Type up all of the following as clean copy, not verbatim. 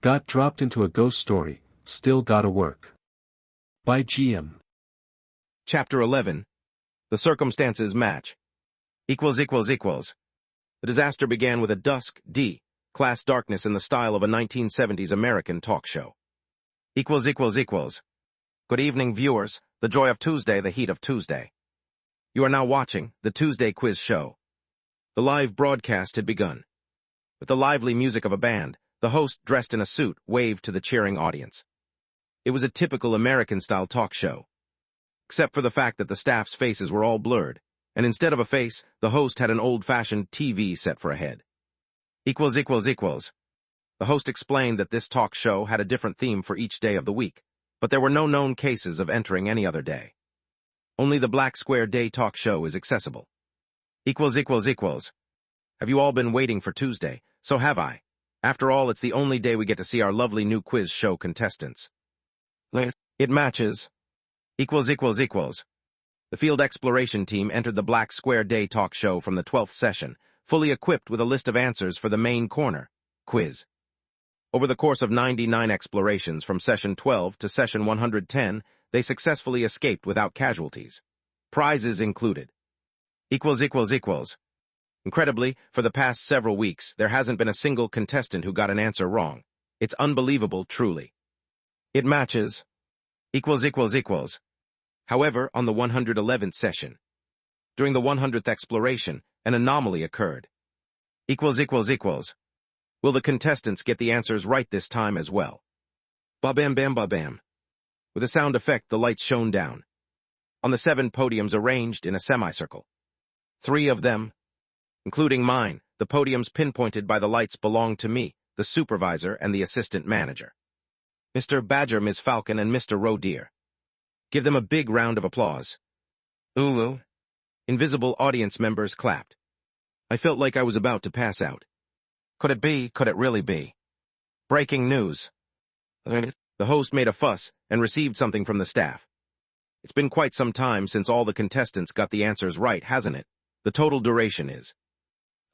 Got dropped into a ghost story, still gotta work. By GM. Chapter 11. The circumstances match. The disaster began with a dusk, class darkness in the style of a 1970s American talk show. Good evening, viewers. The joy of Tuesday, the heat of Tuesday. You are now watching the Tuesday Quiz Show. The live broadcast had begun. With the lively music of a band, the host, dressed in a suit, waved to the cheering audience. It was a typical American-style talk show, except for the fact that the staff's faces were all blurred, and instead of a face, the host had an old-fashioned TV set for a head. The host explained that this talk show had a different theme for each day of the week, but there were no known cases of entering any other day. Only the Black Square Day talk show is accessible. Have you all been waiting for Tuesday? So have I. After all, it's the only day we get to see our lovely new quiz show contestants. It matches. The field exploration team entered the Black Square Day talk show from the 12th session, fully equipped with a list of answers for the main corner, quiz. Over the course of 99 explorations from session 12 to session 110, they successfully escaped without casualties. Prizes included. Incredibly, for the past several weeks, there hasn't been a single contestant who got an answer wrong. It's unbelievable, truly. It matches. However, on the 111th session, during the 100th exploration, an anomaly occurred. Will the contestants get the answers right this time as well? Ba-bam, bam, ba-bam. With a sound effect, the lights shone down. On the 7 podiums arranged in a semicircle. 3 of them, including mine, the podiums pinpointed by the lights belonged to me, the supervisor and the assistant manager. Mr. Badger, Ms. Falcon, and Mr. Rodeer. Give them a big round of applause. Ooh. Invisible audience members clapped. I felt like I was about to pass out. Could it be? Could it really be? Breaking news. The host made a fuss and received something from the staff. It's been quite some time since all the contestants got the answers right, hasn't it? The total duration is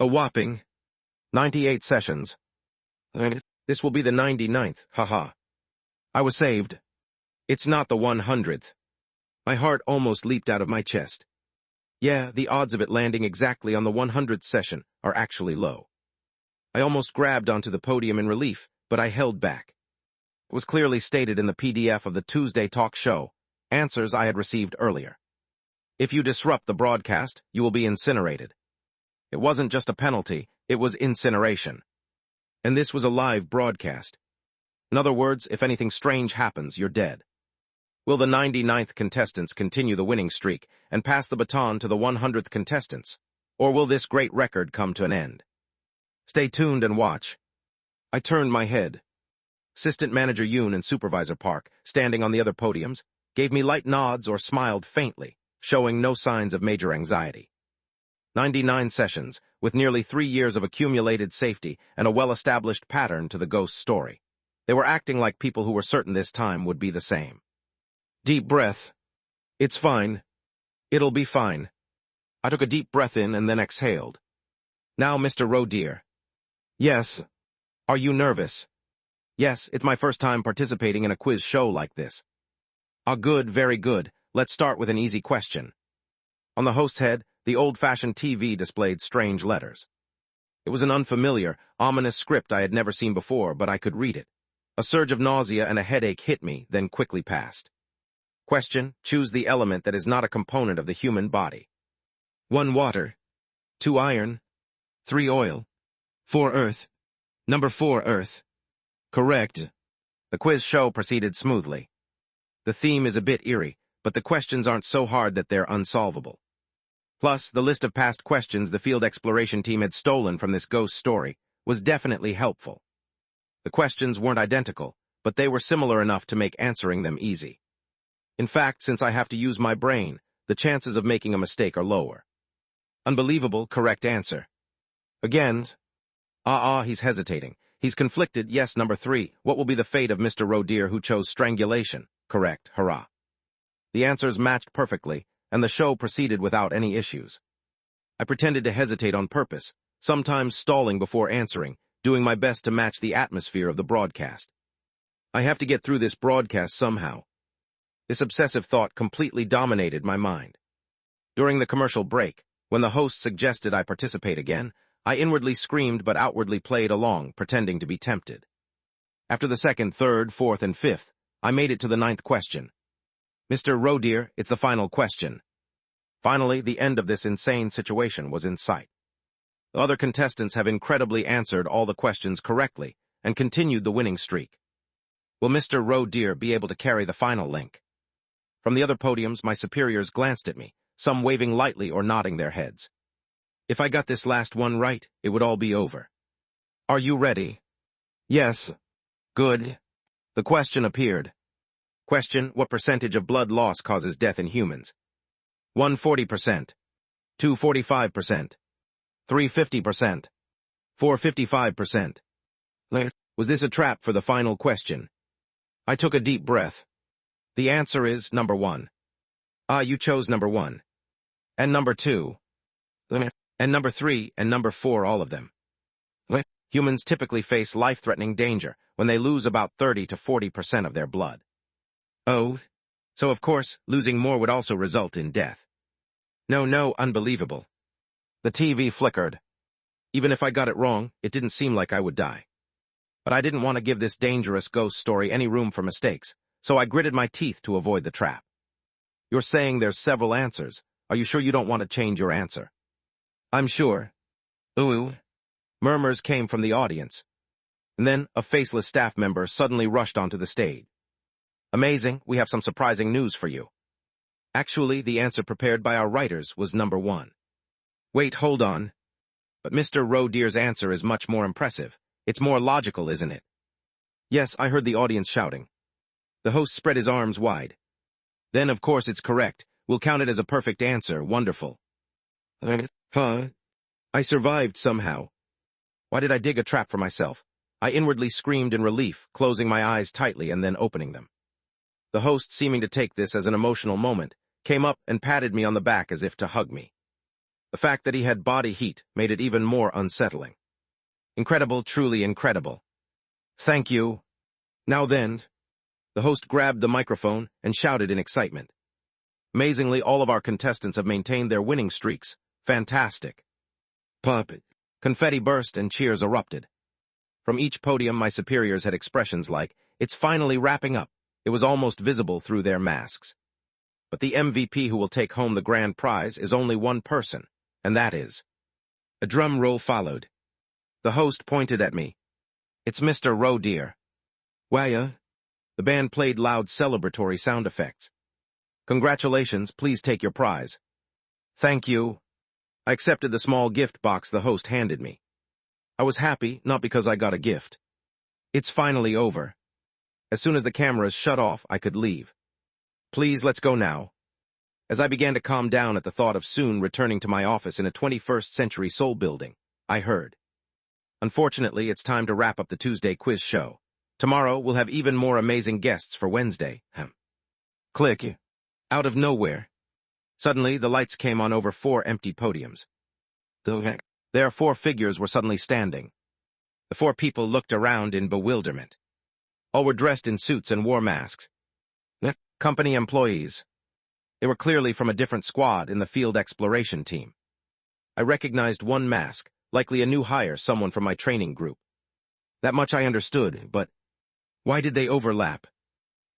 a whopping 98 sessions. This will be the 99th, haha. I was saved. It's not the 100th. My heart almost leaped out of my chest. Yeah, the odds of it landing exactly on the 100th session are actually low. I almost grabbed onto the podium in relief, but I held back. It was clearly stated in the PDF of the Tuesday talk show, answers I had received earlier. If you disrupt the broadcast, you will be incinerated. It wasn't just a penalty, it was incineration. And this was a live broadcast. In other words, if anything strange happens, you're dead. Will the 99th contestants continue the winning streak and pass the baton to the 100th contestants? Or will this great record come to an end? Stay tuned and watch. I turned my head. Assistant Manager Yoon and Supervisor Park, standing on the other podiums, gave me light nods or smiled faintly, showing no signs of major anxiety. 99 sessions, with nearly 3 years of accumulated safety and a well-established pattern to the ghost story. They were acting like people who were certain this time would be the same. Deep breath. It's fine. It'll be fine. I took a deep breath in and then exhaled. Now, Mr. Rodeer. Yes. Are you nervous? Yes, it's my first time participating in a quiz show like this. Ah, good, very good. Let's start with an easy question. On the host's head, the old-fashioned TV displayed strange letters. It was an unfamiliar, ominous script I had never seen before, but I could read it. A surge of nausea and a headache hit me, then quickly passed. Question: choose the element that is not a component of the human body. 1 water, 2 iron, 3 oil, 4 earth. Number 4 earth. Correct. The quiz show proceeded smoothly. The theme is a bit eerie, but the questions aren't so hard that they're unsolvable. Plus, the list of past questions the field exploration team had stolen from this ghost story was definitely helpful. The questions weren't identical, but they were similar enough to make answering them easy. In fact, since I have to use my brain, the chances of making a mistake are lower. Unbelievable, correct answer. Again. He's hesitating. He's conflicted. Yes, number 3. What will be the fate of Mr. Rodeer who chose strangulation? Correct, hurrah. The answers matched perfectly, and the show proceeded without any issues. I pretended to hesitate on purpose, sometimes stalling before answering, doing my best to match the atmosphere of the broadcast. I have to get through this broadcast somehow. This obsessive thought completely dominated my mind. During the commercial break, when the host suggested I participate again, I inwardly screamed but outwardly played along, pretending to be tempted. After the second, third, fourth, and fifth, I made it to the ninth question. Mr. Rodeer, it's the final question. Finally, the end of this insane situation was in sight. The other contestants have incredibly answered all the questions correctly and continued the winning streak. Will Mr. Rodeer be able to carry the final link? From the other podiums, my superiors glanced at me, some waving lightly or nodding their heads. If I got this last one right, it would all be over. Are you ready? Yes. Good. The question appeared. Question, what percentage of blood loss causes death in humans? 140%. 245%. 350%. 455%. Was this a trap for the final question? I took a deep breath. The answer is number 1. You chose number 1. And number 2. And number 3 and number 4, all of them. Humans typically face life-threatening danger when they lose about 30 to 40% of their blood. Oh, so of course, losing more would also result in death. No, unbelievable. The TV flickered. Even if I got it wrong, it didn't seem like I would die. But I didn't want to give this dangerous ghost story any room for mistakes, so I gritted my teeth to avoid the trap. You're saying there's several answers. Are you sure you don't want to change your answer? I'm sure. Ooh. Murmurs came from the audience. And then a faceless staff member suddenly rushed onto the stage. Amazing, we have some surprising news for you. Actually, the answer prepared by our writers was number 1. Wait, hold on. But Mr. Rodeer's answer is much more impressive. It's more logical, isn't it? Yes, I heard the audience shouting. The host spread his arms wide. Then, of course, it's correct. We'll count it as a perfect answer. Wonderful. I survived somehow. Why did I dig a trap for myself? I inwardly screamed in relief, closing my eyes tightly and then opening them. The host, seeming to take this as an emotional moment, came up and patted me on the back as if to hug me. The fact that he had body heat made it even more unsettling. Incredible, truly incredible. Thank you. Now then. The host grabbed the microphone and shouted in excitement. Amazingly, all of our contestants have maintained their winning streaks. Fantastic. Puppet. Confetti burst and cheers erupted. From each podium, my superiors had expressions like, "It's finally wrapping up." It was almost visible through their masks. But the MVP who will take home the grand prize is only one person, and that is... A drum roll followed. The host pointed at me. It's Mr. Rodeer. Waya. The band played loud celebratory sound effects. Congratulations, please take your prize. Thank you. I accepted the small gift box the host handed me. I was happy, not because I got a gift. It's finally over. As soon as the cameras shut off, I could leave. Please, let's go now. As I began to calm down at the thought of soon returning to my office in a 21st century Seoul building, I heard. Unfortunately, it's time to wrap up the Tuesday quiz show. Tomorrow, we'll have even more amazing guests for Wednesday. Click. Out of nowhere. Suddenly, the lights came on over 4 empty podiums. There 4 figures were suddenly standing. The 4 people looked around in bewilderment. All were dressed in suits and wore masks. Company employees. They were clearly from a different squad in the field exploration team. I recognized one mask, likely a new hire, someone from my training group. That much I understood, but why did they overlap?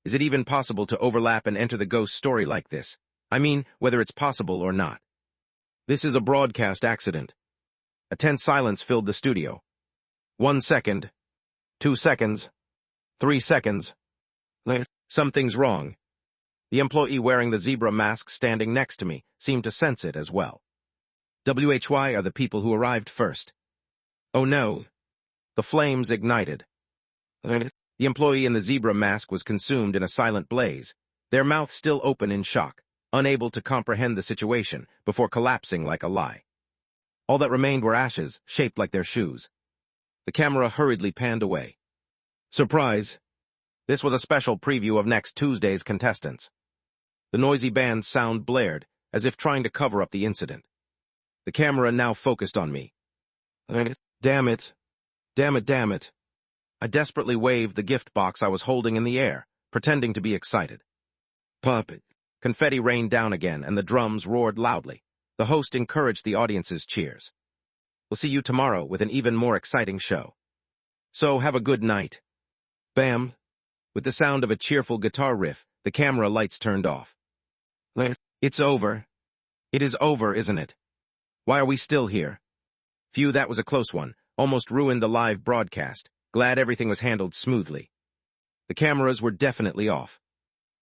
Is it even possible to overlap and enter the ghost story like this? I mean, whether it's possible or not. This is a broadcast accident. A tense silence filled the studio. 1 second. 2 seconds. 3 seconds. Something's wrong. The employee wearing the zebra mask standing next to me seemed to sense it as well. WHY are the people who arrived first. Oh no. The flames ignited. The employee in the zebra mask was consumed in a silent blaze, their mouth still open in shock, unable to comprehend the situation before collapsing like a lie. All that remained were ashes, shaped like their shoes. The camera hurriedly panned away. Surprise! This was a special preview of next Tuesday's contestants. The noisy band's sound blared, as if trying to cover up the incident. The camera now focused on me. Damn it. Damn it, damn it. I desperately waved the gift box I was holding in the air, pretending to be excited. Puppet. Confetti rained down again, and the drums roared loudly. The host encouraged the audience's cheers. We'll see you tomorrow with an even more exciting show. So have a good night. Bam. With the sound of a cheerful guitar riff, the camera lights turned off. It's over. It is over, isn't it? Why are we still here? Phew, that was a close one. Almost ruined the live broadcast. Glad everything was handled smoothly. The cameras were definitely off.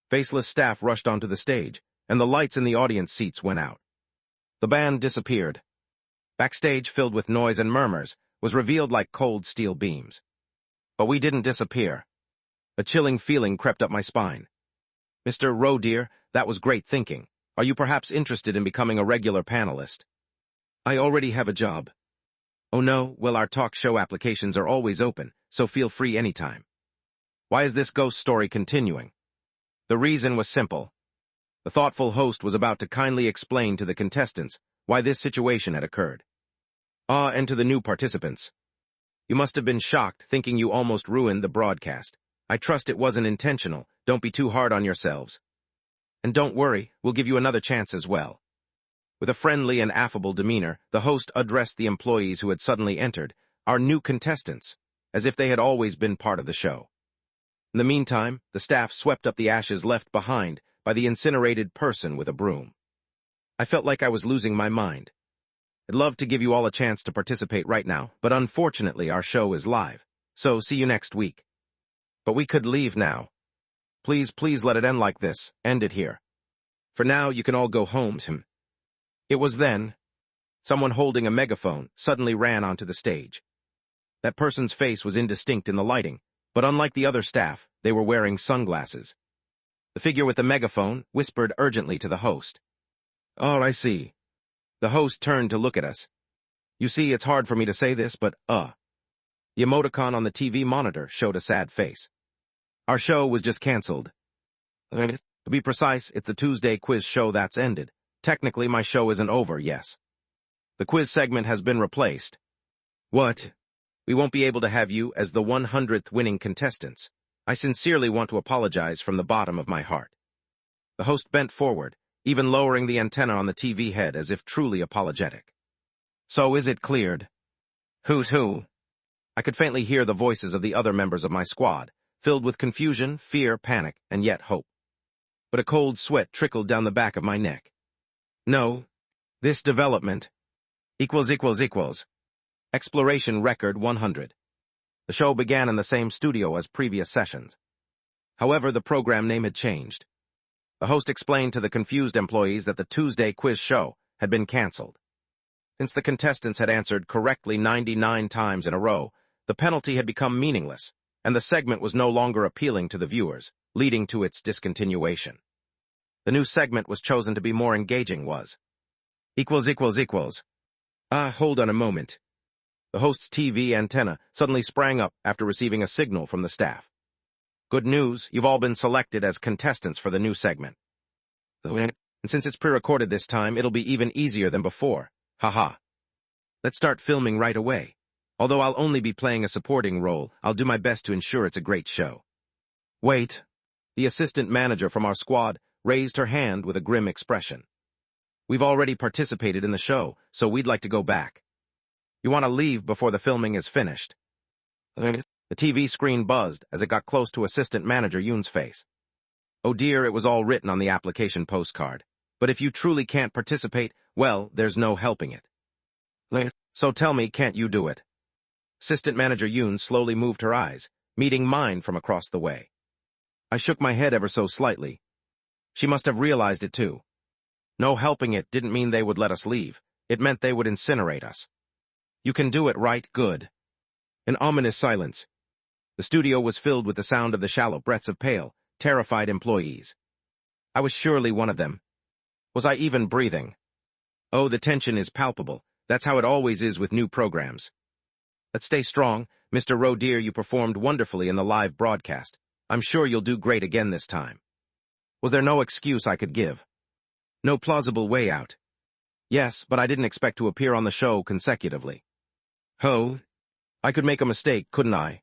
Faceless staff rushed onto the stage, and the lights in the audience seats went out. The band disappeared. Backstage, filled with noise and murmurs, was revealed like cold steel beams. But we didn't disappear. A chilling feeling crept up my spine. Mr. Roe, dear, that was great thinking. Are you perhaps interested in becoming a regular panelist? I already have a job. Oh no, well, our talk show applications are always open, so feel free anytime. Why is this ghost story continuing? The reason was simple. The thoughtful host was about to kindly explain to the contestants why this situation had occurred. And to the new participants. You must have been shocked, thinking you almost ruined the broadcast. I trust it wasn't intentional. Don't be too hard on yourselves. And don't worry, we'll give you another chance as well. With a friendly and affable demeanor, the host addressed the employees who had suddenly entered, our new contestants, as if they had always been part of the show. In the meantime, the staff swept up the ashes left behind by the incinerated person with a broom. I felt like I was losing my mind. I'd love to give you all a chance to participate right now, but unfortunately our show is live, so see you next week. But we could leave now. Please let it end like this. End it here. For now, you can all go home. It was then, someone holding a megaphone suddenly ran onto the stage. That person's face was indistinct in the lighting, but unlike the other staff, they were wearing sunglasses. The figure with the megaphone whispered urgently to the host. Oh, I see. The host turned to look at us. You see, it's hard for me to say this, but, The emoticon on the TV monitor showed a sad face. Our show was just canceled. To be precise, it's the Tuesday quiz show that's ended. Technically, my show isn't over, yes. The quiz segment has been replaced. What? We won't be able to have you as the 100th winning contestants. I sincerely want to apologize from the bottom of my heart. The host bent forward, even lowering the antenna on the TV head as if truly apologetic. So is it cleared? Who's who? I could faintly hear the voices of the other members of my squad, filled with confusion, fear, panic, and yet hope. But a cold sweat trickled down the back of my neck. No. This development equals. Exploration record 100. The show began in the same studio as previous sessions. However, the program name had changed. The host explained to the confused employees that the Tuesday quiz show had been canceled. Since the contestants had answered correctly 99 times in a row, the penalty had become meaningless, and the segment was no longer appealing to the viewers, leading to its discontinuation. The new segment was chosen to be more engaging was equals. Hold on a moment. The host's TV antenna suddenly sprang up after receiving a signal from the staff. Good news, you've all been selected as contestants for the new segment. And since it's pre-recorded this time, it'll be even easier than before. Haha. Let's start filming right away. Although I'll only be playing a supporting role, I'll do my best to ensure it's a great show. Wait. The assistant manager from our squad raised her hand with a grim expression. We've already participated in the show, so we'd like to go back. You want to leave before the filming is finished? The TV screen buzzed as it got close to Assistant Manager Yoon's face. Oh dear, it was all written on the application postcard. But if you truly can't participate, well, there's no helping it. So tell me, can't you do it? Assistant Manager Yoon slowly moved her eyes, meeting mine from across the way. I shook my head ever so slightly. She must have realized it too. No helping it didn't mean they would let us leave. It meant they would incinerate us. You can do it, right? Good. An ominous silence. The studio was filled with the sound of the shallow breaths of pale, terrified employees. I was surely one of them. Was I even breathing? Oh, the tension is palpable. That's how it always is with new programs. Let's stay strong. Mr. Roe, dear, you performed wonderfully in the live broadcast. I'm sure you'll do great again this time. Was there no excuse I could give? No plausible way out? Yes, but I didn't expect to appear on the show consecutively. Ho? I could make a mistake, couldn't I?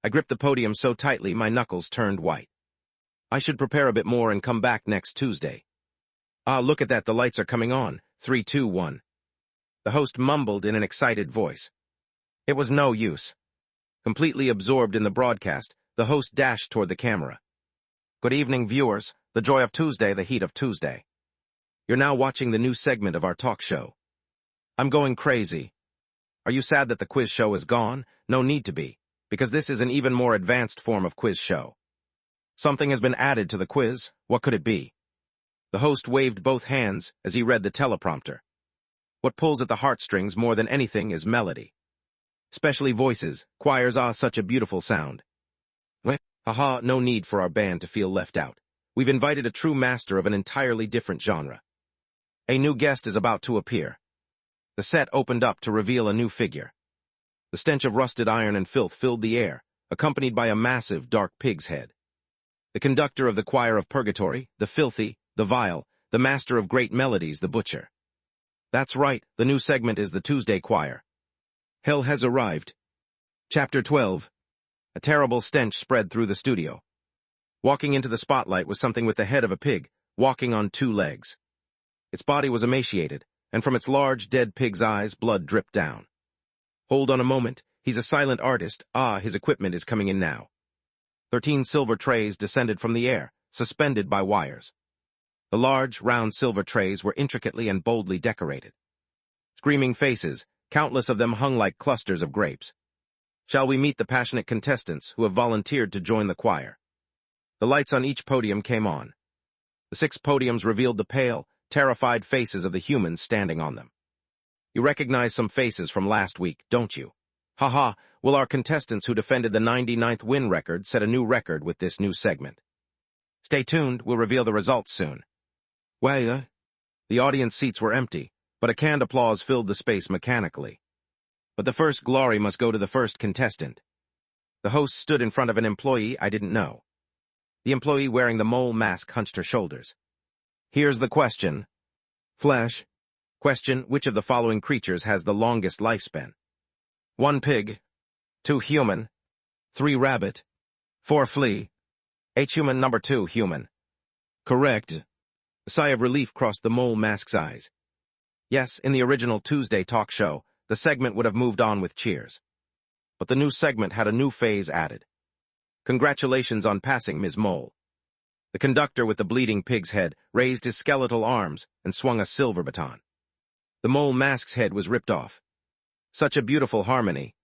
I gripped the podium so tightly my knuckles turned white. I should prepare a bit more and come back next Tuesday. Ah, look at that, the lights are coming on. 3, 2, 1. The host mumbled in an excited voice. It was no use. Completely absorbed in the broadcast, the host dashed toward the camera. Good evening, viewers. The joy of Tuesday, the heat of Tuesday. You're now watching the new segment of our talk show. I'm going crazy. Are you sad that the quiz show is gone? No need to be, because this is an even more advanced form of quiz show. Something has been added to the quiz. What could it be? The host waved both hands as he read the teleprompter. What pulls at the heartstrings more than anything is melody. Especially voices. Choirs are such a beautiful sound. Haha, no need for our band to feel left out. We've invited a true master of an entirely different genre. A new guest is about to appear. The set opened up to reveal a new figure. The stench of rusted iron and filth filled the air, accompanied by a massive, dark pig's head. The conductor of the choir of purgatory, the filthy, the vile, the master of great melodies, the butcher. That's right, the new segment is the Tuesday choir. Hell has arrived. Chapter 12. A terrible stench spread through the studio. Walking into the spotlight was something with the head of a pig, walking on 2 legs. Its body was emaciated, and from its large, dead pig's eyes, blood dripped down. Hold on a moment, he's a silent artist. Ah, his equipment is coming in now. 13 silver trays descended from the air, suspended by wires. The large, round silver trays were intricately and boldly decorated. Screaming faces, countless of them hung like clusters of grapes. Shall we meet the passionate contestants who have volunteered to join the choir? The lights on each podium came on. The 6 podiums revealed the pale, terrified faces of the humans standing on them. You recognize some faces from last week, don't you? Haha, will our contestants who defended the 99th win record set a new record with this new segment? Stay tuned, we'll reveal the results soon. Well, the audience seats were empty, but a canned applause filled the space mechanically. But the first glory must go to the first contestant. The host stood in front of an employee I didn't know. The employee wearing the mole mask hunched her shoulders. Here's the question. Flesh. Question, which of the following creatures has the longest lifespan? 1 pig. 2 human. 3 rabbit. 4 flea. H human number 2 human. Correct. A sigh of relief crossed the mole mask's eyes. Yes, in the original Tuesday talk show, the segment would have moved on with cheers. But the new segment had a new phase added. Congratulations on passing, Ms. Mole. The conductor with the bleeding pig's head raised his skeletal arms and swung a silver baton. The mole mask's head was ripped off. Such a beautiful harmony.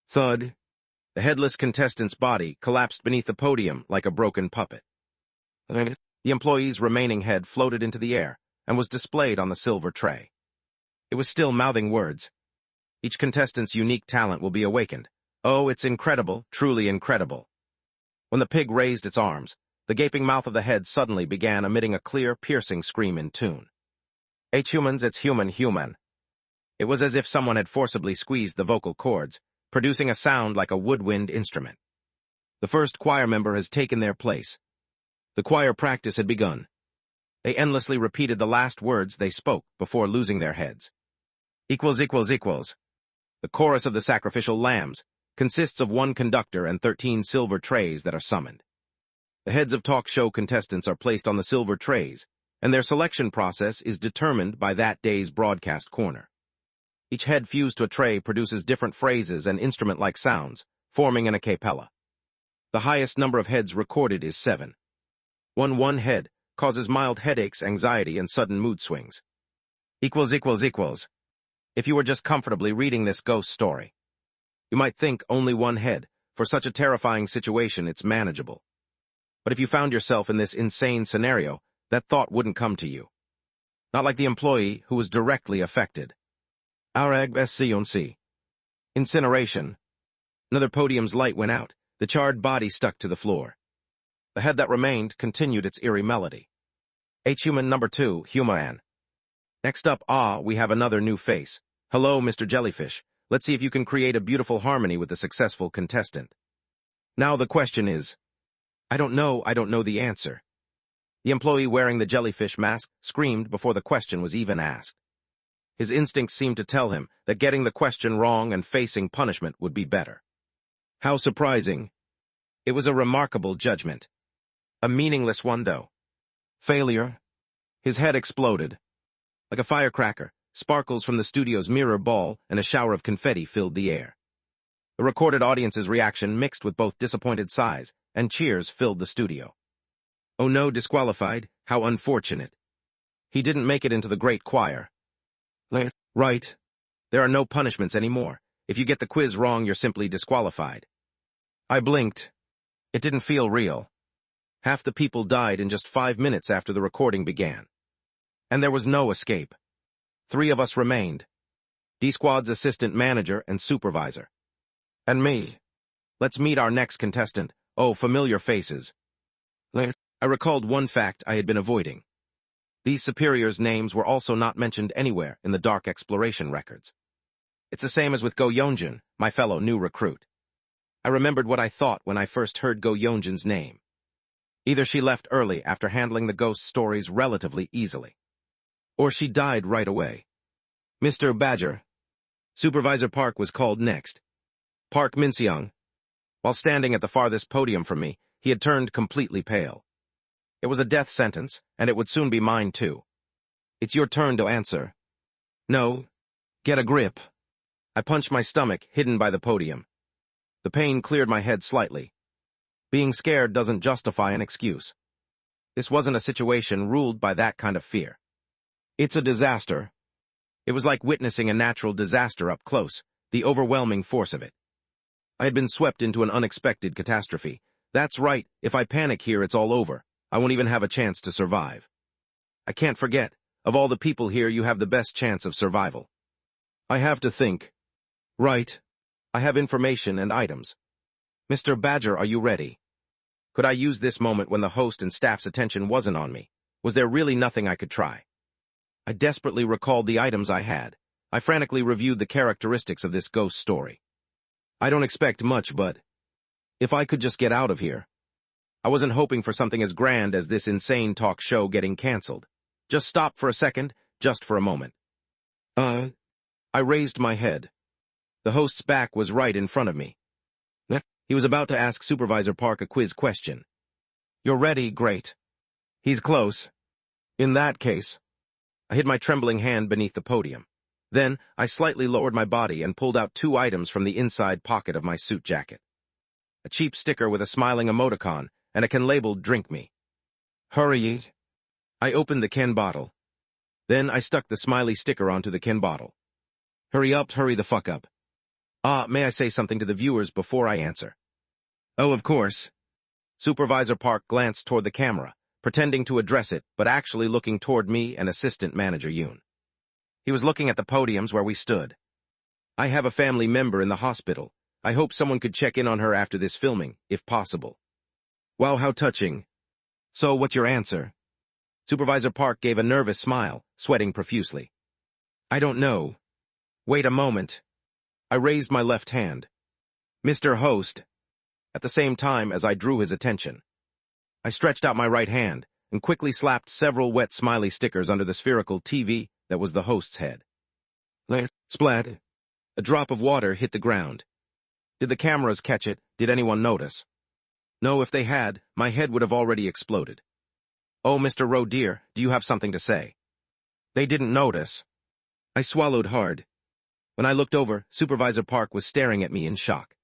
Thud. The headless contestant's body collapsed beneath the podium like a broken puppet. The employee's remaining head floated into the air and was displayed on the silver tray. It was still mouthing words. Each contestant's unique talent will be awakened. Oh, it's incredible, truly incredible. When the pig raised its arms, the gaping mouth of the head suddenly began emitting a clear, piercing scream in tune. H humans, it's human, human. It was as if someone had forcibly squeezed the vocal cords, producing a sound like a woodwind instrument. The first choir member has taken their place. The choir practice had begun. They endlessly repeated the last words they spoke before losing their heads. Equals, equals, equals. The chorus of the sacrificial lambs consists of 1 conductor and 13 silver trays that are summoned. The heads of talk show contestants are placed on the silver trays, and their selection process is determined by that day's broadcast corner. Each head fused to a tray produces different phrases and instrument-like sounds, forming an a cappella. The highest number of heads recorded is 7. One head causes mild headaches, anxiety, and sudden mood swings. Equals, equals, equals. If you were just comfortably reading this ghost story, you might think only 1 head. For such a terrifying situation, it's manageable. But if you found yourself in this insane scenario, that thought wouldn't come to you. Not like the employee who was directly affected. Incineration. Another podium's light went out. The charred body stuck to the floor. The head that remained continued its eerie melody. H human number 2, human. Next up, we have another new face. Hello, Mr. Jellyfish. Let's see if you can create a beautiful harmony with the successful contestant. Now the question is, I don't know the answer. The employee wearing the jellyfish mask screamed before the question was even asked. His instincts seemed to tell him that getting the question wrong and facing punishment would be better. How surprising. It was a remarkable judgment. A meaningless one, though. Failure. His head exploded. Like a firecracker, sparkles from the studio's mirror ball and a shower of confetti filled the air. The recorded audience's reaction mixed with both disappointed sighs and cheers filled the studio. Oh no, disqualified, how unfortunate. He didn't make it into the great choir. Right. There are no punishments anymore. If you get the quiz wrong, you're simply disqualified. I blinked. It didn't feel real. Half the people died in just 5 minutes after the recording began. And there was no escape. 3 of us remained. D-Squad's assistant manager and supervisor. And me. Let's meet our next contestant. Oh, familiar faces. I recalled one fact I had been avoiding. These superiors' names were also not mentioned anywhere in the dark exploration records. It's the same as with Go Yeonjun, my fellow new recruit. I remembered what I thought when I first heard Go Yeonjun's name. Either she left early after handling the ghost stories relatively easily, or she died right away. Mr. Badger. Supervisor Park was called next. Park Min-seong. While standing at the farthest podium from me, he had turned completely pale. It was a death sentence, and it would soon be mine too. It's your turn to answer. No. Get a grip. I punched my stomach, hidden by the podium. The pain cleared my head slightly. Being scared doesn't justify an excuse. This wasn't a situation ruled by that kind of fear. It's a disaster. It was like witnessing a natural disaster up close, the overwhelming force of it. I had been swept into an unexpected catastrophe. That's right, if I panic here, it's all over. I won't even have a chance to survive. I can't forget, of all the people here, you have the best chance of survival. I have to think. Right. I have information and items. Mr. Badger, are you ready? Could I use this moment when the host and staff's attention wasn't on me? Was there really nothing I could try? I desperately recalled the items I had. I frantically reviewed the characteristics of this ghost story. I don't expect much, but if I could just get out of here. I wasn't hoping for something as grand as this insane talk show getting canceled. Just stop for a second, just for a moment. I raised my head. The host's back was right in front of me. He was about to ask Supervisor Park a quiz question. You're ready, great. He's close. In that case. I hid my trembling hand beneath the podium. Then, I slightly lowered my body and pulled out 2 items from the inside pocket of my suit jacket. A cheap sticker with a smiling emoticon and a can labeled "Drink Me." Hurry. I opened the can bottle. Then I stuck the smiley sticker onto the can bottle. Hurry up, hurry the fuck up. May I say something to the viewers before I answer? Oh, of course. Supervisor Park glanced toward the camera, pretending to address it, but actually looking toward me and Assistant Manager Yoon. He was looking at the podiums where we stood. I have a family member in the hospital. I hope someone could check in on her after this filming, if possible. Wow, how touching. So, what's your answer? Supervisor Park gave a nervous smile, sweating profusely. I don't know. Wait a moment. I raised my left hand. Mr. Host. At the same time as I drew his attention. I stretched out my right hand and quickly slapped several wet smiley stickers under the spherical TV that was the host's head. Splat. A drop of water hit the ground. Did the cameras catch it? Did anyone notice? No, if they had, my head would have already exploded. Oh, Mr. Roe dear, do you have something to say? They didn't notice. I swallowed hard. When I looked over, Supervisor Park was staring at me in shock.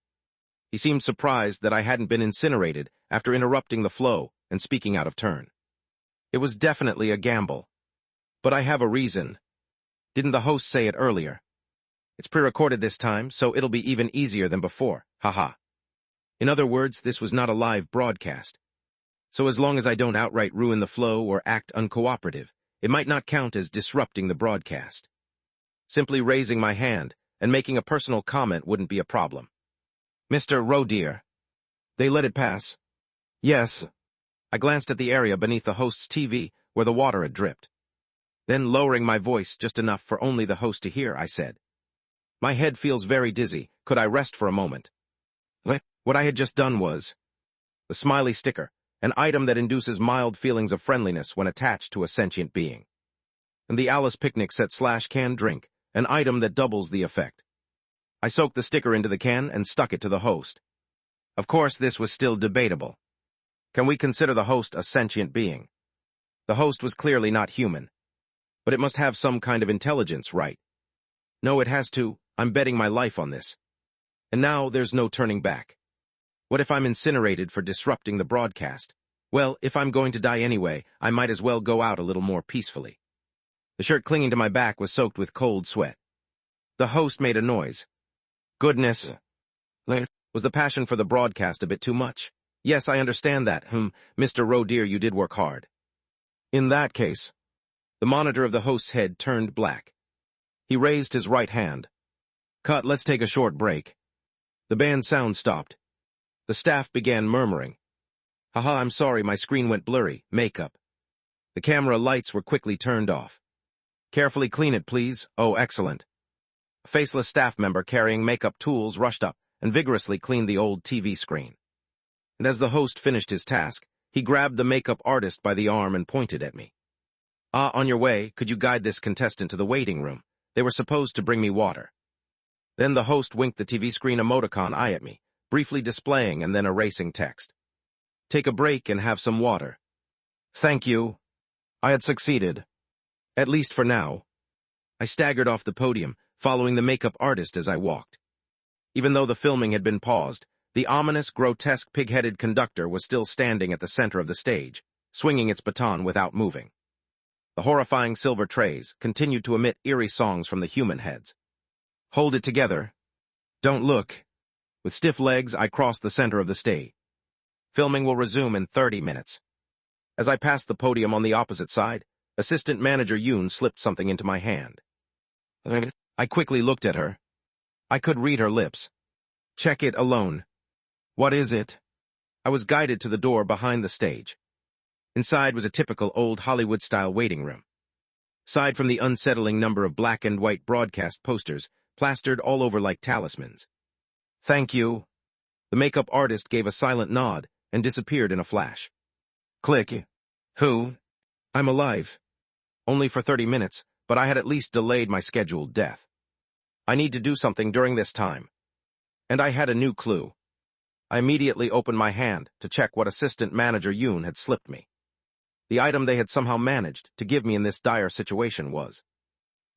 He seemed surprised that I hadn't been incinerated after interrupting the flow and speaking out of turn. It was definitely a gamble. But I have a reason. Didn't the host say it earlier? It's pre-recorded this time, so it'll be even easier than before, haha. In other words, this was not a live broadcast. So as long as I don't outright ruin the flow or act uncooperative, it might not count as disrupting the broadcast. Simply raising my hand and making a personal comment wouldn't be a problem. Mr. Roe dear. They let it pass. Yes. I glanced at the area beneath the host's TV where the water had dripped. Then, lowering my voice just enough for only the host to hear, I said, My head feels very dizzy. Could I rest for a moment? What I had just done was the smiley sticker, an item that induces mild feelings of friendliness when attached to a sentient being. and the Alice Picnic Set/Can drink, an item that doubles the effect. I soaked the sticker into the can and stuck it to the host. Of course, this was still debatable. Can we consider the host a sentient being? The host was clearly not human. But it must have some kind of intelligence, right? No, it has to. I'm betting my life on this. And now there's no turning back. What if I'm incinerated for disrupting the broadcast? Well, if I'm going to die anyway, I might as well go out a little more peacefully. The shirt clinging to my back was soaked with cold sweat. The host made a noise. Goodness. Was the passion for the broadcast a bit too much? Yes, I understand that. Mr. Roe dear, you did work hard. In that case, the monitor of the host's head turned black. He raised his right hand. Cut, let's take a short break. The band's sound stopped. The staff began murmuring. Haha, I'm sorry, my screen went blurry. Makeup. The camera lights were quickly turned off. Carefully clean it, please. Oh, excellent. A faceless staff member carrying makeup tools rushed up and vigorously cleaned the old TV screen. And as the host finished his task, he grabbed the makeup artist by the arm and pointed at me. On your way, could you guide this contestant to the waiting room? They were supposed to bring me water. Then the host winked the TV screen emoticon eye at me, briefly displaying and then erasing text. Take a break and have some water. Thank you. I had succeeded. At least for now. I staggered off the podium, following the makeup artist as I walked. Even though the filming had been paused, the ominous, grotesque, pig-headed conductor was still standing at the center of the stage, swinging its baton without moving. The horrifying silver trays continued to emit eerie songs from the human heads. Hold it together. Don't look. With stiff legs, I crossed the center of the stage. Filming will resume in 30 minutes. As I passed the podium on the opposite side, Assistant Manager Yoon slipped something into my hand. I quickly looked at her. I could read her lips. Check it alone. What is it? I was guided to the door behind the stage. Inside was a typical old Hollywood-style waiting room. Aside from the unsettling number of black and white broadcast posters plastered all over like talismans. Thank you. The makeup artist gave a silent nod and disappeared in a flash. Click. Who? I'm alive. Only for 30 minutes, but I had at least delayed my scheduled death. I need to do something during this time. And I had a new clue. I immediately opened my hand to check what Assistant Manager Yoon had slipped me. The item they had somehow managed to give me in this dire situation was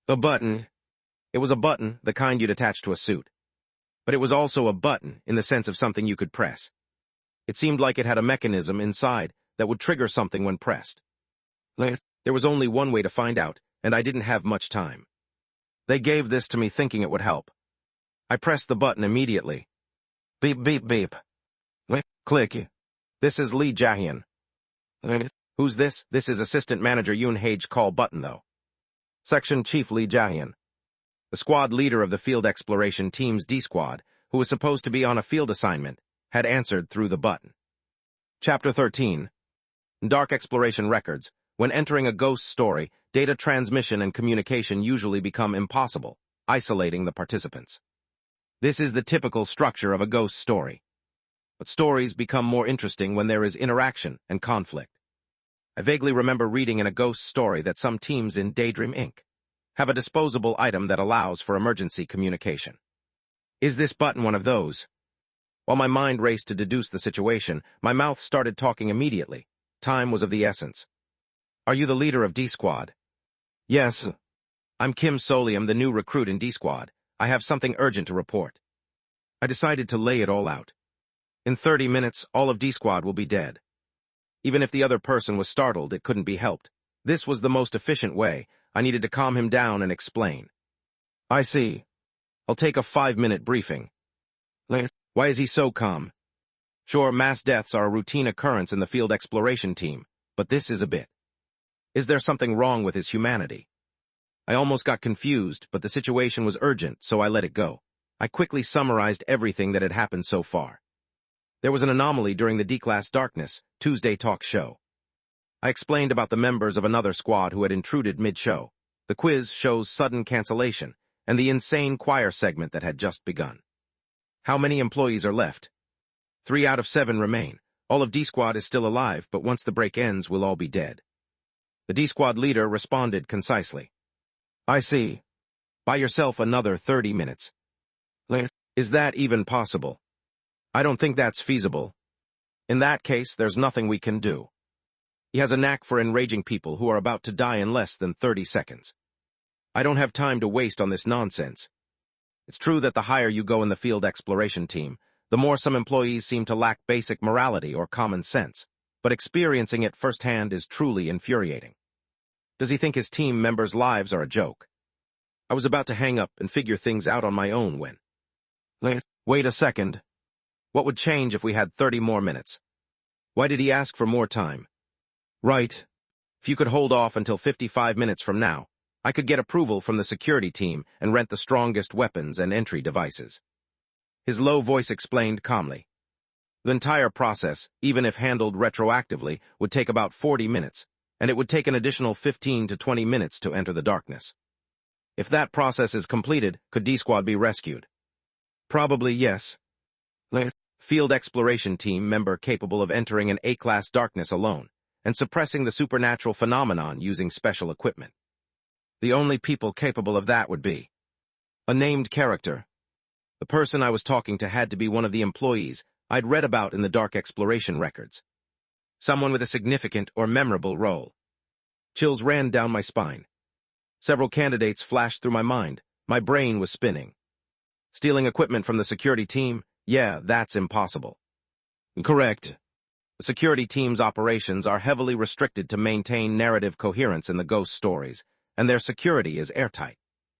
a button. It was a button, the kind you'd attach to a suit. But it was also a button in the sense of something you could press. It seemed like it had a mechanism inside that would trigger something when pressed. There was only one way to find out, and I didn't have much time. They gave this to me thinking it would help. I pressed the button immediately. Beep, beep, beep. Click. This is Lee Jae-hyun. Who's this? This is Assistant Manager Yoon Hae's call button, though. Section Chief Lee Jae-hyun. The squad leader of the field exploration team's D Squad, who was supposed to be on a field assignment, had answered through the button. Chapter 13. Dark Exploration Records. When entering a ghost story, data transmission and communication usually become impossible, isolating the participants. This is the typical structure of a ghost story. But stories become more interesting when there is interaction and conflict. I vaguely remember reading in a ghost story that some teams in Daydream Inc. have a disposable item that allows for emergency communication. Is this button one of those? While my mind raced to deduce the situation, my mouth started talking immediately. Time was of the essence. Are you the leader of D Squad? Yes. I'm Kim Solium, the new recruit in D Squad. I have something urgent to report. I decided to lay it all out. In 30 minutes, all of D Squad will be dead. Even if the other person was startled, it couldn't be helped. This was the most efficient way. I needed to calm him down and explain. I see. I'll take a 5-minute briefing. Why is he so calm? Sure, mass deaths are a routine occurrence in the field exploration team, but this is a bit. Is there something wrong with his humanity? I almost got confused, but the situation was urgent, so I let it go. I quickly summarized everything that had happened so far. There was an anomaly during the D-Class Darkness Tuesday talk show. I explained about the members of another squad who had intruded mid-show, the quiz show's sudden cancellation, and the insane choir segment that had just begun. How many employees are left? 3 out of 7 remain. All of D Squad is still alive, but once the break ends, we'll all be dead. The D-Squad leader responded concisely. I see. Buy yourself another 30 minutes. Is that even possible? I don't think that's feasible. In that case, there's nothing we can do. He has a knack for enraging people who are about to die in less than 30 seconds. I don't have time to waste on this nonsense. It's true that the higher you go in the field exploration team, the more some employees seem to lack basic morality or common sense, but experiencing it firsthand is truly infuriating. Does he think his team members' lives are a joke? I was about to hang up and figure things out on my own when... Wait a second. What would change if we had 30 more minutes? Why did he ask for more time? Right. If you could hold off until 55 minutes from now, I could get approval from the security team and rent the strongest weapons and entry devices. His low voice explained calmly. The entire process, even if handled retroactively, would take about 40 minutes, and it would take an additional 15 to 20 minutes to enter the darkness. If that process is completed, could D-Squad be rescued? Probably yes. Field exploration team member capable of entering an A-class darkness alone and suppressing the supernatural phenomenon using special equipment. The only people capable of that would be a named character. The person I was talking to had to be one of the employees I'd read about in the dark exploration records. Someone with a significant or memorable role. Chills ran down my spine. Several candidates flashed through my mind. My brain was spinning. Stealing equipment from the security team? Yeah, that's impossible. Correct. The security team's operations are heavily restricted to maintain narrative coherence in the ghost stories, and their security is airtight.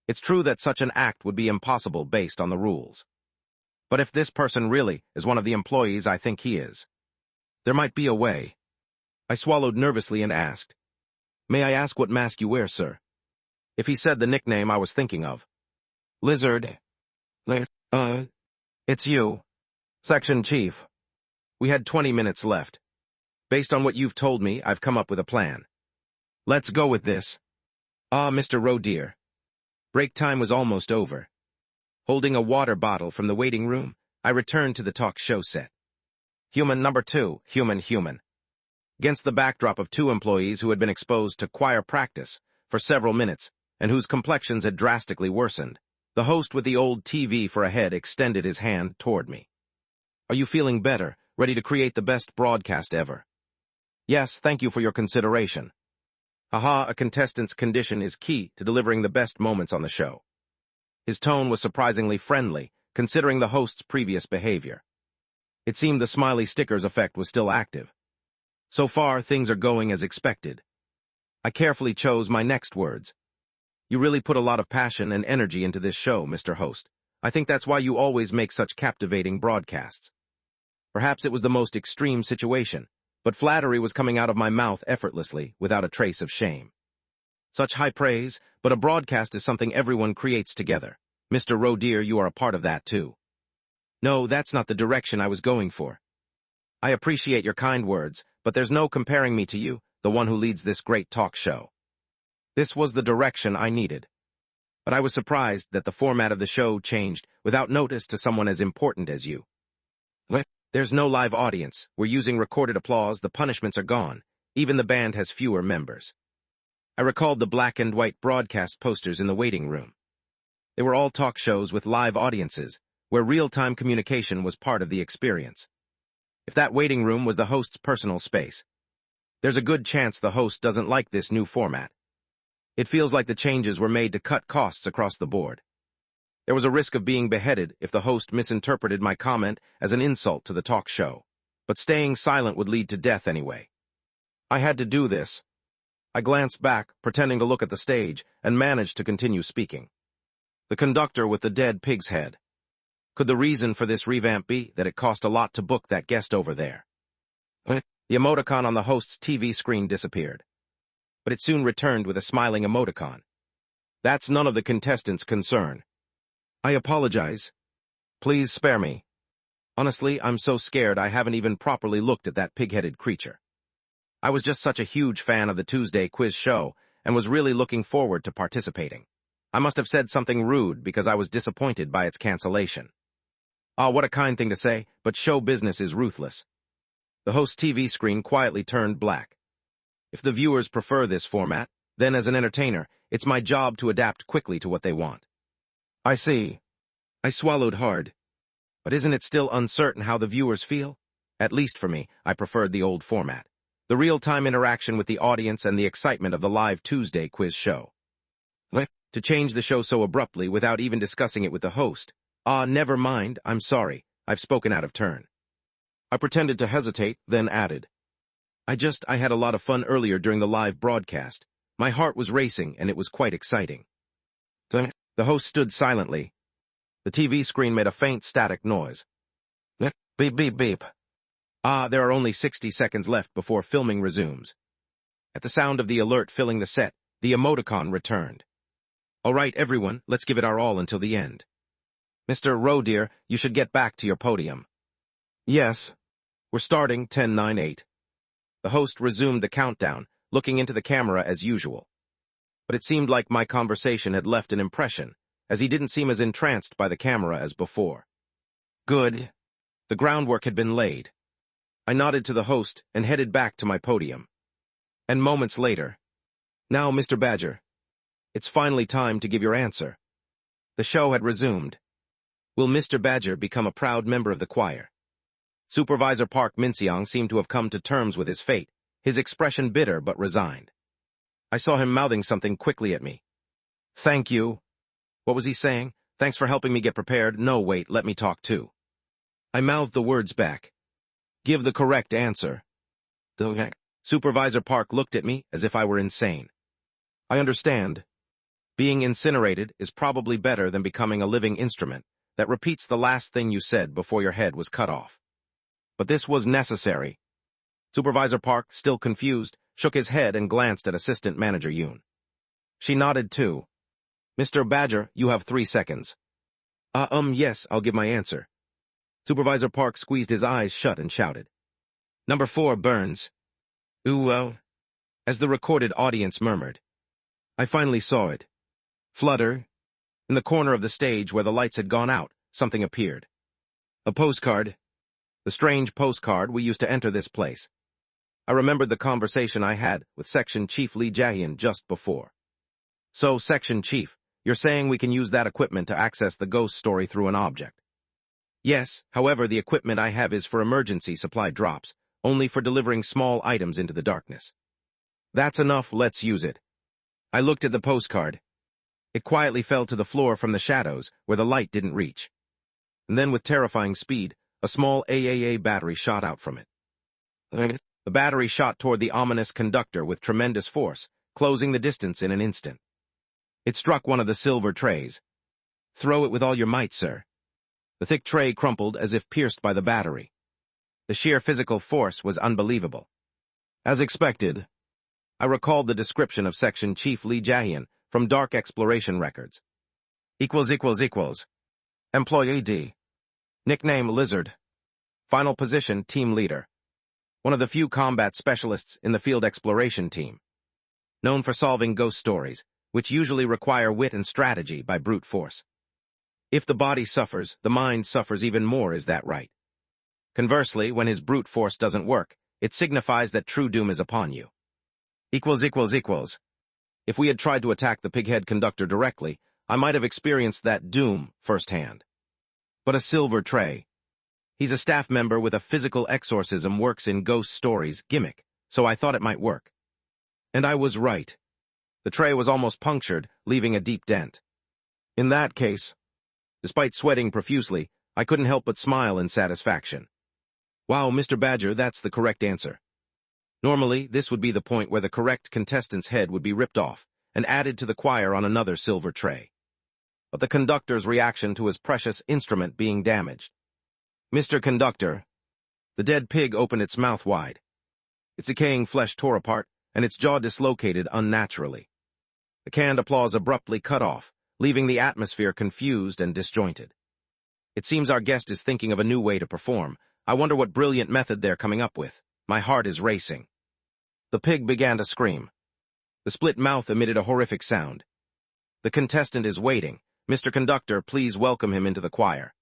It's true that such an act would be impossible based on the rules. But if this person really is one of the employees I think he is, there might be a way. I swallowed nervously and asked, May I ask what mask you wear, sir? If he said the nickname I was thinking of. Lizard. It's you. Section Chief. We had 20 minutes left. Based on what you've told me, I've come up with a plan. Let's go with this. Mr. Rodeer. Break time was almost over. Holding a water bottle from the waiting room, I returned to the talk show set. Human number 2, human. Against the backdrop of 2 employees who had been exposed to choir practice for several minutes and whose complexions had drastically worsened, the host with the old TV for a head extended his hand toward me. Are you feeling better, ready to create the best broadcast ever? Yes, thank you for your consideration. A contestant's condition is key to delivering the best moments on the show. His tone was surprisingly friendly, considering the host's previous behavior. It seemed the smiley stickers effect was still active. So far, things are going as expected. I carefully chose my next words. You really put a lot of passion and energy into this show, Mr. Host. I think that's why you always make such captivating broadcasts. Perhaps it was the most extreme situation, but flattery was coming out of my mouth effortlessly, without a trace of shame. Such high praise, but a broadcast is something everyone creates together. Mr. Rodeer, you are a part of that too. No, that's not the direction I was going for. I appreciate your kind words, but there's no comparing me to you, the one who leads this great talk show. This was the direction I needed. But I was surprised that the format of the show changed without notice to someone as important as you. There's no live audience. We're using recorded applause. The punishments are gone. Even the band has fewer members. I recalled the black and white broadcast posters in the waiting room. They were all talk shows with live audiences, where real-time communication was part of the experience. If that waiting room was the host's personal space, there's a good chance the host doesn't like this new format. It feels like the changes were made to cut costs across the board. There was a risk of being beheaded if the host misinterpreted my comment as an insult to the talk show, but staying silent would lead to death anyway. I had to do this. I glanced back, pretending to look at the stage, and managed to continue speaking. The conductor with the dead pig's head. Could the reason for this revamp be that it cost a lot to book that guest over there? The emoticon on the host's TV screen disappeared, but it soon returned with a smiling emoticon. That's none of the contestants' concern. I apologize. Please spare me. Honestly, I'm so scared I haven't even properly looked at that pig-headed creature. I was just such a huge fan of the Tuesday quiz show and was really looking forward to participating. I must have said something rude because I was disappointed by its cancellation. What a kind thing to say, but show business is ruthless. The host's TV screen quietly turned black. If the viewers prefer this format, then as an entertainer, it's my job to adapt quickly to what they want. I see. I swallowed hard. But isn't it still uncertain how the viewers feel? At least for me, I preferred the old format. The real-time interaction with the audience and the excitement of the live Tuesday quiz show. To change the show so abruptly without even discussing it with the host. Never mind, I'm sorry. I've spoken out of turn. I pretended to hesitate, then added. I had a lot of fun earlier during the live broadcast. My heart was racing, and it was quite exciting. The host stood silently. The TV screen made a faint static noise. Beep, beep, beep. There are only 60 seconds left before filming resumes. At the sound of the alert filling the set, the emoticon returned. All right, everyone, let's give it our all until the end. Mr. Rowe, dear, you should get back to your podium. Yes. We're starting 10-9-8. The host resumed the countdown, looking into the camera as usual. But it seemed like my conversation had left an impression, as he didn't seem as entranced by the camera as before. Good. The groundwork had been laid. I nodded to the host and headed back to my podium. And moments later, now, Mr. Badger, it's finally time to give your answer. The show had resumed. Will Mr. Badger become a proud member of the choir? Supervisor Park Min-seong seemed to have come to terms with his fate, his expression bitter but resigned. I saw him mouthing something quickly at me. Thank you. What was he saying? Thanks for helping me get prepared. No, wait, let me talk too. I mouthed the words back. Give the correct answer. Supervisor Park looked at me as if I were insane. I understand. Being incinerated is probably better than becoming a living instrument that repeats the last thing you said before your head was cut off. But this was necessary. Supervisor Park, still confused, shook his head and glanced at Assistant Manager Yoon. She nodded too. Mr. Badger, you have 3 seconds. Yes, I'll give my answer. Supervisor Park squeezed his eyes shut and shouted. Number 4, Burns. Ooh, as the recorded audience murmured. I finally saw it. Flutter. In the corner of the stage where the lights had gone out, something appeared. A postcard. The strange postcard we used to enter this place. I remembered the conversation I had with Section Chief Lee Jae-hyun just before. So, Section Chief, you're saying we can use that equipment to access the ghost story through an object? Yes, however, the equipment I have is for emergency supply drops, only for delivering small items into the darkness. That's enough, let's use it. I looked at the postcard. It quietly fell to the floor from the shadows, where the light didn't reach. And then with terrifying speed, a small AAA battery shot out from it. The battery shot toward the ominous conductor with tremendous force, closing the distance in an instant. It struck one of the silver trays. Throw it with all your might, sir. The thick tray crumpled as if pierced by the battery. The sheer physical force was unbelievable. As expected, I recalled the description of Section Chief Lee Jae-hyun from Dark Exploration Records. Employee D. Nickname Lizard. Final position Team Leader. One of the few combat specialists in the field exploration team. Known for solving ghost stories, which usually require wit and strategy by brute force. If the body suffers, the mind suffers even more, is that right? Conversely, when his brute force doesn't work, it signifies that true doom is upon you. If we had tried to attack the pighead conductor directly, I might have experienced that doom firsthand. But a silver tray. He's a staff member with a physical exorcism works in ghost stories gimmick, so I thought it might work. And I was right. The tray was almost punctured, leaving a deep dent. In that case, despite sweating profusely, I couldn't help but smile in satisfaction. Wow, Mr. Badger, that's the correct answer. Normally, this would be the point where the correct contestant's head would be ripped off and added to the choir on another silver tray. But the conductor's reaction to his precious instrument being damaged. Mr. Conductor. The dead pig opened its mouth wide. Its decaying flesh tore apart, and its jaw dislocated unnaturally. The canned applause abruptly cut off, leaving the atmosphere confused and disjointed. It seems our guest is thinking of a new way to perform. I wonder what brilliant method they're coming up with. My heart is racing. The pig began to scream. The split mouth emitted a horrific sound. The contestant is waiting. Mr. Conductor, please welcome him into the choir.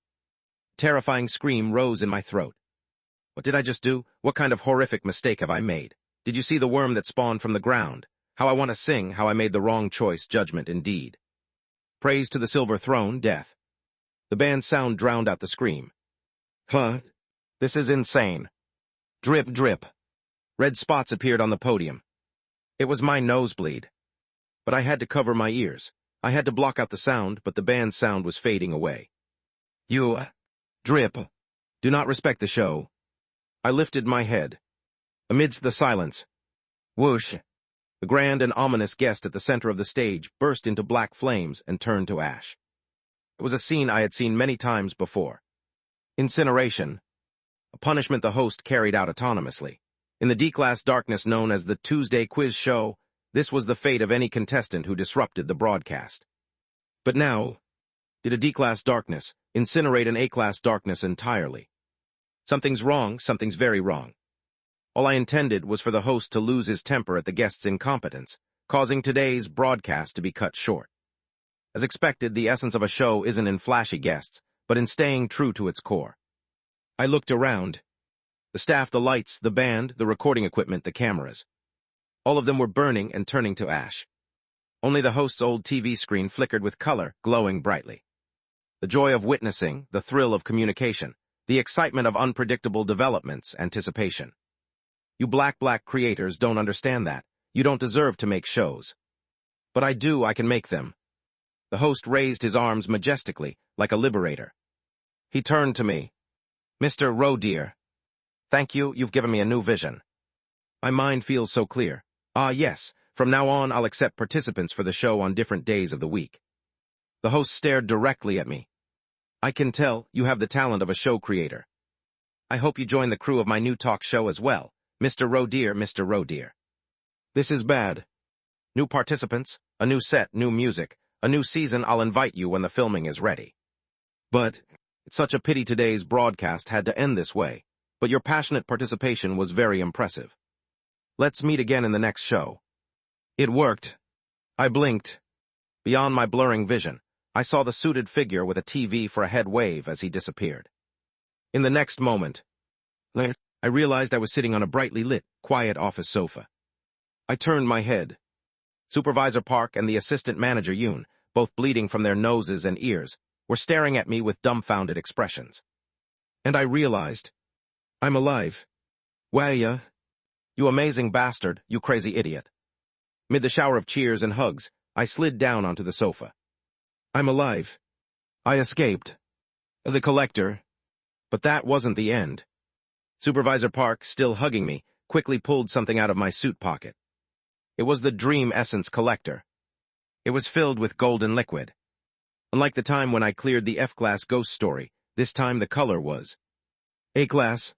A terrifying scream rose in my throat. What did I just do? What kind of horrific mistake have I made? Did you see the worm that spawned from the ground? How I want to sing, how I made the wrong choice, judgment indeed. Praise to the silver throne, death. The band's sound drowned out the scream. Huh? This is insane. Drip, drip. Red spots appeared on the podium. It was my nosebleed. But I had to cover my ears. I had to block out the sound, but the band's sound was fading away. You, drip, do not respect the show. I lifted my head. Amidst the silence, whoosh, the grand and ominous guest at the center of the stage burst into black flames and turned to ash. It was a scene I had seen many times before. Incineration, a punishment the host carried out autonomously. In the D-class darkness known as the Tuesday Quiz Show, this was the fate of any contestant who disrupted the broadcast. But now, did a D-class darkness incinerate an A-class darkness entirely? Something's wrong, something's very wrong. All I intended was for the host to lose his temper at the guest's incompetence, causing today's broadcast to be cut short. As expected, the essence of a show isn't in flashy guests, but in staying true to its core. I looked around. The staff, the lights, the band, the recording equipment, the cameras. All of them were burning and turning to ash. Only the host's old TV screen flickered with color, glowing brightly. The joy of witnessing, the thrill of communication, the excitement of unpredictable developments, anticipation. You black creators don't understand that. You don't deserve to make shows. But I do, I can make them. The host raised his arms majestically, like a liberator. He turned to me. Mr. Roe, dear. Thank you, you've given me a new vision. My mind feels so clear. Ah, yes, from now on I'll accept participants for the show on different days of the week. The host stared directly at me. I can tell you have the talent of a show creator. I hope you join the crew of my new talk show as well. Mr. Roe, dear, Mr. Roe, dear. This is bad. New participants, a new set, new music, a new season. I'll invite you when the filming is ready. But it's such a pity today's broadcast had to end this way, but your passionate participation was very impressive. Let's meet again in the next show. It worked. I blinked. Beyond my blurring vision, I saw the suited figure with a TV for a head wave as he disappeared. In the next moment, I realized I was sitting on a brightly lit, quiet office sofa. I turned my head. Supervisor Park and the assistant manager Yoon, both bleeding from their noses and ears, were staring at me with dumbfounded expressions. And I realized, I'm alive. Waya, you amazing bastard, you crazy idiot. Mid the shower of cheers and hugs, I slid down onto the sofa. I'm alive. I escaped. The collector. But that wasn't the end. Supervisor Park, still hugging me, quickly pulled something out of my suit pocket. It was the Dream Essence Collector. It was filled with golden liquid. Unlike the time when I cleared the F-class ghost story, this time the color was A-class.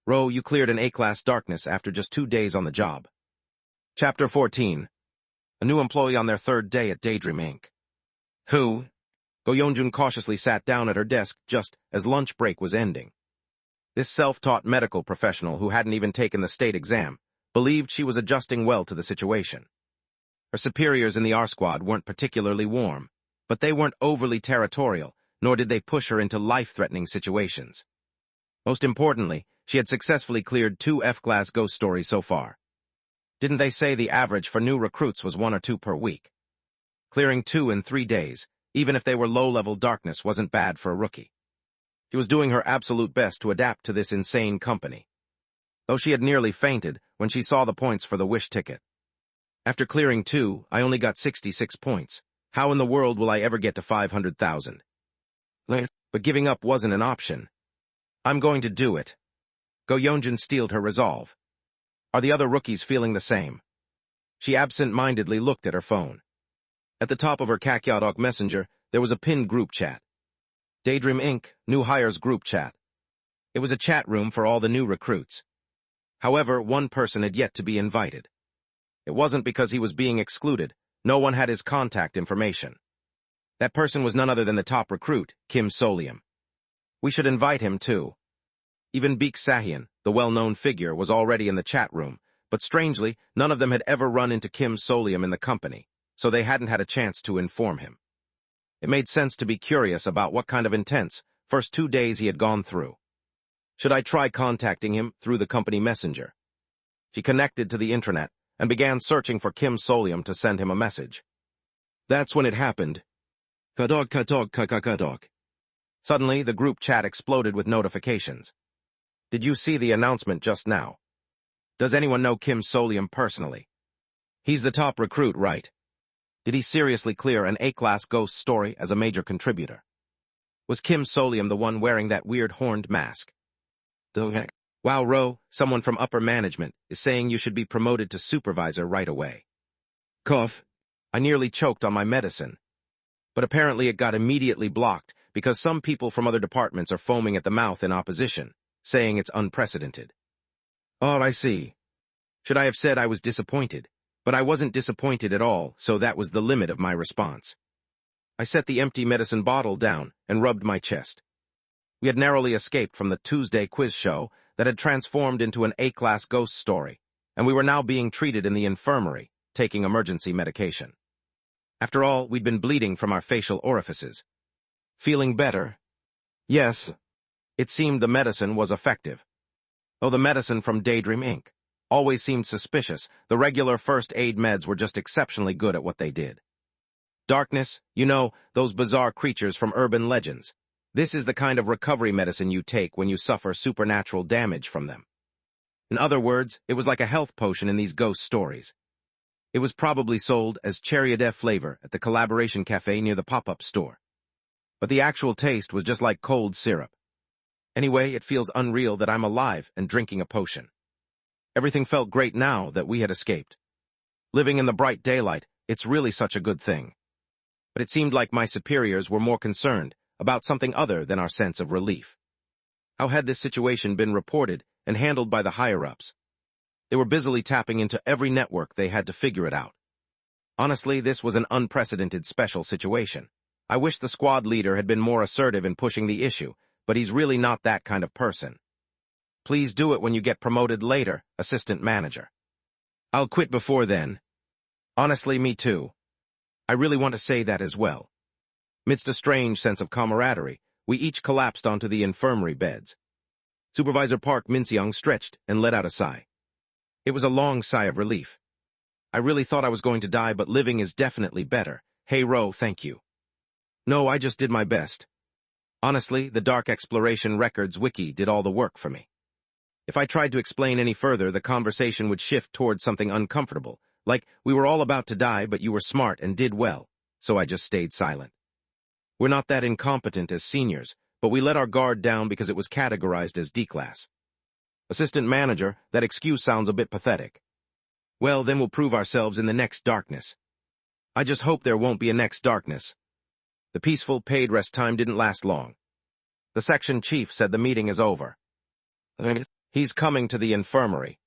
Ro, you cleared an A-class darkness after just 2 days on the job. Chapter 14. A new employee on their third day at Daydream Inc. Who? Go Yeonjun cautiously sat down at her desk just as lunch break was ending. This self-taught medical professional who hadn't even taken the state exam believed she was adjusting well to the situation. Her superiors in the R Squad weren't particularly warm, but they weren't overly territorial, nor did they push her into life-threatening situations. Most importantly, she had successfully cleared 2 F-class ghost stories so far. Didn't they say the average for new recruits was 1 or 2 per week? Clearing 2 in 3 days, even if they were low-level darkness, wasn't bad for a rookie. She was doing her absolute best to adapt to this insane company. Though she had nearly fainted when she saw the points for the wish ticket. After clearing 2, I only got 66 points. How in the world will I ever get to 500,000? But giving up wasn't an option. I'm going to do it. Go Yeonjun steeled her resolve. Are the other rookies feeling the same? She absent-mindedly looked at her phone. At the top of her Kakyodok messenger, there was a pinned group chat. Daydream Inc., new hires group chat. It was a chat room for all the new recruits. However, one person had yet to be invited. It wasn't because he was being excluded. No one had his contact information. That person was none other than the top recruit, Kim Solium. We should invite him, too. Even Baek Sahyun, the well-known figure, was already in the chat room, but strangely, none of them had ever run into Kim Solium in the company, so they hadn't had a chance to inform him. It made sense to be curious about what kind of intense first 2 days he had gone through. Should I try contacting him through the company messenger? She connected to the intranet and began searching for Kim Solium to send him a message. That's when it happened. Kadog kadog kakakadog. Suddenly, the group chat exploded with notifications. Did you see the announcement just now? Does anyone know Kim Solium personally? He's the top recruit, right? Did he seriously clear an A-class ghost story as a major contributor? Was Kim Solium the one wearing that weird horned mask? The heck? Wow, Ro, someone from upper management is saying you should be promoted to supervisor right away. Cough. I nearly choked on my medicine. But apparently it got immediately blocked because some people from other departments are foaming at the mouth in opposition, saying it's unprecedented. Oh, I see. Should I have said I was disappointed? But I wasn't disappointed at all, so that was the limit of my response. I set the empty medicine bottle down and rubbed my chest. We had narrowly escaped from the Tuesday quiz show that had transformed into an A-class ghost story, and we were now being treated in the infirmary, taking emergency medication. After all, we'd been bleeding from our facial orifices. Feeling better? Yes. It seemed the medicine was effective. Though the medicine from Daydream Inc. always seemed suspicious, the regular first aid meds were just exceptionally good at what they did. Darkness, you know, those bizarre creatures from urban legends. This is the kind of recovery medicine you take when you suffer supernatural damage from them. In other words, it was like a health potion in these ghost stories. It was probably sold as Cherry-a-Day flavor at the Collaboration Cafe near the pop-up store. But the actual taste was just like cold syrup. Anyway, it feels unreal that I'm alive and drinking a potion. Everything felt great now that we had escaped. Living in the bright daylight, it's really such a good thing. But it seemed like my superiors were more concerned about something other than our sense of relief. How had this situation been reported and handled by the higher-ups? They were busily tapping into every network they had to figure it out. Honestly, this was an unprecedented special situation. I wish the squad leader had been more assertive in pushing the issue, but he's really not that kind of person. Please do it when you get promoted later, assistant manager. I'll quit before then. Honestly, me too. I really want to say that as well. Midst a strange sense of camaraderie, we each collapsed onto the infirmary beds. Supervisor Park Min-seong stretched and let out a sigh. It was a long sigh of relief. I really thought I was going to die, but living is definitely better. Hey, Ro, thank you. No, I just did my best. Honestly, the Dark Exploration Records wiki did all the work for me. If I tried to explain any further, the conversation would shift towards something uncomfortable, like we were all about to die, but you were smart and did well, so I just stayed silent. We're not that incompetent as seniors, but we let our guard down because it was categorized as D-class. Assistant manager, that excuse sounds a bit pathetic. Well, then we'll prove ourselves in the next darkness. I just hope there won't be a next darkness. The peaceful, paid rest time didn't last long. The section chief said the meeting is over. He's coming to the infirmary.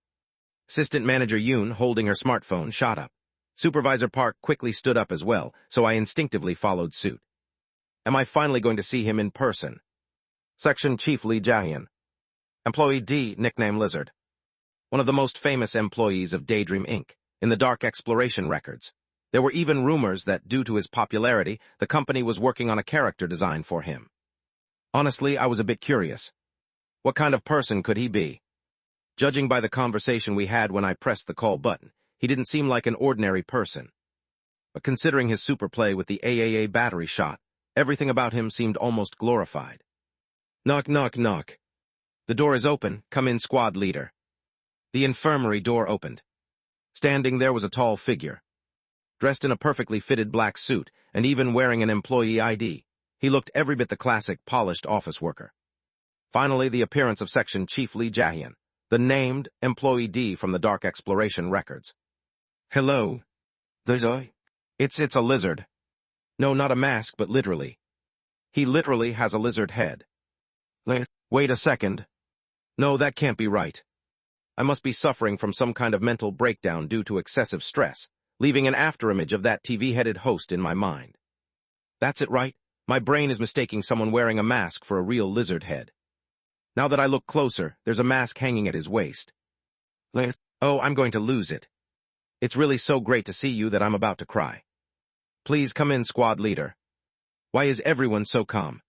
Assistant manager Yoon, holding her smartphone, shot up. Supervisor Park quickly stood up as well, so I instinctively followed suit. Am I finally going to see him in person? Section Chief Lee Jae-hyun. Employee D, nickname Lizard. One of the most famous employees of Daydream Inc. in the Dark Exploration Records. There were even rumors that, due to his popularity, the company was working on a character design for him. Honestly, I was a bit curious. What kind of person could he be? Judging by the conversation we had when I pressed the call button, he didn't seem like an ordinary person. But considering his super play with the AAA battery shot, everything about him seemed almost glorified. Knock, knock, knock. The door is open. Come in, squad leader. The infirmary door opened. Standing there was a tall figure. Dressed in a perfectly fitted black suit, and even wearing an employee ID, he looked every bit the classic, polished office worker. Finally, the appearance of Section Chief Lee Jae-hyun, the named Employee D from the Dark Exploration Records. Hello. It's a lizard. No, not a mask, but literally. He literally has a lizard head. Wait a second. No, that can't be right. I must be suffering from some kind of mental breakdown due to excessive stress, leaving an afterimage of that TV-headed host in my mind. That's it, right? My brain is mistaking someone wearing a mask for a real lizard head. Now that I look closer, there's a mask hanging at his waist. Oh, I'm going to lose it. It's really so great to see you that I'm about to cry. Please come in, squad leader. Why is everyone so calm?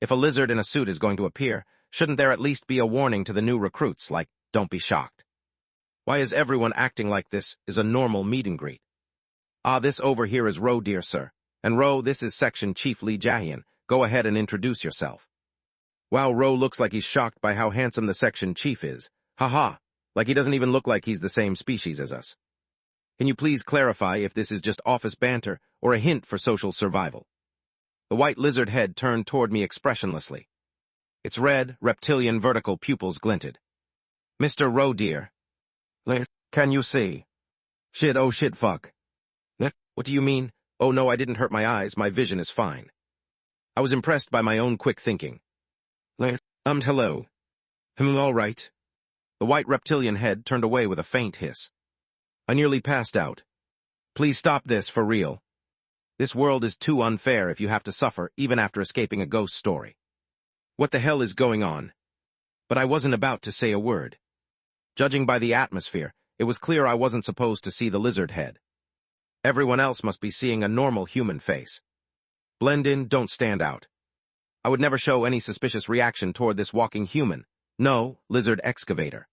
If a lizard in a suit is going to appear, shouldn't there at least be a warning to the new recruits, like, don't be shocked? Why is everyone acting like this is a normal meet and greet? Ah, this over here is Ro, dear sir. And Ro, this is Section Chief Lee Jae-hyun. Go ahead and introduce yourself. Wow, Ro looks like he's shocked by how handsome the section chief is. Haha, like he doesn't even look like he's the same species as us. Can you please clarify if this is just office banter or a hint for social survival? The white lizard head turned toward me expressionlessly. Its red, reptilian vertical pupils glinted. Mr. Ro, dear. Can you see? Shit, oh shit, fuck. What do you mean? Oh no, I didn't hurt my eyes, my vision is fine. I was impressed by my own quick thinking. Hello. All right. The white reptilian head turned away with a faint hiss. I nearly passed out. Please stop this, for real. This world is too unfair if you have to suffer even after escaping a ghost story. What the hell is going on? But I wasn't about to say a word. Judging by the atmosphere, it was clear I wasn't supposed to see the lizard head. Everyone else must be seeing a normal human face. Blend in, don't stand out. I would never show any suspicious reaction toward this walking human. No, lizard excavator.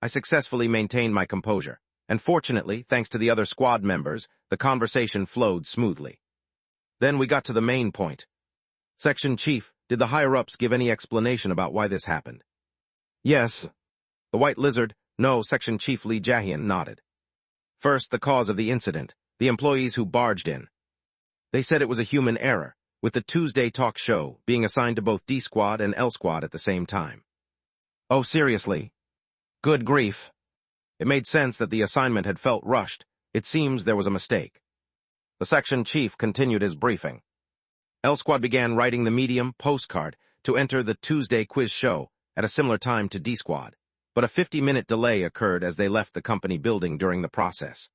I successfully maintained my composure, and fortunately, thanks to the other squad members, the conversation flowed smoothly. Then we got to the main point. Section Chief, did the higher-ups give any explanation about why this happened? Yes. The white lizard, no, Section Chief Lee Jae-hyun nodded. First, the cause of the incident, the employees who barged in. They said it was a human error, with the Tuesday talk show being assigned to both D Squad and L Squad at the same time. Oh, seriously? Good grief. It made sense that the assignment had felt rushed. It seems there was a mistake. The section chief continued his briefing. L Squad began writing the medium postcard to enter the Tuesday quiz show at a similar time to D Squad, but a 50-minute delay occurred as they left the company building during the process.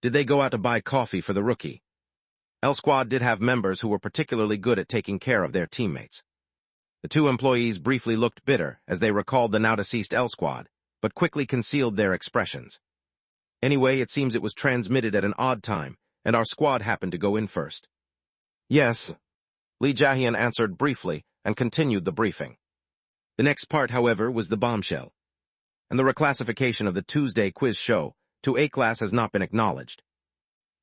Did they go out to buy coffee for the rookie? L Squad did have members who were particularly good at taking care of their teammates. The two employees briefly looked bitter as they recalled the now-deceased L Squad, but quickly concealed their expressions. Anyway, it seems it was transmitted at an odd time, and our squad happened to go in first. Yes. Lee Jae-hyun answered briefly and continued the briefing. The next part, however, was the bombshell. And the reclassification of the Tuesday quiz show to A-class has not been acknowledged.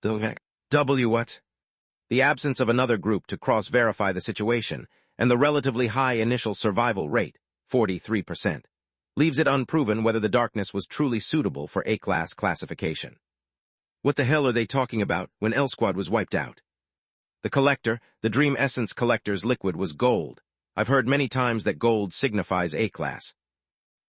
What? The absence of another group to cross-verify the situation and the relatively high initial survival rate, 43%, leaves it unproven whether the darkness was truly suitable for A-class classification. What the hell are they talking about when L Squad was wiped out? The collector, the Dream Essence Collector's liquid was gold. I've heard many times that gold signifies A-class.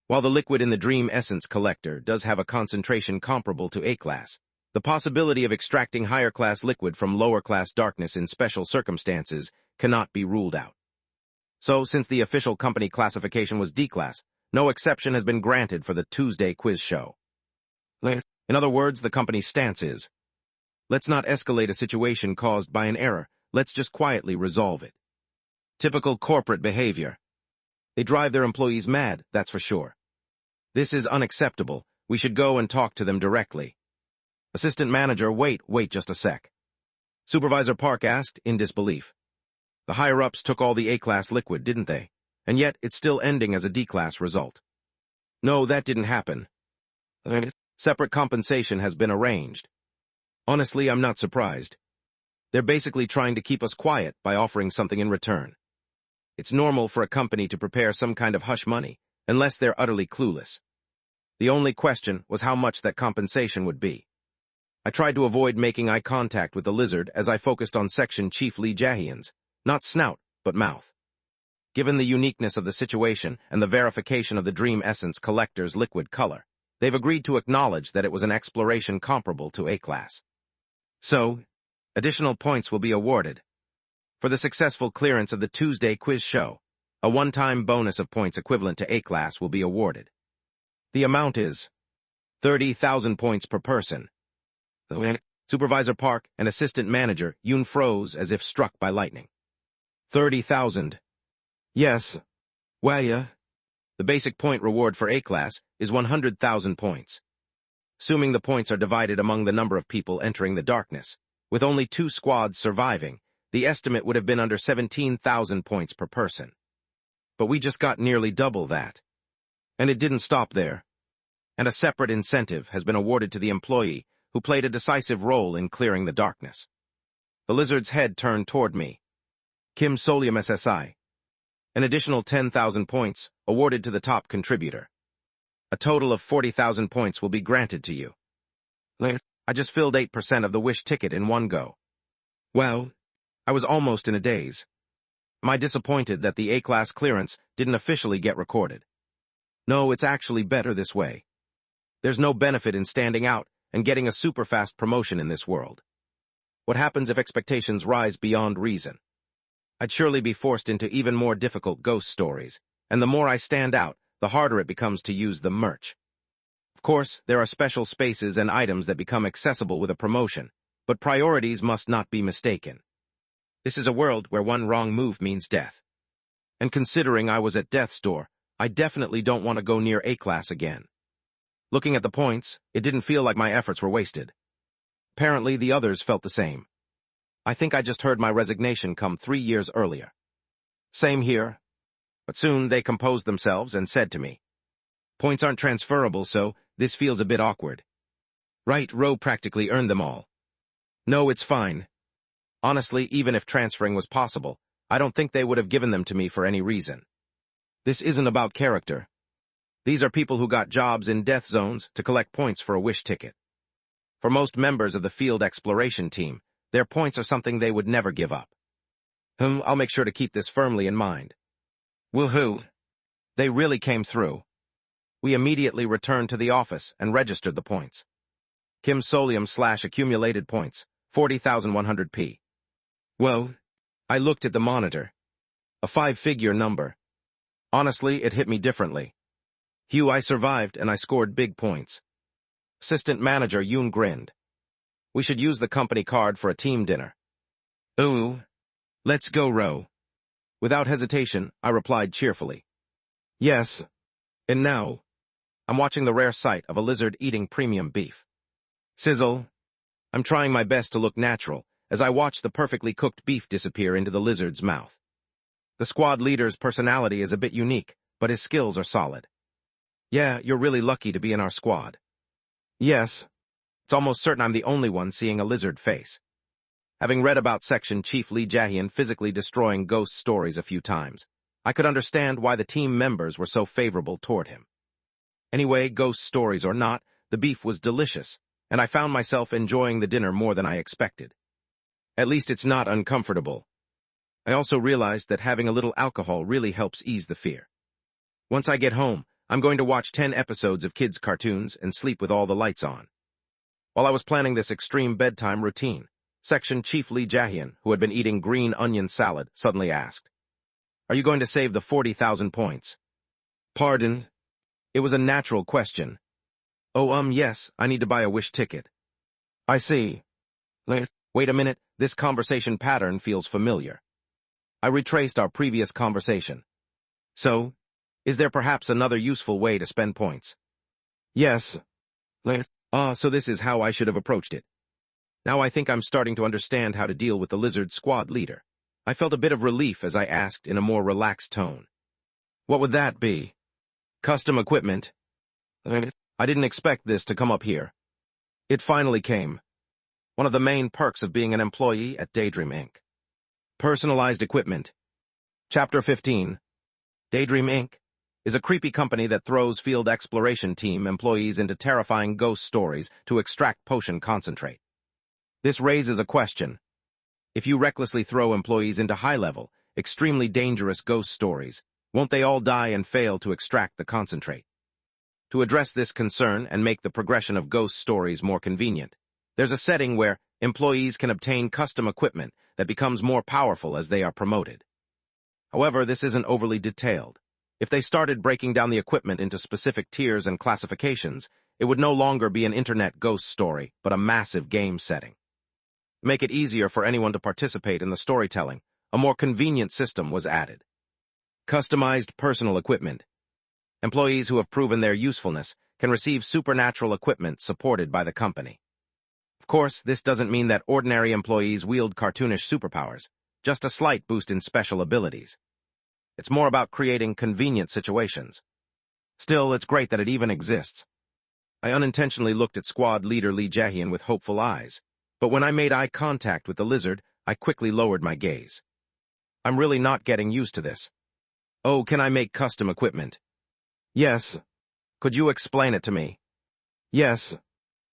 While the liquid in the Dream Essence Collector does have a concentration comparable to A-class, the possibility of extracting higher-class liquid from lower-class darkness in special circumstances cannot be ruled out. So, since the official company classification was D-class, no exception has been granted for the Tuesday quiz show. In other words, the company's stance is, let's not escalate a situation caused by an error, let's just quietly resolve it. Typical corporate behavior. They drive their employees mad, that's for sure. This is unacceptable. We should go and talk to them directly. Assistant manager, wait just a sec. Supervisor Park asked, in disbelief. The higher-ups took all the A-class liquid, didn't they? And yet, it's still ending as a D-class result. No, that didn't happen. Separate compensation has been arranged. Honestly, I'm not surprised. They're basically trying to keep us quiet by offering something in return. It's normal for a company to prepare some kind of hush money, unless they're utterly clueless. The only question was how much that compensation would be. I tried to avoid making eye contact with the lizard as I focused on Section Chief Lee Jae-hyun's, not snout, but mouth. Given the uniqueness of the situation and the verification of the Dream Essence Collector's liquid color, they've agreed to acknowledge that it was an exploration comparable to A-class. So, additional points will be awarded. For the successful clearance of the Tuesday quiz show, a one-time bonus of points equivalent to A-class will be awarded. The amount is 30,000 points per person. Supervisor Park and Assistant Manager Yoon froze as if struck by lightning. 30,000. Yes. Well, yeah. The basic point reward for A-class is 100,000 points. Assuming the points are divided among the number of people entering the darkness, with only 2 squads surviving, the estimate would have been under 17,000 points per person. But we just got nearly double that. And it didn't stop there. and a separate incentive has been awarded to the employee who played a decisive role in clearing the darkness. The lizard's head turned toward me. Kim Solium SSI. An additional 10,000 points awarded to the top contributor. A total of 40,000 points will be granted to you. I just filled 8% of the wish ticket in one go. Well, I was almost in a daze. Am I disappointed that the A-class clearance didn't officially get recorded? No, it's actually better this way. There's no benefit in standing out and getting a super-fast promotion in this world. What happens if expectations rise beyond reason? I'd surely be forced into even more difficult ghost stories, and the more I stand out, the harder it becomes to use the merch. Of course, there are special spaces and items that become accessible with a promotion, but priorities must not be mistaken. This is a world where one wrong move means death. And considering I was at death's door, I definitely don't want to go near A-class again. Looking at the points, it didn't feel like my efforts were wasted. Apparently, the others felt the same. I think I just heard my resignation come 3 years earlier. Same here. But soon they composed themselves and said to me, "Points aren't transferable, so this feels a bit awkward." Right, Row practically earned them all. No, it's fine. Honestly, even if transferring was possible, I don't think they would have given them to me for any reason. This isn't about character. These are people who got jobs in death zones to collect points for a wish ticket. For most members of the field exploration team, their points are something they would never give up. I'll make sure to keep this firmly in mind. Woohoo! They really came through. We immediately returned to the office and registered the points. Kim Solium / accumulated points, 40,100p. Whoa! I looked at the monitor. A 5-figure number. Honestly, it hit me differently. I survived and I scored big points. Assistant manager Yoon grinned. We should use the company card for a team dinner. Ooh. Let's go, Ro. Without hesitation, I replied cheerfully. Yes. And now, I'm watching the rare sight of a lizard eating premium beef. Sizzle. I'm trying my best to look natural as I watch the perfectly cooked beef disappear into the lizard's mouth. The squad leader's personality is a bit unique, but his skills are solid. Yeah, you're really lucky to be in our squad. Yes. It's almost certain I'm the only one seeing a lizard face. Having read about Section Chief Lee Jae-hyun physically destroying ghost stories a few times, I could understand why the team members were so favorable toward him. Anyway, ghost stories or not, the beef was delicious, and I found myself enjoying the dinner more than I expected. At least it's not uncomfortable. I also realized that having a little alcohol really helps ease the fear. Once I get home, I'm going to watch 10 episodes of kids' cartoons and sleep with all the lights on. While I was planning this extreme bedtime routine, Section Chief Lee Jae-hyun, who had been eating green onion salad, suddenly asked, "Are you going to save the 40,000 points?" Pardon? It was a natural question. Oh, yes, I need to buy a wish ticket. I see. Wait a minute, this conversation pattern feels familiar. I retraced our previous conversation. So, is there perhaps another useful way to spend points? Yes. So this is how I should have approached it. Now I think I'm starting to understand how to deal with the lizard squad leader. I felt a bit of relief as I asked in a more relaxed tone. What would that be? Custom equipment? I didn't expect this to come up here. It finally came. One of the main perks of being an employee at Daydream Inc. Personalized equipment. Chapter 15. Daydream Inc. is a creepy company that throws field exploration team employees into terrifying ghost stories to extract potion concentrate. This raises a question. If you recklessly throw employees into high-level, extremely dangerous ghost stories, won't they all die and fail to extract the concentrate? To address this concern and make the progression of ghost stories more convenient, there's a setting where employees can obtain custom equipment that becomes more powerful as they are promoted. However, this isn't overly detailed. If they started breaking down the equipment into specific tiers and classifications, it would no longer be an internet ghost story, but a massive game setting. To make it easier for anyone to participate in the storytelling, a more convenient system was added. Customized personal equipment. Employees who have proven their usefulness can receive supernatural equipment supported by the company. Of course, this doesn't mean that ordinary employees wield cartoonish superpowers, just a slight boost in special abilities. It's more about creating convenient situations. Still, it's great that it even exists. I unintentionally looked at squad leader Lee Jae-hyun with hopeful eyes, but when I made eye contact with the lizard, I quickly lowered my gaze. I'm really not getting used to this. Oh, can I make custom equipment? Yes. Could you explain it to me? Yes.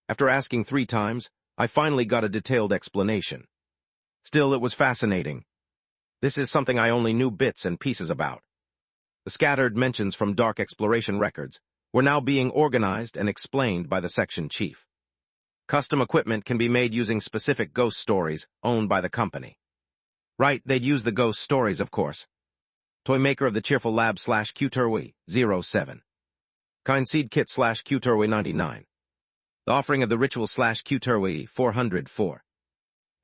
After asking 3 times, I finally got a detailed explanation. Still, it was fascinating. This is something I only knew bits and pieces about. The scattered mentions from dark exploration records were now being organized and explained by the section chief. Custom equipment can be made using specific ghost stories owned by the company. Right, they'd use the ghost stories, of course. Toy maker of the Cheerful Lab / Qturwi 07. Kind Seed Kit / Qturwi 99. The offering of the Ritual / Qturwi 404.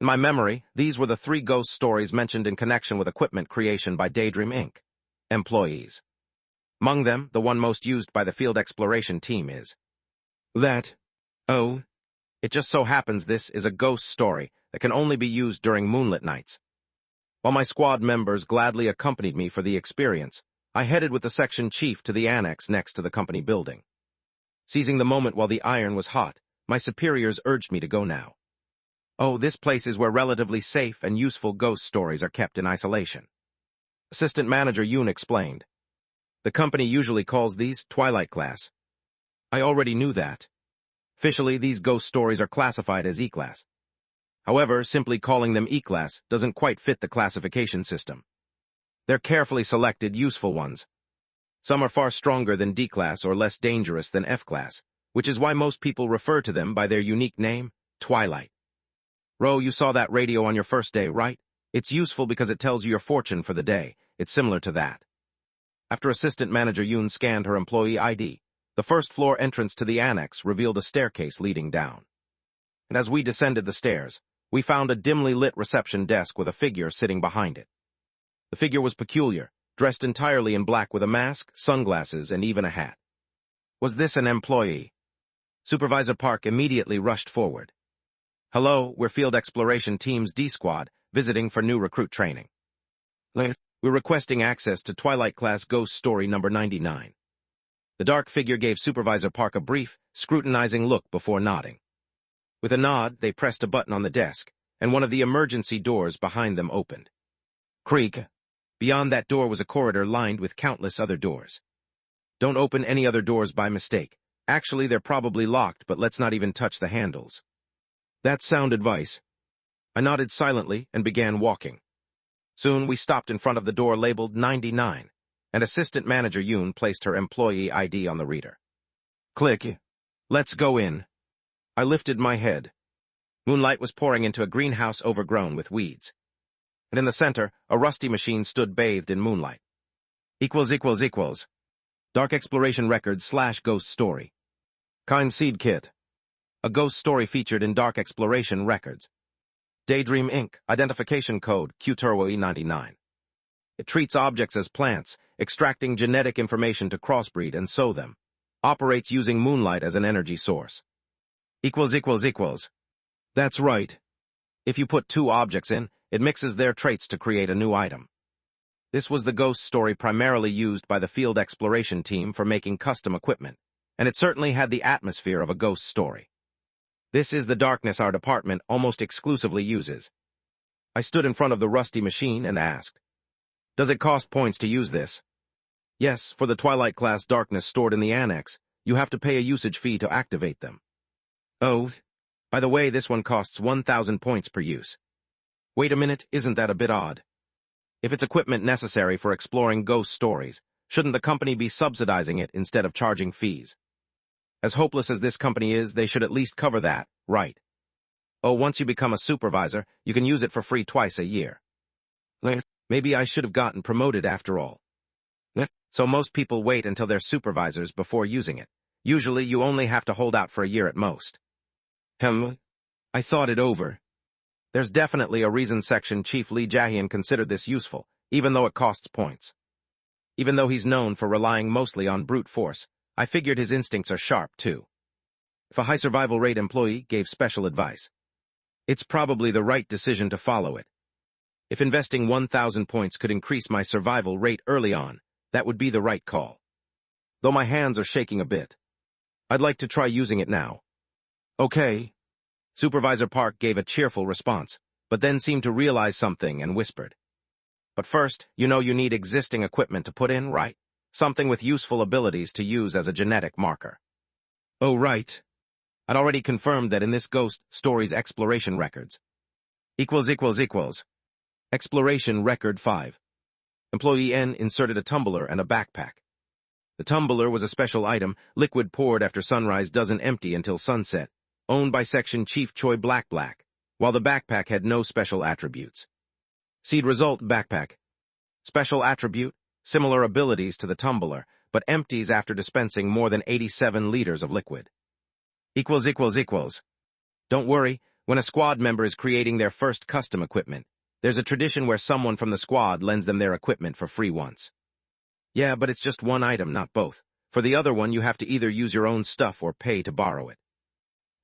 In my memory, these were the 3 ghost stories mentioned in connection with equipment creation by Daydream Inc. employees. Among them, the one most used by the field exploration team is that. Oh, it just so happens this is a ghost story that can only be used during moonlit nights. While my squad members gladly accompanied me for the experience, I headed with the section chief to the annex next to the company building. Seizing the moment while the iron was hot, my superiors urged me to go now. Oh, this place is where relatively safe and useful ghost stories are kept in isolation. Assistant Manager Yoon explained. The company usually calls these Twilight Class. I already knew that. Officially, these ghost stories are classified as E-Class. However, simply calling them E-Class doesn't quite fit the classification system. They're carefully selected, useful ones. Some are far stronger than D-Class or less dangerous than F-Class, which is why most people refer to them by their unique name, Twilight. Ro, you saw that radio on your first day, right? It's useful because it tells you your fortune for the day. It's similar to that. After Assistant Manager Yoon scanned her employee ID, the first-floor entrance to the annex revealed a staircase leading down. And as we descended the stairs, we found a dimly lit reception desk with a figure sitting behind it. The figure was peculiar, dressed entirely in black with a mask, sunglasses, and even a hat. Was this an employee? Supervisor Park immediately rushed forward. Hello, we're Field Exploration Team's D Squad, visiting for new recruit training. We're requesting access to Twilight Class Ghost Story number 99. The dark figure gave Supervisor Park a brief, scrutinizing look before nodding. With a nod, they pressed a button on the desk, and one of the emergency doors behind them opened. Creak. Beyond that door was a corridor lined with countless other doors. Don't open any other doors by mistake. Actually, they're probably locked, but let's not even touch the handles. That's sound advice. I nodded silently and began walking. Soon we stopped in front of the door labeled 99, and Assistant Manager Yoon placed her employee ID on the reader. Click. Let's go in. I lifted my head. Moonlight was pouring into a greenhouse overgrown with weeds. And in the center, a rusty machine stood bathed in moonlight. == Dark Exploration Records / Ghost Story. Kind Seed Kit. A ghost story featured in Dark Exploration Records. Daydream Inc. Identification Code Qturwi 99. It treats objects as plants, extracting genetic information to crossbreed and sow them. Operates using moonlight as an energy source. == That's right. If you put 2 objects in, it mixes their traits to create a new item. This was the ghost story primarily used by the field exploration team for making custom equipment, and it certainly had the atmosphere of a ghost story. This is the darkness our department almost exclusively uses. I stood in front of the rusty machine and asked, Does it cost points to use this? Yes, for the Twilight Class darkness stored in the annex, you have to pay a usage fee to activate them. Oh, by the way, this one costs 1,000 points per use. Wait a minute, isn't that a bit odd? If it's equipment necessary for exploring ghost stories, shouldn't the company be subsidizing it instead of charging fees? As hopeless as this company is, they should at least cover that, right? Oh, once you become a supervisor, you can use it for free twice a year. Maybe I should have gotten promoted after all. So most people wait until they're supervisors before using it. Usually you only have to hold out for a year at most. I thought it over. There's definitely a reason Section Chief Lee Jae-hyun considered this useful, even though it costs points. Even though he's known for relying mostly on brute force, I figured his instincts are sharp, too. If a high survival rate employee gave special advice, it's probably the right decision to follow it. If investing 1,000 points could increase my survival rate early on, that would be the right call. Though my hands are shaking a bit. I'd like to try using it now. Okay. Supervisor Park gave a cheerful response, but then seemed to realize something and whispered. But first, you know you need existing equipment to put in, right? Something with useful abilities to use as a genetic marker. Oh, right. I'd already confirmed that in this ghost story's exploration records. == Exploration Record 5. Employee N inserted a tumbler and a backpack. The tumbler was a special item, liquid poured after sunrise doesn't empty until sunset, owned by Section Chief Choi Black, while the backpack had no special attributes. Seed result backpack. Special attribute, similar abilities to the tumbler, but empties after dispensing more than 87 liters of liquid. == Don't worry, when a squad member is creating their first custom equipment, there's a tradition where someone from the squad lends them their equipment for free once. Yeah, but it's just one item, not both. For the other one, you have to either use your own stuff or pay to borrow it.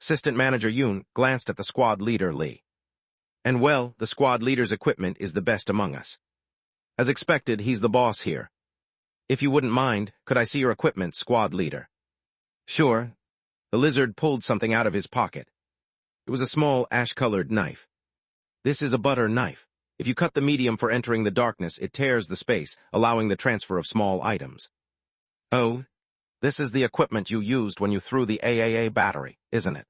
Assistant Manager Yoon glanced at the squad leader, Lee. And well, the squad leader's equipment is the best among us. As expected, he's the boss here. If you wouldn't mind, could I see your equipment, squad leader? Sure. The lizard pulled something out of his pocket. It was a small, ash-colored knife. This is a butter knife. If you cut the medium for entering the darkness, it tears the space, allowing the transfer of small items. Oh, this is the equipment you used when you threw the AAA battery, isn't it?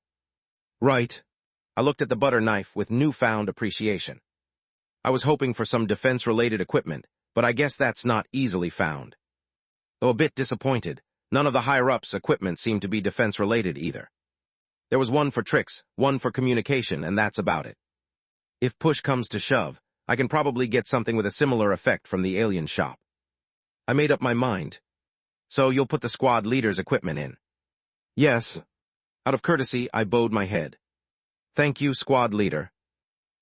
Right. I looked at the butter knife with newfound appreciation. I was hoping for some defense-related equipment, but I guess that's not easily found. Though a bit disappointed, none of the higher-ups' equipment seemed to be defense-related either. There was one for tricks, one for communication, and that's about it. If push comes to shove, I can probably get something with a similar effect from the alien shop. I made up my mind. So you'll put the squad leader's equipment in? Yes. Out of courtesy, I bowed my head. Thank you, squad leader.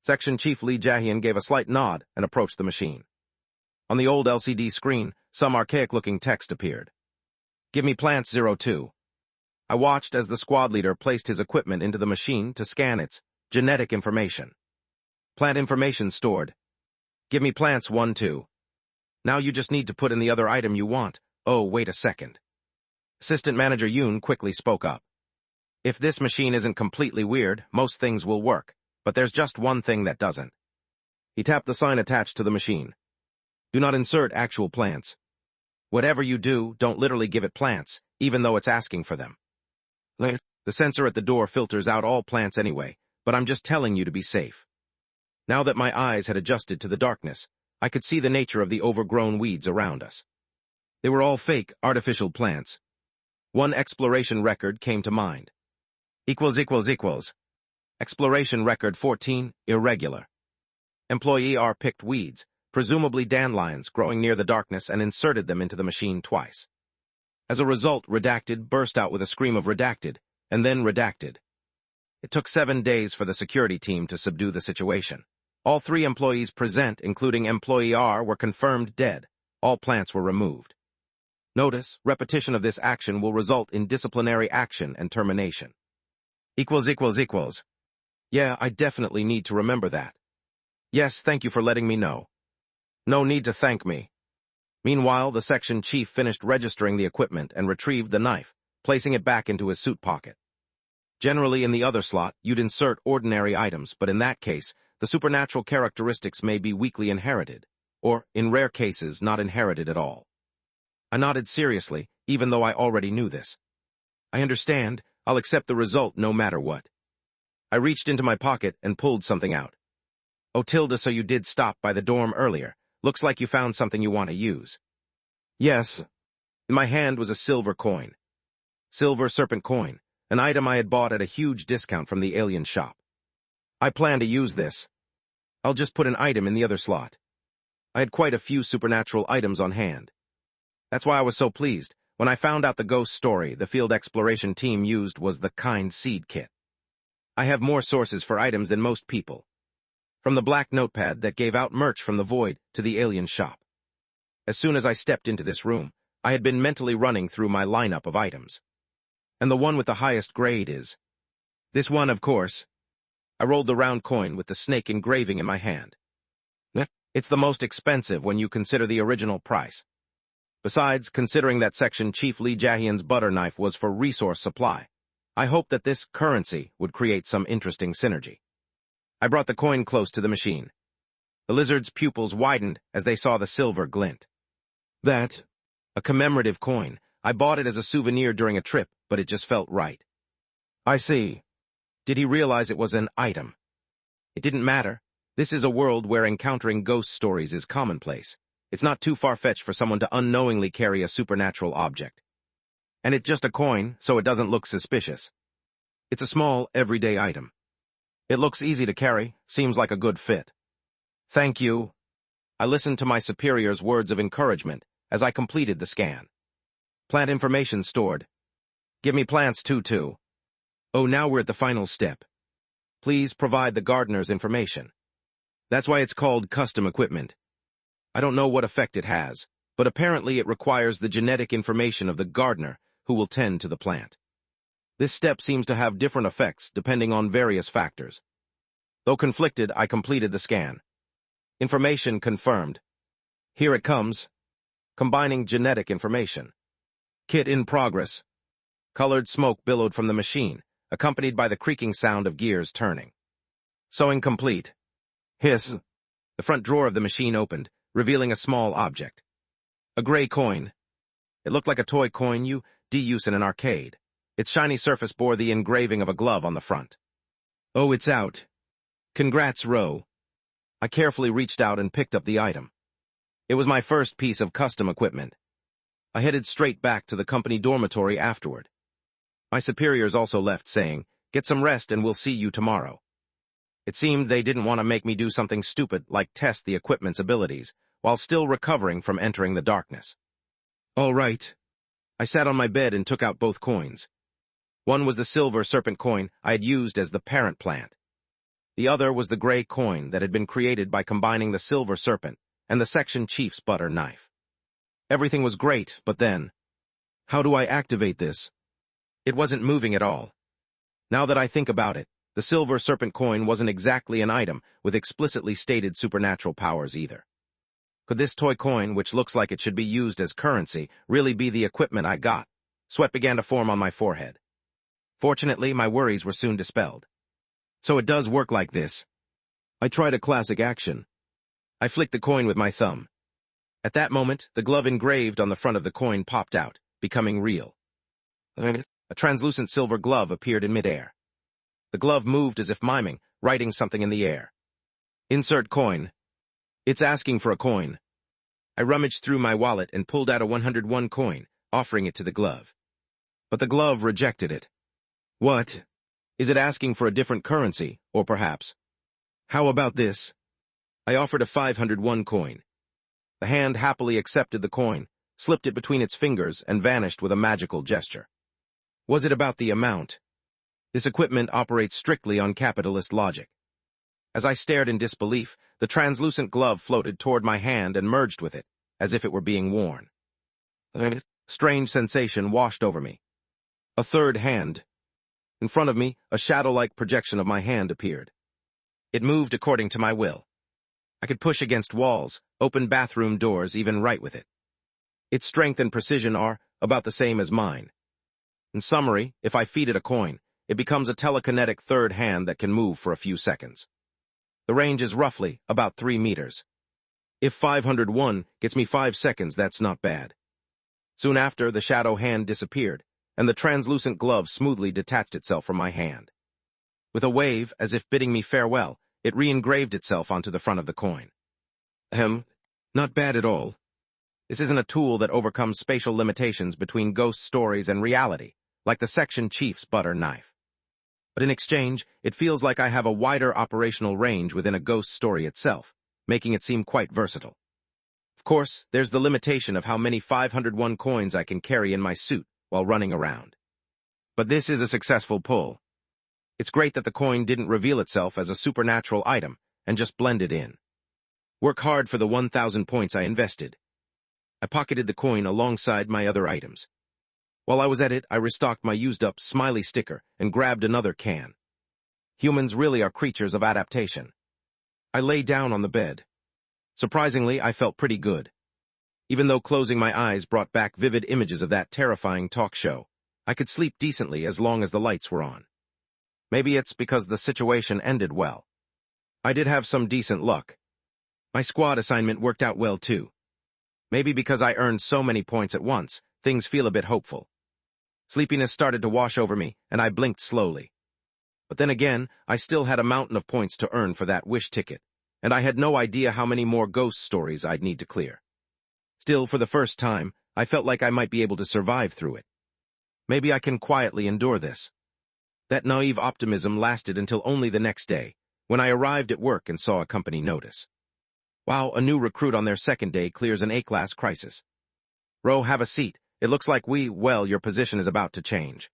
Section Chief Lee Jae-hyun gave a slight nod and approached the machine. On the old LCD screen, some archaic-looking text appeared. Give me plants 02. I watched as the squad leader placed his equipment into the machine to scan its genetic information. Plant information stored. Give me plants 12. Now you just need to put in the other item you want. Oh, wait a second. Assistant Manager Yoon quickly spoke up. If this machine isn't completely weird, most things will work, but there's just one thing that doesn't. He tapped the sign attached to the machine. Do not insert actual plants. Whatever you do, don't literally give it plants, even though it's asking for them. The sensor at the door filters out all plants anyway, but I'm just telling you to be safe. Now that my eyes had adjusted to the darkness, I could see the nature of the overgrown weeds around us. They were all fake, artificial plants. One exploration record came to mind. == Exploration record 14, irregular. Employee R picked weeds, presumably dandelions, growing near the darkness and inserted them into the machine twice. As a result, redacted burst out with a scream of redacted, and then redacted. It took 7 days for the security team to subdue the situation. All 3 employees present, including Employee R, were confirmed dead. All plants were removed. Notice, repetition of this action will result in disciplinary action and termination. == Yeah, I definitely need to remember that. Yes, thank you for letting me know. No need to thank me. Meanwhile, the section chief finished registering the equipment and retrieved the knife, placing it back into his suit pocket. Generally, in the other slot, you'd insert ordinary items, but in that case, the supernatural characteristics may be weakly inherited, or, in rare cases, not inherited at all. I nodded seriously, even though I already knew this. I understand. I'll accept the result no matter what. I reached into my pocket and pulled something out. Oh, Tilda, so you did stop by the dorm earlier. Looks like you found something you want to use. Yes. In my hand was a silver coin. Silver serpent coin, an item I had bought at a huge discount from the alien shop. I plan to use this. I'll just put an item in the other slot. I had quite a few supernatural items on hand. That's why I was so pleased. When I found out the ghost story the field exploration team used was the Kind Seed Kit. I have more sources for items than most people. From the black notepad that gave out merch from the void to the alien shop. As soon as I stepped into this room, I had been mentally running through my lineup of items. And the one with the highest grade is this one, of course. I rolled the round coin with the snake engraving in my hand. It's the most expensive when you consider the original price. Besides, considering that section Chief Lee Jae-hyun's butter knife was for resource supply, I hoped that this currency would create some interesting synergy. I brought the coin close to the machine. The lizard's pupils widened as they saw the silver glint. That, a commemorative coin. I bought it as a souvenir during a trip, but it just felt right. I see. Did he realize it was an item? It didn't matter. This is a world where encountering ghost stories is commonplace. It's not too far-fetched for someone to unknowingly carry a supernatural object. And it's just a coin, so it doesn't look suspicious. It's a small, everyday item. It looks easy to carry, seems like a good fit. Thank you. I listened to my superior's words of encouragement as I completed the scan. Plant information stored. Give me plants too. Oh, now we're at the final step. Please provide the gardener's information. That's why it's called custom equipment. I don't know what effect it has, but apparently it requires the genetic information of the gardener who will tend to the plant. This step seems to have different effects depending on various factors. Though conflicted, I completed the scan. Information confirmed. Here it comes. Combining genetic information. Kit in progress. Colored smoke billowed from the machine, accompanied by the creaking sound of gears turning. Sewing complete. Hiss. The front drawer of the machine opened, revealing a small object. A gray coin. It looked like a toy coin you use in an arcade. Its shiny surface bore the engraving of a glove on the front. Oh, it's out. Congrats, Ro. I carefully reached out and picked up the item. It was my first piece of custom equipment. I headed straight back to the company dormitory afterward. My superiors also left, saying, "Get some rest and we'll see you tomorrow." It seemed they didn't want to make me do something stupid like test the equipment's abilities, while still recovering from entering the darkness. All right. I sat on my bed and took out both coins. One was the silver serpent coin I had used as the parent plant. The other was the gray coin that had been created by combining the silver serpent and the section chief's butter knife. Everything was great, but then, how do I activate this? It wasn't moving at all. Now that I think about it, the silver serpent coin wasn't exactly an item with explicitly stated supernatural powers either. Could this toy coin, which looks like it should be used as currency, really be the equipment I got? Sweat began to form on my forehead. Fortunately, my worries were soon dispelled. So it does work like this. I tried a classic action. I flicked the coin with my thumb. At that moment, the glove engraved on the front of the coin popped out, becoming real. A translucent silver glove appeared in midair. The glove moved as if miming, writing something in the air. Insert coin. It's asking for a coin. I rummaged through my wallet and pulled out a 101 coin, offering it to the glove. But the glove rejected it. What? Is it asking for a different currency, or perhaps? How about this? I offered a 501 coin. The hand happily accepted the coin, slipped it between its fingers, and vanished with a magical gesture. Was it about the amount? This equipment operates strictly on capitalist logic. As I stared in disbelief, the translucent glove floated toward my hand and merged with it, as if it were being worn. A strange sensation washed over me. A third hand. In front of me, a shadow-like projection of my hand appeared. It moved according to my will. I could push against walls, open bathroom doors, even write with it. Its strength and precision are about the same as mine. In summary, if I feed it a coin, it becomes a telekinetic third hand that can move for a few seconds. The range is roughly about 3 meters. If 501 gets me 5 seconds, that's not bad. Soon after, the shadow hand disappeared, and the translucent glove smoothly detached itself from my hand. With a wave, as if bidding me farewell, it re-engraved itself onto the front of the coin. Not bad at all. This isn't a tool that overcomes spatial limitations between ghost stories and reality, like the section chief's butter knife. But in exchange, it feels like I have a wider operational range within a ghost story itself, making it seem quite versatile. Of course, there's the limitation of how many 501 coins I can carry in my suit while running around. But this is a successful pull. It's great that the coin didn't reveal itself as a supernatural item and just blended in. Work hard for the 1,000 points I invested. I pocketed the coin alongside my other items. While I was at it, I restocked my used-up smiley sticker and grabbed another can. Humans really are creatures of adaptation. I lay down on the bed. Surprisingly, I felt pretty good. Even though closing my eyes brought back vivid images of that terrifying talk show, I could sleep decently as long as the lights were on. Maybe it's because the situation ended well. I did have some decent luck. My squad assignment worked out well too. Maybe because I earned so many points at once, things feel a bit hopeful. Sleepiness started to wash over me, and I blinked slowly. But then again, I still had a mountain of points to earn for that wish ticket, and I had no idea how many more ghost stories I'd need to clear. Still, for the first time, I felt like I might be able to survive through it. Maybe I can quietly endure this. That naive optimism lasted until only the next day, when I arrived at work and saw a company notice. Wow, a new recruit on their second day clears an A-class crisis. Ro, have a seat. It looks like your position is about to change.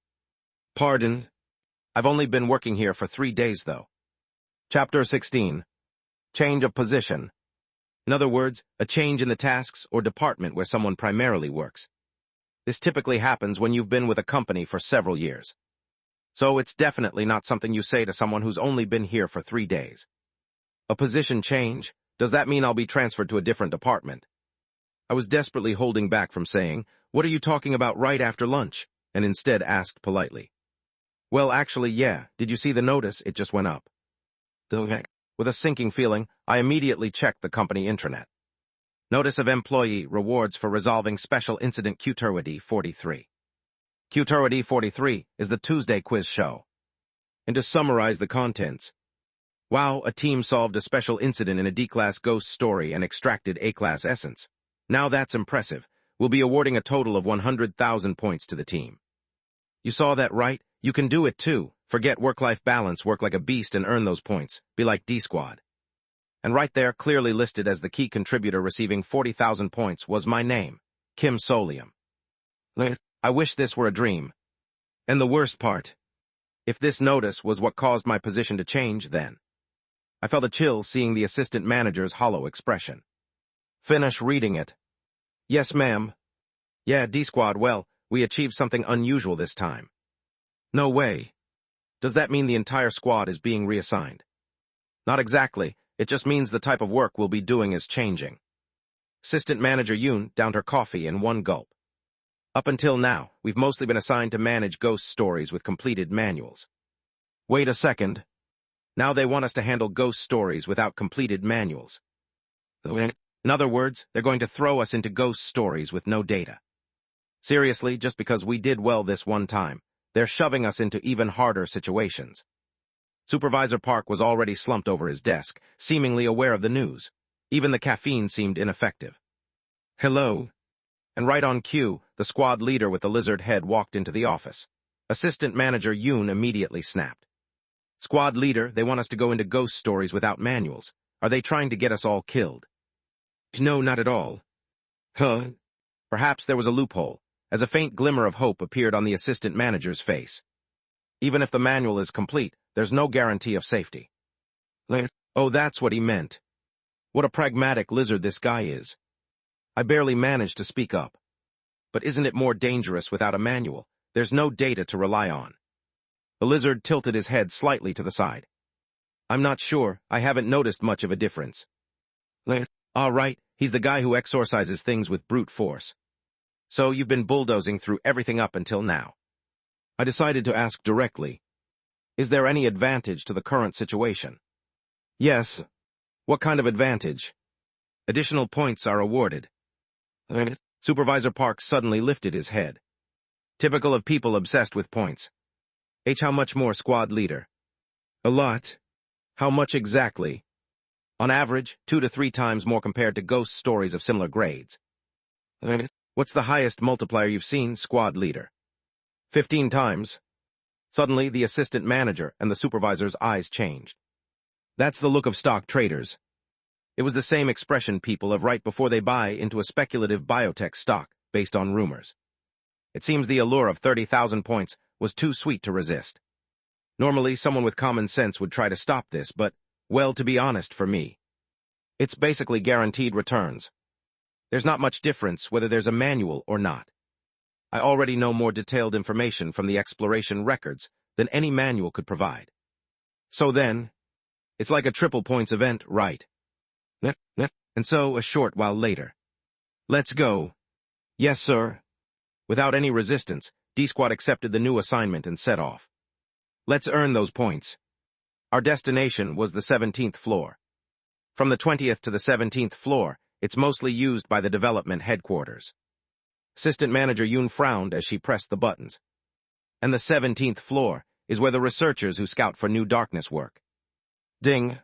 Pardon? I've only been working here for 3 days, though. Chapter 16. Change of position. In other words, a change in the tasks or department where someone primarily works. This typically happens when you've been with a company for several years. So it's definitely not something you say to someone who's only been here for 3 days. A position change? Does that mean I'll be transferred to a different department? I was desperately holding back from saying, "What are you talking about right after lunch?" and instead asked politely. Well, actually, yeah. Did you see the notice? It just went up. With a sinking feeling, I immediately checked the company intranet. Notice of employee rewards for resolving special incident Q-Turwady 43. Q-Turwady 43 is the Tuesday quiz show. And to summarize the contents, wow, a team solved a special incident in a D-class ghost story and extracted A-class essence. Now that's impressive. We'll be awarding a total of 100,000 points to the team. You saw that right? You can do it too. Forget work-life balance, work like a beast and earn those points. Be like D-Squad. And right there, clearly listed as the key contributor receiving 40,000 points, was my name, Kim Solium. I wish this were a dream. And the worst part, if this notice was what caused my position to change, then I felt a chill seeing the assistant manager's hollow expression. Finish reading it. Yes, ma'am. Yeah, D-Squad, well, we achieved something unusual this time. No way. Does that mean the entire squad is being reassigned? Not exactly. It just means the type of work we'll be doing is changing. Assistant Manager Yoon downed her coffee in one gulp. Up until now, we've mostly been assigned to manage ghost stories with completed manuals. Wait a second. Now they want us to handle ghost stories without completed manuals. In other words, they're going to throw us into ghost stories with no data. Seriously, just because we did well this one time, they're shoving us into even harder situations. Supervisor Park was already slumped over his desk, seemingly aware of the news. Even the caffeine seemed ineffective. Hello. And right on cue, the squad leader with the lizard head walked into the office. Assistant Manager Yoon immediately snapped. Squad leader, they want us to go into ghost stories without manuals. Are they trying to get us all killed? No, not at all. Huh? Perhaps there was a loophole, as a faint glimmer of hope appeared on the assistant manager's face. Even if the manual is complete, there's no guarantee of safety. Oh, that's what he meant. What a pragmatic lizard this guy is. I barely managed to speak up. But isn't it more dangerous without a manual? There's no data to rely on. The lizard tilted his head slightly to the side. I'm not sure. I haven't noticed much of a difference. All right, he's the guy who exorcises things with brute force. So you've been bulldozing through everything up until now. I decided to ask directly. Is there any advantage to the current situation? Yes. What kind of advantage? Additional points are awarded. Supervisor Park suddenly lifted his head. Typical of people obsessed with points. How much more, squad leader? A lot. How much exactly? On average, 2 to 3 times more compared to ghost stories of similar grades. What's the highest multiplier you've seen, squad leader? 15 times. Suddenly, the assistant manager and the supervisor's eyes changed. That's the look of stock traders. It was the same expression people have right before they buy into a speculative biotech stock based on rumors. It seems the allure of 30,000 points was too sweet to resist. Normally, someone with common sense would try to stop this, but, well, to be honest, for me, it's basically guaranteed returns. There's not much difference whether there's a manual or not. I already know more detailed information from the exploration records than any manual could provide. So then, it's like a triple points event, right? And so, a short while later. Let's go. Yes, sir. Without any resistance, D-Squad accepted the new assignment and set off. Let's earn those points. Our destination was the 17th floor. From the 20th to the 17th floor, it's mostly used by the development headquarters. Assistant Manager Yoon frowned as she pressed the buttons. And the 17th floor is where the researchers who scout for new darkness work. Ding!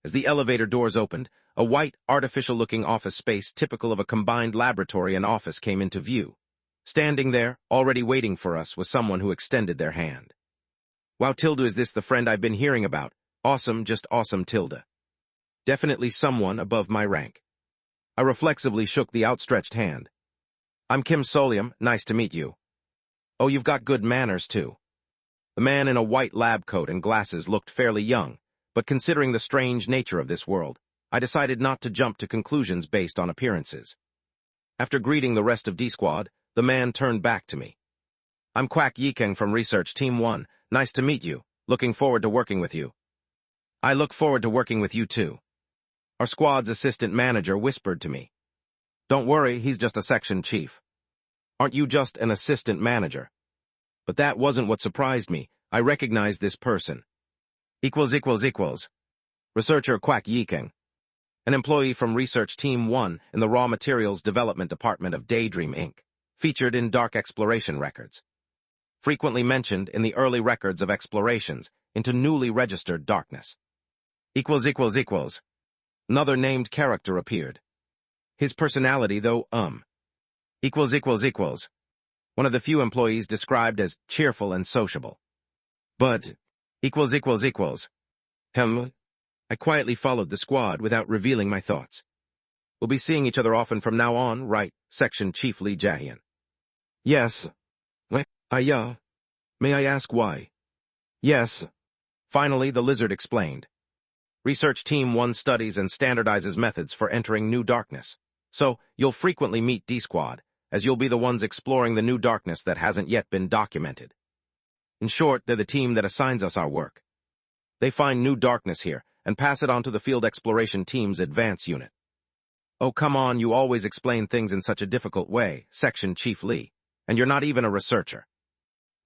As the elevator doors opened, a white, artificial-looking office space typical of a combined laboratory and office came into view. Standing there, already waiting for us, was someone who extended their hand. Wow, Tilda, is this the friend I've been hearing about? Awesome, just awesome, Tilda. Definitely someone above my rank. I reflexively shook the outstretched hand. I'm Kim Solium, nice to meet you. Oh, you've got good manners, too. The man in a white lab coat and glasses looked fairly young, but considering the strange nature of this world, I decided not to jump to conclusions based on appearances. After greeting the rest of D-Squad, the man turned back to me. I'm Kwak Yikeng from Research Team 1. Nice to meet you. Looking forward to working with you. I look forward to working with you too. Our squad's assistant manager whispered to me. Don't worry, he's just a section chief. Aren't you just an assistant manager? But that wasn't what surprised me. I recognized this person. Researcher Kwak Yikeng. An employee from Research Team 1 in the Raw Materials Development Department of Daydream Inc., featured in Dark Exploration records. Frequently mentioned in the early records of explorations into newly registered darkness. Another named character appeared. His personality, though, One of the few employees described as cheerful and sociable. But, I quietly followed the squad without revealing my thoughts. We'll be seeing each other often from now on, right, Section Chief Lee Jae-hyun? Yes. May I ask why? Yes. Finally, the lizard explained. Research Team 1 studies and standardizes methods for entering new darkness. So, you'll frequently meet D-Squad, as you'll be the ones exploring the new darkness that hasn't yet been documented. In short, they're the team that assigns us our work. They find new darkness here and pass it on to the Field Exploration Team's Advance Unit. Oh, come on, you always explain things in such a difficult way, Section Chief Lee, and you're not even a researcher.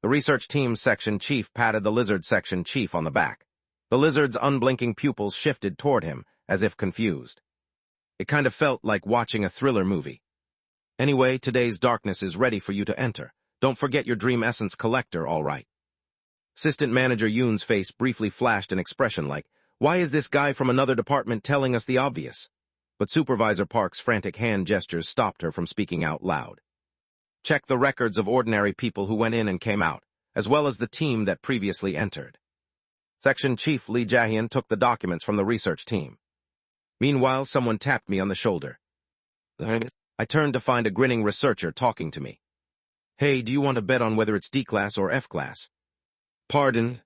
The research team's section chief patted the lizard section chief on the back. The lizard's unblinking pupils shifted toward him, as if confused. It kind of felt like watching a thriller movie. Anyway, today's darkness is ready for you to enter. Don't forget your Dream Essence collector, all right. Assistant Manager Yoon's face briefly flashed an expression like, why is this guy from another department telling us the obvious? But Supervisor Park's frantic hand gestures stopped her from speaking out loud. Check the records of ordinary people who went in and came out, as well as the team that previously entered. Section Chief Lee Jae-hyun took the documents from the research team. Meanwhile, someone tapped me on the shoulder. I turned to find a grinning researcher talking to me. Hey, do you want to bet on whether it's D-Class or F-Class? Pardon?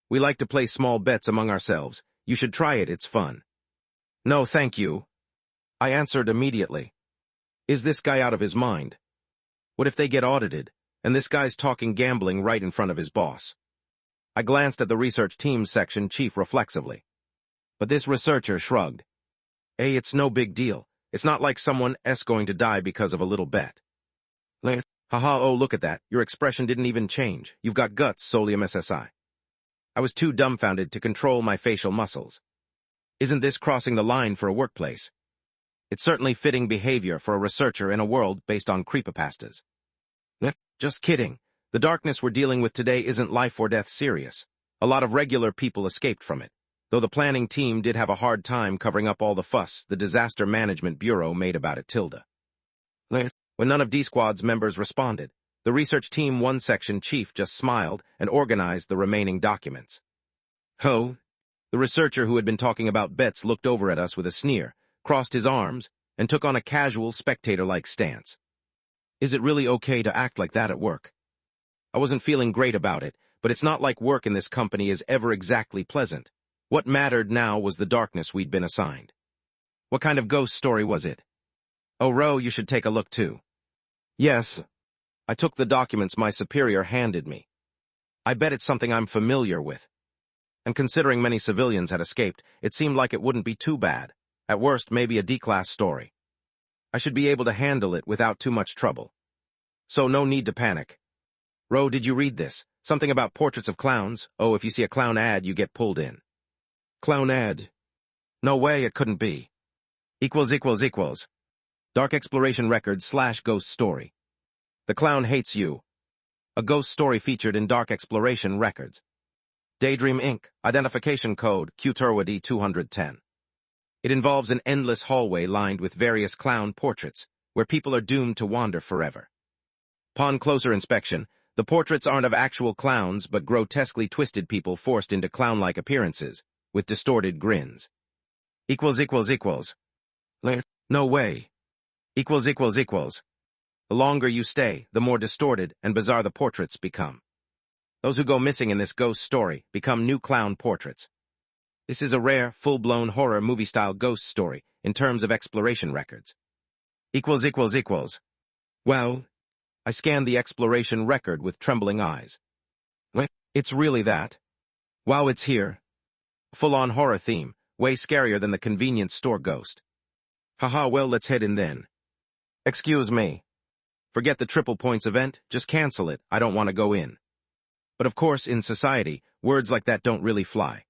We like to play small bets among ourselves. You should try it, it's fun. No, thank you. I answered immediately. Is this guy out of his mind? What if they get audited, and this guy's talking gambling right in front of his boss? I glanced at the research team section chief reflexively. But this researcher shrugged. Hey, it's no big deal. It's not like someone's going to die because of a little bet. Haha, oh, look at that. Your expression didn't even change. You've got guts, Solium SSI. I was too dumbfounded to control my facial muscles. Isn't this crossing the line for a workplace? It's certainly fitting behavior for a researcher in a world based on creepypastas. Just kidding. The darkness we're dealing with today isn't life or death serious. A lot of regular people escaped from it, though the planning team did have a hard time covering up all the fuss the Disaster Management Bureau made about it, Tilda. When none of D-Squad's members responded, the Research Team 1 section chief just smiled and organized the remaining documents. Ho! The researcher who had been talking about bets looked over at us with a sneer, crossed his arms, and took on a casual, spectator-like stance. Is it really okay to act like that at work? I wasn't feeling great about it, but it's not like work in this company is ever exactly pleasant. What mattered now was the darkness we'd been assigned. What kind of ghost story was it? Oh, Ro, you should take a look too. Yes. I took the documents my superior handed me. I bet it's something I'm familiar with. And considering many civilians had escaped, it seemed like it wouldn't be too bad. At worst, maybe a D-Class story. I should be able to handle it without too much trouble. So no need to panic. Ro, did you read this? Something about portraits of clowns. Oh, if you see a clown ad, you get pulled in. Clown ad? No way, it couldn't be. Equals. Dark Exploration Records / Ghost Story. The Clown Hates You. A ghost story featured in Dark Exploration Records. Daydream Inc. Identification code QTurwD 210. It involves an endless hallway lined with various clown portraits, where people are doomed to wander forever. Upon closer inspection, the portraits aren't of actual clowns but grotesquely twisted people forced into clown-like appearances, with distorted grins. Equals. No way. Equals. The longer you stay, the more distorted and bizarre the portraits become. Those who go missing in this ghost story become new clown portraits. This is a rare, full-blown horror movie-style ghost story in terms of exploration records. Equals. Well, I scanned the exploration record with trembling eyes. Wait, it's really that? Wow, it's here. Full-on horror theme, way scarier than the convenience store ghost. Haha, well, let's head in then. Excuse me. Forget the triple points event, just cancel it, I don't want to go in. But of course, in society, words like that don't really fly.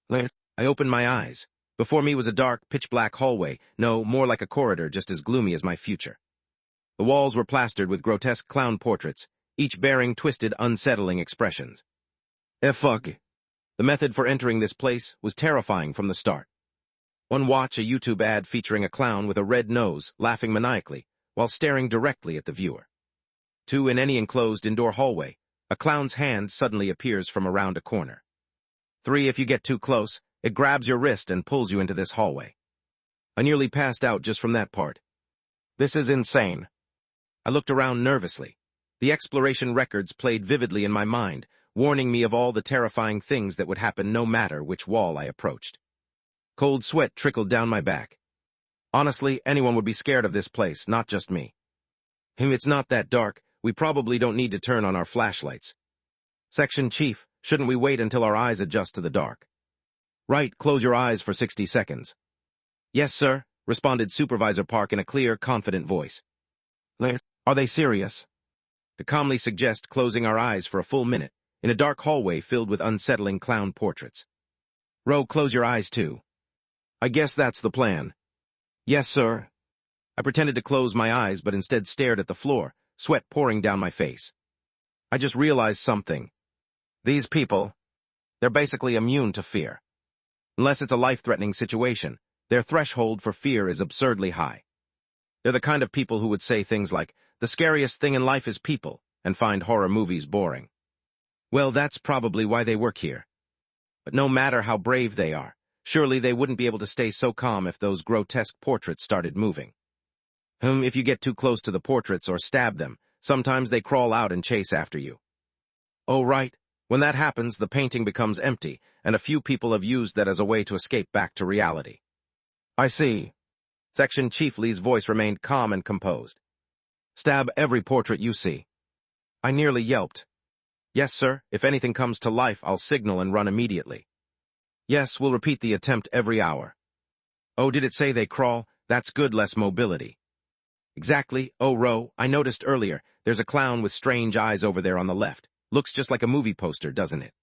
I opened my eyes. Before me was a dark, pitch-black hallway, no, more like a corridor just as gloomy as my future. The walls were plastered with grotesque clown portraits, each bearing twisted, unsettling expressions. Fuck. The method for entering this place was terrifying from the start. One watch a YouTube ad featuring a clown with a red nose, laughing maniacally, while staring directly at the viewer. 2, in any enclosed indoor hallway, a clown's hand suddenly appears from around a corner. 3, if you get too close, it grabs your wrist and pulls you into this hallway. I nearly passed out just from that part. This is insane. I looked around nervously. The exploration records played vividly in my mind, warning me of all the terrifying things that would happen no matter which wall I approached. Cold sweat trickled down my back. Honestly, anyone would be scared of this place, not just me. It's not that dark, we probably don't need to turn on our flashlights. Section Chief, shouldn't we wait until our eyes adjust to the dark? Right, close your eyes for 60 seconds. Yes, sir, responded Supervisor Park in a clear, confident voice. Are they serious? To calmly suggest closing our eyes for a full minute, in a dark hallway filled with unsettling clown portraits. Ro, close your eyes too. I guess that's the plan. Yes, sir. I pretended to close my eyes but instead stared at the floor, sweat pouring down my face. I just realized something. These people, they're basically immune to fear. Unless it's a life-threatening situation, their threshold for fear is absurdly high. They're the kind of people who would say things like, the scariest thing in life is people, and find horror movies boring. Well, that's probably why they work here. But no matter how brave they are, surely they wouldn't be able to stay so calm if those grotesque portraits started moving. If you get too close to the portraits or stab them, sometimes they crawl out and chase after you. Oh, right. When that happens, the painting becomes empty, and a few people have used that as a way to escape back to reality. I see. Section Chief Lee's voice remained calm and composed. Stab every portrait you see. I nearly yelped. Yes, sir, if anything comes to life, I'll signal and run immediately. Yes, we'll repeat the attempt every hour. Oh, did it say they crawl? That's good, less mobility. Exactly. Oh, Ro, I noticed earlier, there's a clown with strange eyes over there on the left. Looks just like a movie poster, doesn't it?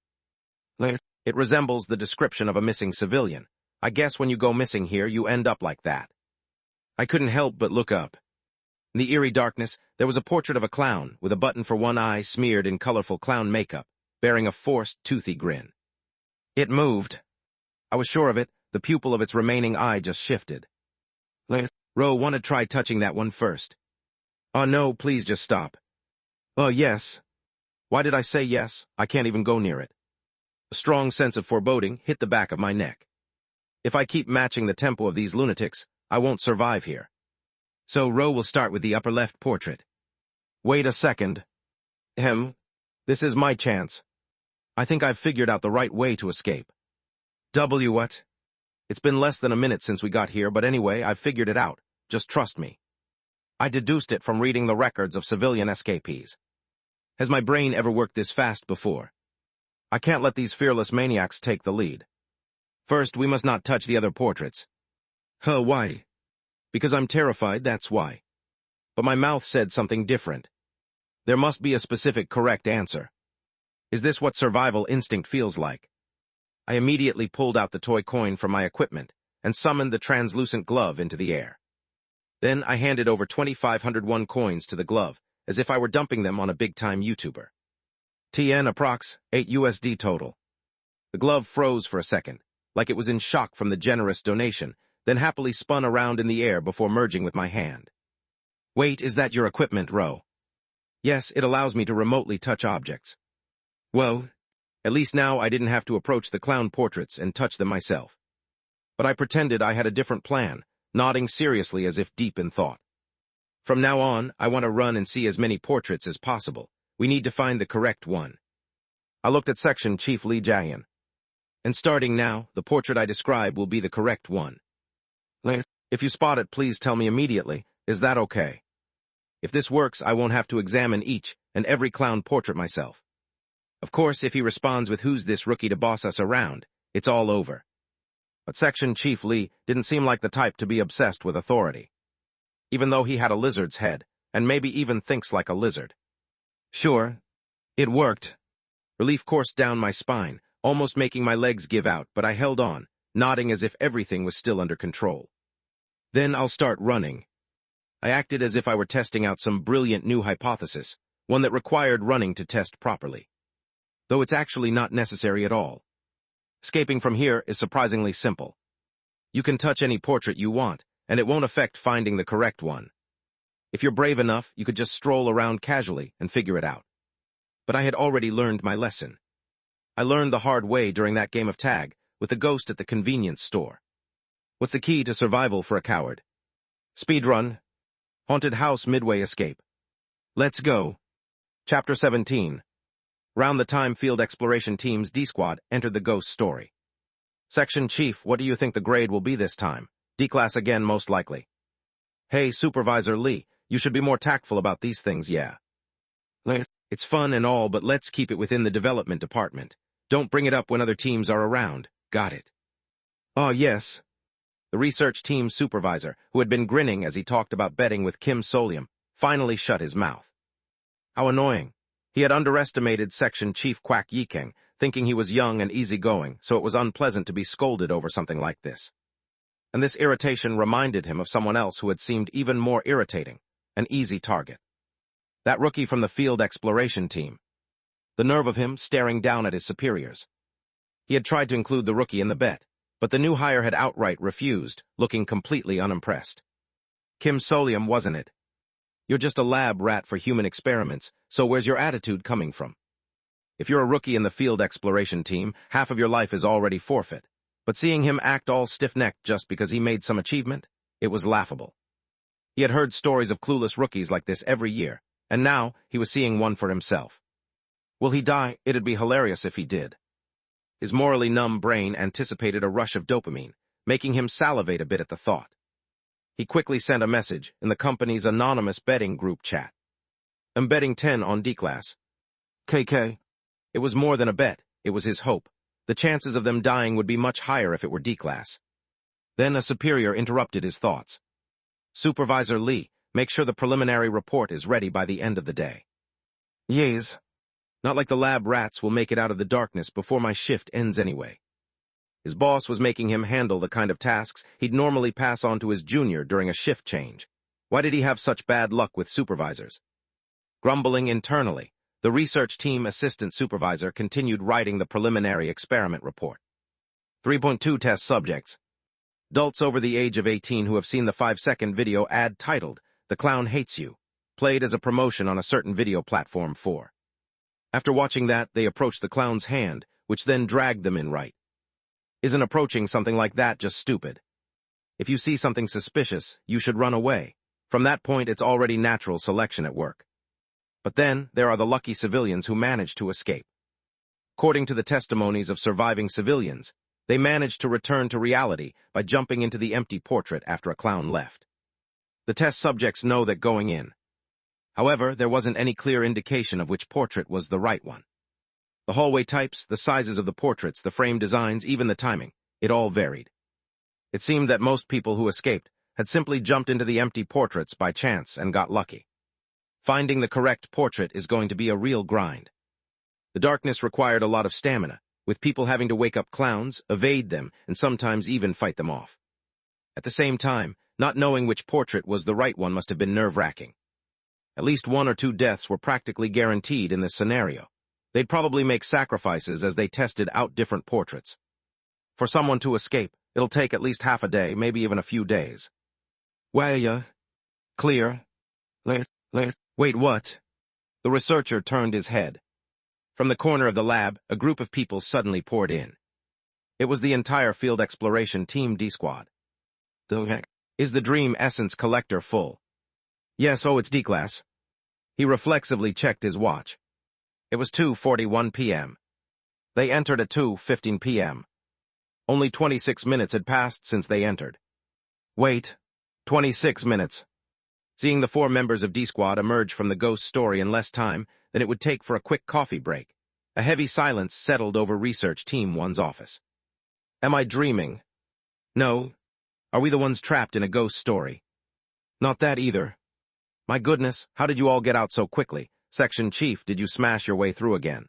It resembles the description of a missing civilian. I guess when you go missing here, you end up like that. I couldn't help but look up. In the eerie darkness, there was a portrait of a clown, with a button for one eye smeared in colorful clown makeup, bearing a forced, toothy grin. It moved. I was sure of it, the pupil of its remaining eye just shifted. Ro, want to try touching that one first? Oh no, please just stop. Oh yes. Why did I say yes? I can't even go near it. A strong sense of foreboding hit the back of my neck. If I keep matching the tempo of these lunatics, I won't survive here. So Ro will start with the upper left portrait. Wait a second. This is my chance. I think I've figured out the right way to escape. What? It's been less than a minute since we got here, but anyway, I've figured it out. Just trust me. I deduced it from reading the records of civilian escapees. Has my brain ever worked this fast before? I can't let these fearless maniacs take the lead. First, we must not touch the other portraits. Why? Because I'm terrified, that's why. But my mouth said something different. There must be a specific correct answer. Is this what survival instinct feels like? I immediately pulled out the toy coin from my equipment and summoned the translucent glove into the air. Then I handed over 2,501 coins to the glove, as if I were dumping them on a big-time YouTuber. TN approx. 8 USD total. The glove froze for a second, like it was in shock from the generous donation, then happily spun around in the air before merging with my hand. Wait, is that your equipment, Ro? Yes, it allows me to remotely touch objects. Well, at least now I didn't have to approach the clown portraits and touch them myself. But I pretended I had a different plan, nodding seriously as if deep in thought. From now on, I want to run and see as many portraits as possible. We need to find the correct one. I looked at Section Chief Lee Jaehyun. And starting now, the portrait I describe will be the correct one. If you spot it, please tell me immediately. Is that okay? If this works, I won't have to examine each and every clown portrait myself. Of course, if he responds with "Who's this rookie to boss us around?" it's all over. But Section Chief Lee didn't seem like the type to be obsessed with authority. Even though he had a lizard's head, and maybe even thinks like a lizard. Sure, it worked. Relief coursed down my spine, almost making my legs give out, but I held on, nodding as if everything was still under control. Then I'll start running. I acted as if I were testing out some brilliant new hypothesis, one that required running to test properly. Though it's actually not necessary at all. Escaping from here is surprisingly simple. You can touch any portrait you want, and it won't affect finding the correct one. If you're brave enough, you could just stroll around casually and figure it out. But I had already learned my lesson. I learned the hard way during that game of tag with the ghost at the convenience store. What's the key to survival for a coward? Speedrun. Haunted house midway escape. Let's go. Chapter 17. Round the time Field Exploration Team's D-Squad entered the ghost story. Section Chief, what do you think the grade will be this time? D-Class again, most likely. Hey, Supervisor Lee, you should be more tactful about these things, yeah. It's fun and all, but let's keep it within the development department. Don't bring it up when other teams are around. Got it. Oh, yes. The research team supervisor, who had been grinning as he talked about betting with Kim Solium, finally shut his mouth. How annoying. He had underestimated Section Chief Kwak Yikeng, thinking he was young and easygoing, so it was unpleasant to be scolded over something like this. And this irritation reminded him of someone else who had seemed even more irritating, an easy target. That rookie from the Field Exploration Team. The nerve of him staring down at his superiors. He had tried to include the rookie in the bet, but the new hire had outright refused, looking completely unimpressed. Kim Solium, wasn't it? You're just a lab rat for human experiments, so where's your attitude coming from? If you're a rookie in the Field Exploration Team, half of your life is already forfeit. But seeing him act all stiff-necked just because he made some achievement, it was laughable. He had heard stories of clueless rookies like this every year, and now he was seeing one for himself. Will he die? It'd be hilarious if he did. His morally numb brain anticipated a rush of dopamine, making him salivate a bit at the thought. He quickly sent a message in the company's anonymous betting group chat. I'm betting 10 on D-Class. KK. It was more than a bet, it was his hope. The chances of them dying would be much higher if it were D-Class. Then a superior interrupted his thoughts. Supervisor Lee, make sure the preliminary report is ready by the end of the day. Yes. Not like the lab rats will make it out of the darkness before my shift ends anyway. His boss was making him handle the kind of tasks he'd normally pass on to his junior during a shift change. Why did he have such bad luck with supervisors? Grumbling internally, the research team assistant supervisor continued writing the preliminary experiment report. 3.2 test subjects. Adults over the age of 18 who have seen the 5-second video ad titled, "The Clown Hates You," played as a promotion on a certain video platform 4. After watching that, they approached the clown's hand, which then dragged them in right. Isn't approaching something like that just stupid? If you see something suspicious, you should run away. From that point, it's already natural selection at work. But then, there are the lucky civilians who manage to escape. According to the testimonies of surviving civilians, they managed to return to reality by jumping into the empty portrait after a clown left. The test subjects know that going in. However, there wasn't any clear indication of which portrait was the right one. The hallway types, the sizes of the portraits, the frame designs, even the timing, it all varied. It seemed that most people who escaped had simply jumped into the empty portraits by chance and got lucky. Finding the correct portrait is going to be a real grind. The darkness required a lot of stamina, with people having to wake up clowns, evade them, and sometimes even fight them off. At the same time, not knowing which portrait was the right one must have been nerve-wracking. At least 1 or 2 deaths were practically guaranteed in this scenario. They'd probably make sacrifices as they tested out different portraits. For someone to escape, it'll take at least half a day, maybe even a few days. Well, clear. Wait, what? The researcher turned his head. From the corner of the lab, a group of people suddenly poured in. It was the entire field exploration team D-Squad. The heck? Is the Dream Essence collector full? Yes, it's D-Class. He reflexively checked his watch. It was 2:41 p.m. They entered at 2:15 p.m. Only 26 minutes had passed since they entered. Wait, 26 minutes. Seeing the 4 members of D-Squad emerge from the ghost story in less time than it would take for a quick coffee break, a heavy silence settled over Research Team 1's office. Am I dreaming? No. Are we the ones trapped in a ghost story? Not that either. My goodness, how did you all get out so quickly? Section Chief, did you smash your way through again?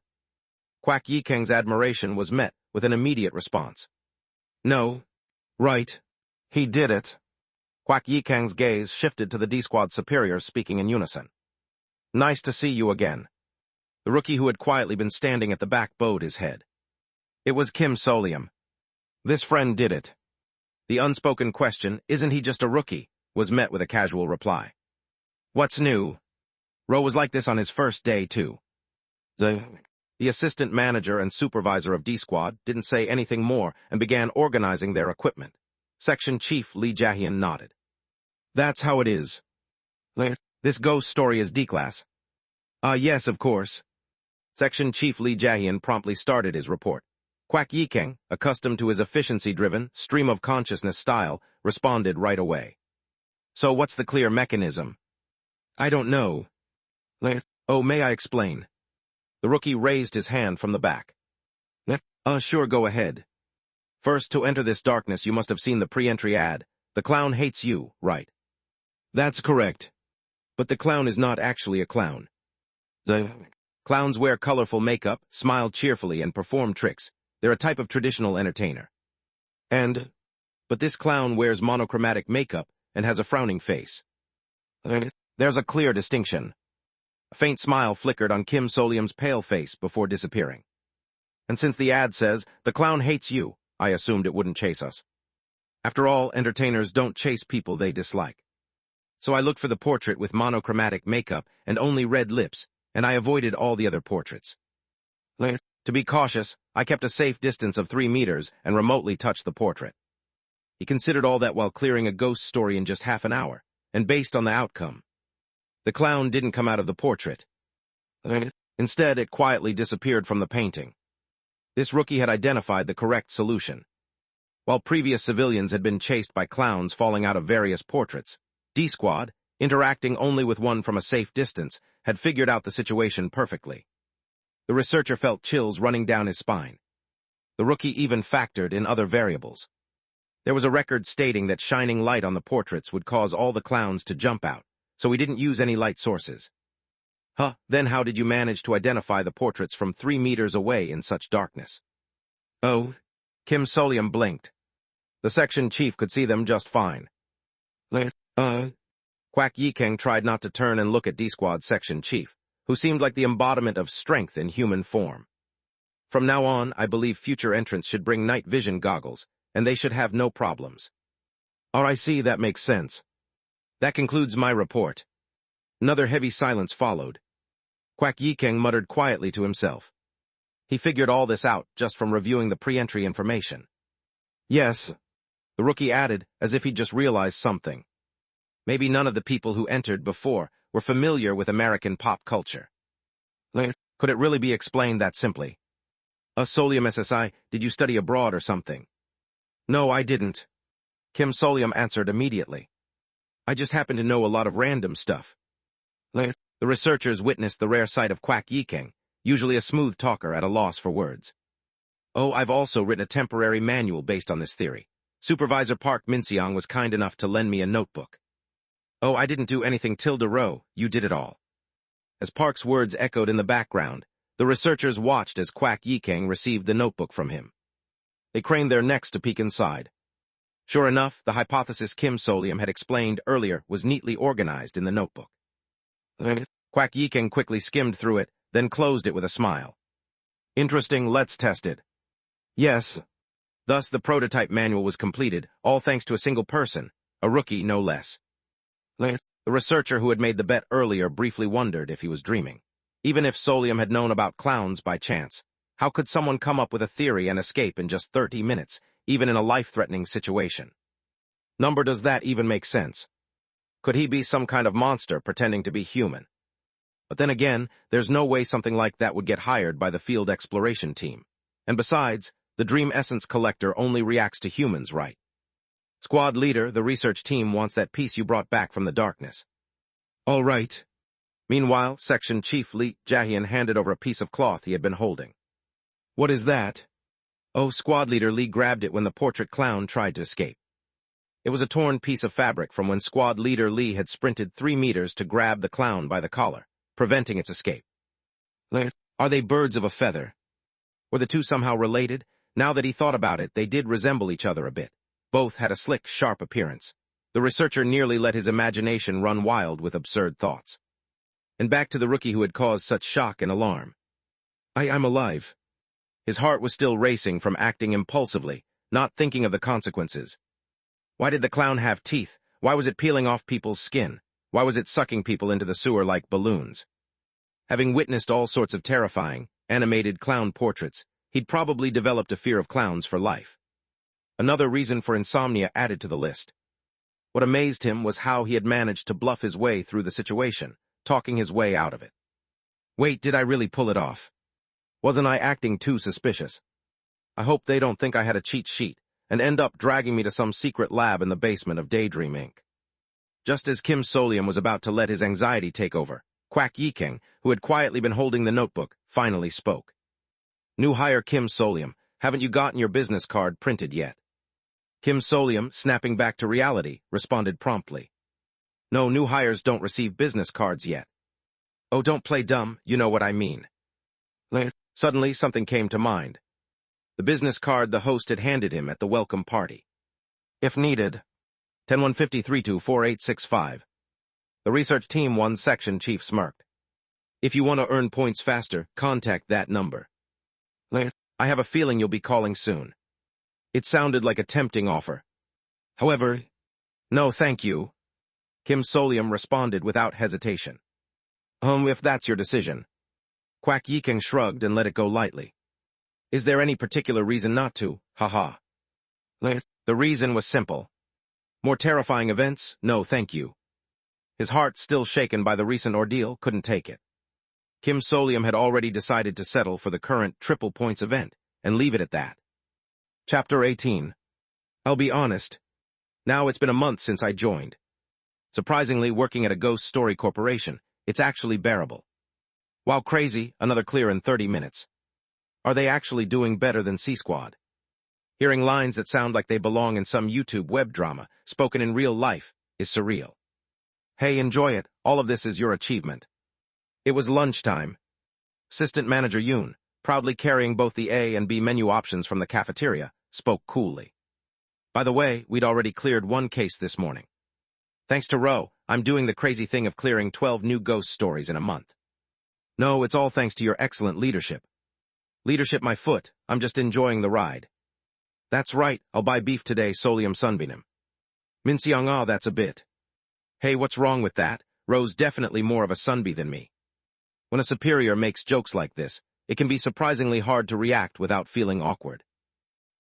Kwak Yikeng's admiration was met with an immediate response. No. Right. He did it. Kwak Yikeng's gaze shifted to the D-Squad superiors speaking in unison. Nice to see you again. The rookie who had quietly been standing at the back bowed his head. It was Kim Solium. This friend did it. The unspoken question, isn't he just a rookie, was met with a casual reply. What's new? Ro was like this on his first day, too. The assistant manager and supervisor of D-Squad didn't say anything more and began organizing their equipment. Section Chief Lee Jahian nodded. That's how it is. This ghost story is D-Class. Yes, of course. Section Chief Lee Jahian promptly started his report. Kwak Yikeng, accustomed to his efficiency-driven, stream-of-consciousness style, responded right away. So what's the clear mechanism? I don't know. May I explain? The rookie raised his hand from the back. Sure, go ahead. First, to enter this darkness, you must have seen the pre-entry ad. The clown hates you, right? That's correct. But the clown is not actually a clown. The clowns wear colorful makeup, smile cheerfully, and perform tricks. They're a type of traditional entertainer. But this clown wears monochromatic makeup and has a frowning face. There's a clear distinction. A faint smile flickered on Kim Solium's pale face before disappearing. And since the ad says, the clown hates you, I assumed it wouldn't chase us. After all, entertainers don't chase people they dislike. So I looked for the portrait with monochromatic makeup and only red lips, and I avoided all the other portraits. To be cautious, I kept a safe distance of 3 meters and remotely touched the portrait. He considered all that while clearing a ghost story in just half an hour, and based on the outcome. The clown didn't come out of the portrait. Instead, it quietly disappeared from the painting. This rookie had identified the correct solution. While previous civilians had been chased by clowns falling out of various portraits, D-Squad, interacting only with one from a safe distance, had figured out the situation perfectly. The researcher felt chills running down his spine. The rookie even factored in other variables. There was a record stating that shining light on the portraits would cause all the clowns to jump out, so he didn't use any light sources. Then how did you manage to identify the portraits from 3 meters away in such darkness? Oh, Kim Solium blinked. The section chief could see them just fine. Kwak Yikeng tried not to turn and look at D-Squad's section chief, who seemed like the embodiment of strength in human form. From now on, I believe future entrants should bring night vision goggles, and they should have no problems. I see, that makes sense. That concludes my report. Another heavy silence followed. Kwak Yikeng muttered quietly to himself. He figured all this out just from reviewing the pre-entry information. Yes, the rookie added, as if he'd just realized something. Maybe none of the people who entered before were familiar with American pop culture. Could it really be explained that simply? Solium SSI, did you study abroad or something? No, I didn't. Kim Solium answered immediately. I just happen to know a lot of random stuff. The researchers witnessed the rare sight of Kwak Yikeng, usually a smooth talker at a loss for words. I've also written a temporary manual based on this theory, Supervisor Park Min-seong was kind enough to lend me a notebook. Oh, I didn't do anything tilde row, you did it all. As Park's words echoed in the background, the researchers watched as Kwak Yikeng received the notebook from him. They craned their necks to peek inside. Sure enough, the hypothesis Kim Solium had explained earlier was neatly organized in the notebook. Kwak Yikeng quickly skimmed through it, then closed it with a smile. Interesting, let's test it. Yes. Thus, the prototype manual was completed, all thanks to a single person, a rookie no less. The researcher who had made the bet earlier briefly wondered if he was dreaming. Even if Solium had known about clowns by chance, how could someone come up with a theory and escape in just 30 minutes, even in a life-threatening situation? Number, does that even make sense? Could he be some kind of monster pretending to be human? But then again, there's no way something like that would get hired by the field exploration team. And besides, the Dream Essence Collector only reacts to humans, right? Squad leader, the research team wants that piece you brought back from the darkness. All right. Meanwhile, Section Chief Lee Jae-hyun handed over a piece of cloth he had been holding. What is that? Oh, squad leader Lee grabbed it when the portrait clown tried to escape. It was a torn piece of fabric from when squad leader Lee had sprinted 3 meters to grab the clown by the collar, preventing its escape. Are they birds of a feather? Were the two somehow related? Now that he thought about it, they did resemble each other a bit. Both had a slick, sharp appearance. The researcher nearly let his imagination run wild with absurd thoughts. And back to the rookie who had caused such shock and alarm. I'm alive. His heart was still racing from acting impulsively, not thinking of the consequences. Why did the clown have teeth? Why was it peeling off people's skin? Why was it sucking people into the sewer like balloons? Having witnessed all sorts of terrifying, animated clown portraits, he'd probably developed a fear of clowns for life. Another reason for insomnia added to the list. What amazed him was how he had managed to bluff his way through the situation, talking his way out of it. Wait, did I really pull it off? Wasn't I acting too suspicious? I hope they don't think I had a cheat sheet and end up dragging me to some secret lab in the basement of Daydream Inc. Just as Kim Solium was about to let his anxiety take over, Kwak Yikeng, who had quietly been holding the notebook, finally spoke. New hire Kim Solium, haven't you gotten your business card printed yet? Kim Solium, snapping back to reality, responded promptly. No, new hires don't receive business cards yet. Oh, don't play dumb, you know what I mean. Suddenly, something came to mind. The business card the host had handed him at the welcome party. If needed. 10-150-32-4865. The research team 1 section chief smirked. If you want to earn points faster, contact that number. I have a feeling you'll be calling soon. It sounded like a tempting offer. However, no thank you. Kim Solium responded without hesitation. If that's your decision. Kwak Yikeng shrugged and let it go lightly. Is there any particular reason not to? Haha. The reason was simple. More terrifying events? No thank you. His heart, still shaken by the recent ordeal, couldn't take it. Kim Solium had already decided to settle for the current triple points event, and leave it at that. Chapter 18. I'll be honest. Now it's been a month since I joined. Surprisingly, working at a ghost story corporation, it's actually bearable. While crazy, another clear in 30 minutes. Are they actually doing better than C-Squad? Hearing lines that sound like they belong in some YouTube web drama, spoken in real life, is surreal. Hey, enjoy it, all of this is your achievement. It was lunchtime. Assistant Manager Yoon, proudly carrying both the A and B menu options from the cafeteria, spoke coolly. By the way, we'd already cleared 1 case this morning. Thanks to Ro, I'm doing the crazy thing of clearing 12 new ghost stories in a month. No, it's all thanks to your excellent leadership. Leadership my foot, I'm just enjoying the ride. That's right, I'll buy beef today, Solium Sunbeam. Min-seong, ah, that's a bit. Hey, what's wrong with that? Ro's definitely more of a Sunbee than me. When a superior makes jokes like this, it can be surprisingly hard to react without feeling awkward.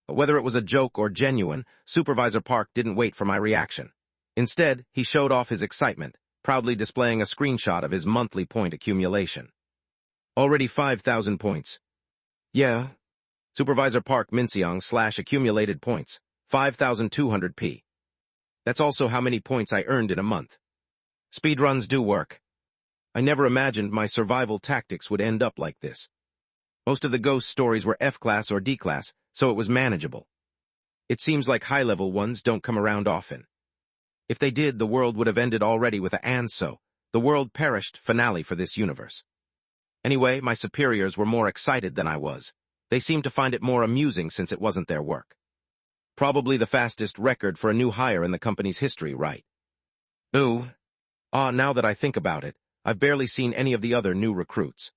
But whether it was a joke or genuine, Supervisor Park didn't wait for my reaction. Instead, he showed off his excitement, proudly displaying a screenshot of his monthly point accumulation. Already 5,000 points. Yeah. Supervisor Park Min-seong / accumulated points, 5,200 P. That's also how many points I earned in a month. Speedruns do work. I never imagined my survival tactics would end up like this. Most of the ghost stories were F-class or D-class, so it was manageable. It seems like high-level ones don't come around often. If they did, the world would have ended already with a "and so, the world perished" finale for this universe. Anyway, my superiors were more excited than I was. They seemed to find it more amusing since it wasn't their work. Probably the fastest record for a new hire in the company's history, right? Ooh. Now that I think about it, I've barely seen any of the other new recruits.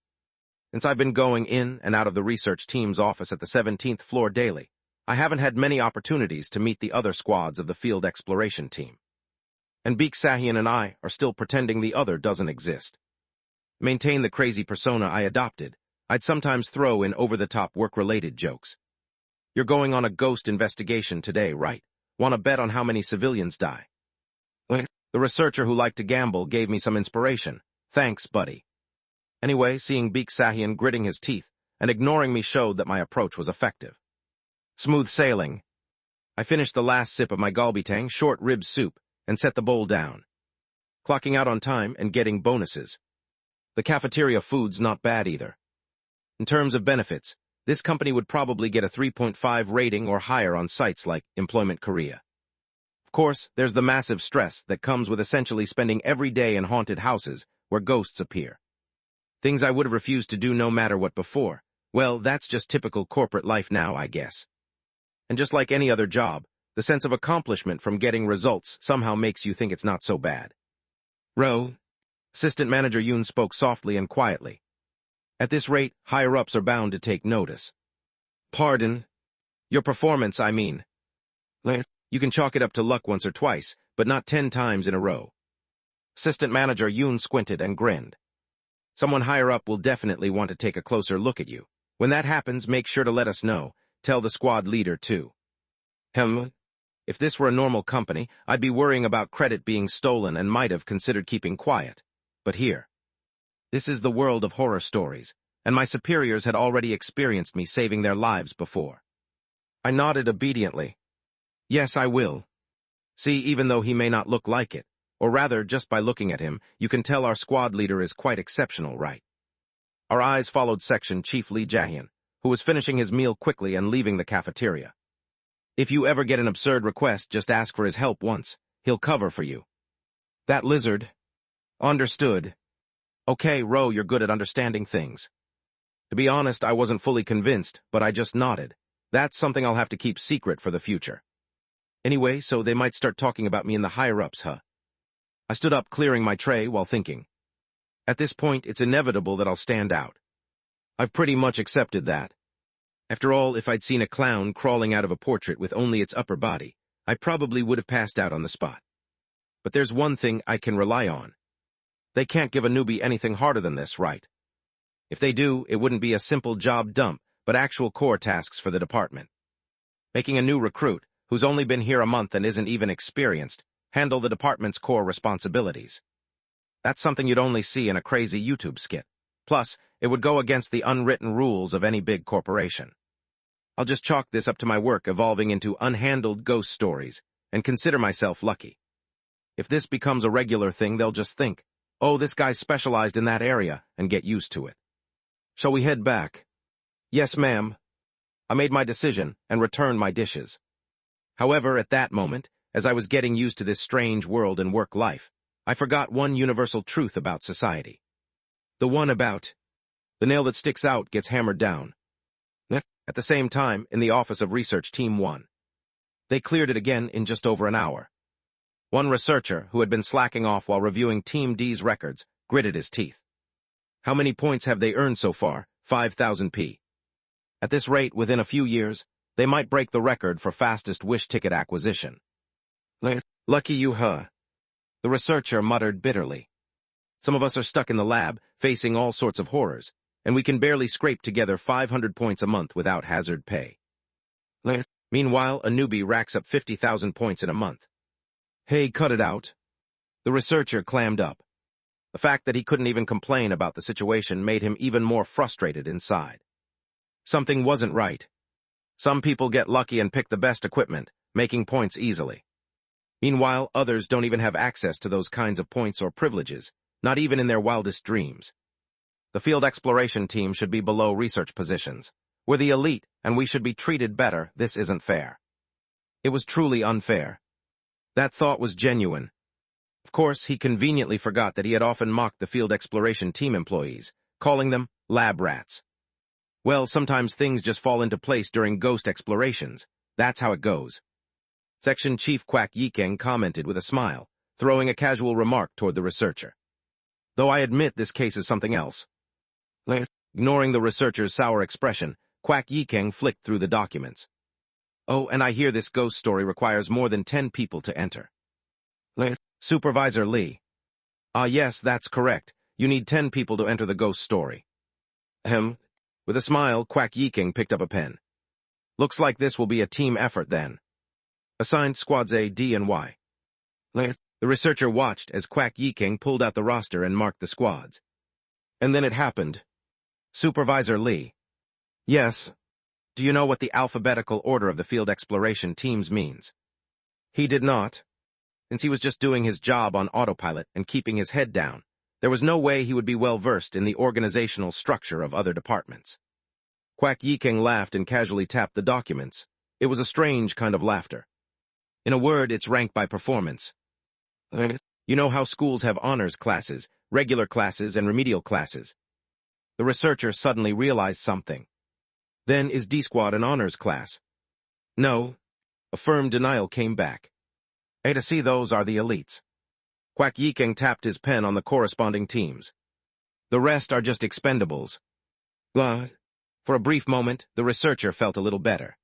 Since I've been going in and out of the research team's office at the 17th floor daily, I haven't had many opportunities to meet the other squads of the field exploration team. And Baek Deoksu and I are still pretending the other doesn't exist. Maintain the crazy persona I adopted, I'd sometimes throw in over-the-top work-related jokes. You're going on a ghost investigation today, right? Want to bet on how many civilians die? The researcher who liked to gamble gave me some inspiration. Thanks, buddy. Anyway, seeing Baek Deoksu gritting his teeth and ignoring me showed that my approach was effective. Smooth sailing. I finished the last sip of my galbitang short rib soup and set the bowl down. Clocking out on time and getting bonuses. The cafeteria food's not bad either. In terms of benefits, this company would probably get a 3.5 rating or higher on sites like Employment Korea. Of course, there's the massive stress that comes with essentially spending every day in haunted houses where ghosts appear. Things I would have refused to do no matter what before. Well, that's just typical corporate life now, I guess. And just like any other job, the sense of accomplishment from getting results somehow makes you think it's not so bad. Assistant Manager Yoon spoke softly and quietly. At this rate, higher-ups are bound to take notice. Pardon? Your performance, I mean. You can chalk it up to luck once or twice, but not 10 times in a row. Assistant Manager Yoon squinted and grinned. Someone higher up will definitely want to take a closer look at you. When that happens, make sure to let us know. Tell the squad leader, too. If this were a normal company, I'd be worrying about credit being stolen and might have considered keeping quiet. But here. This is the world of horror stories, and my superiors had already experienced me saving their lives before. I nodded obediently. Yes, I will. See, even though he may not look like it, or rather, just by looking at him, you can tell our squad leader is quite exceptional, right? Our eyes followed Section Chief Lee Jae-hyun, who was finishing his meal quickly and leaving the cafeteria. If you ever get an absurd request, just ask for his help once. He'll cover for you. That lizard. Understood. Okay, Ro, you're good at understanding things. To be honest, I wasn't fully convinced, but I just nodded. That's something I'll have to keep secret for the future. Anyway, so they might start talking about me in the higher-ups, huh? I stood up, clearing my tray while thinking. At this point, it's inevitable that I'll stand out. I've pretty much accepted that. After all, if I'd seen a clown crawling out of a portrait with only its upper body, I probably would have passed out on the spot. But there's one thing I can rely on. They can't give a newbie anything harder than this, right? If they do, it wouldn't be a simple job dump, but actual core tasks for the department. Making a new recruit, who's only been here a month and isn't even experienced, handle the department's core responsibilities. That's something you'd only see in a crazy YouTube skit. Plus, it would go against the unwritten rules of any big corporation. I'll just chalk this up to my work evolving into unhandled ghost stories, and consider myself lucky. If this becomes a regular thing, they'll just think, oh, this guy's specialized in that area, and get used to it. Shall we head back? Yes, ma'am. I made my decision and returned my dishes. However, at that moment, as I was getting used to this strange world and work life, I forgot one universal truth about society. The one about, the nail that sticks out gets hammered down. At the same time, in the office of Research Team 1. They cleared it again in just over an hour. One researcher, who had been slacking off while reviewing Team D's records, gritted his teeth. How many points have they earned so far? 5,000 P. At this rate, within a few years, they might break the record for fastest wish ticket acquisition. Lucky you, huh? The researcher muttered bitterly. Some of us are stuck in the lab, facing all sorts of horrors, and we can barely scrape together 500 points a month without hazard pay. Meanwhile, a newbie racks up 50,000 points in a month. Hey, cut it out. The researcher clammed up. The fact that he couldn't even complain about the situation made him even more frustrated inside. Something wasn't right. Some people get lucky and pick the best equipment, making points easily. Meanwhile, others don't even have access to those kinds of points or privileges, not even in their wildest dreams. The field exploration team should be below research positions. We're the elite, and we should be treated better. This isn't fair. It was truly unfair. That thought was genuine. Of course, he conveniently forgot that he had often mocked the field exploration team employees, calling them lab rats. Well, sometimes things just fall into place during ghost explorations. That's how it goes. Section Chief Quack Yikeng commented with a smile, throwing a casual remark toward the researcher. Though I admit this case is something else. Ignoring the researcher's sour expression, Quack Yikeng flicked through the documents. Oh, and I hear this ghost story requires more than 10 people to enter. Supervisor Lee. Ah, yes, that's correct. You need 10 people to enter the ghost story. With a smile, Quack Yikeng picked up a pen. Looks like this will be a team effort then. Assigned Squads A, D, and Y. The researcher watched as Quack Yikeng pulled out the roster and marked the squads. And then it happened. Supervisor Lee. Yes. Do you know what the alphabetical order of the field exploration teams means? He did not. Since he was just doing his job on autopilot and keeping his head down, there was no way he would be well versed in the organizational structure of other departments. Quack Yikeng laughed and casually tapped the documents. It was a strange kind of laughter. In a word, it's ranked by performance. You know how schools have honors classes, regular classes, and remedial classes. The researcher suddenly realized something. Then is D Squad an honors class? No. A firm denial came back. A to C, those are the elites. Quack Yikeng tapped his pen on the corresponding teams. The rest are just expendables. For a brief moment, the researcher felt a little better.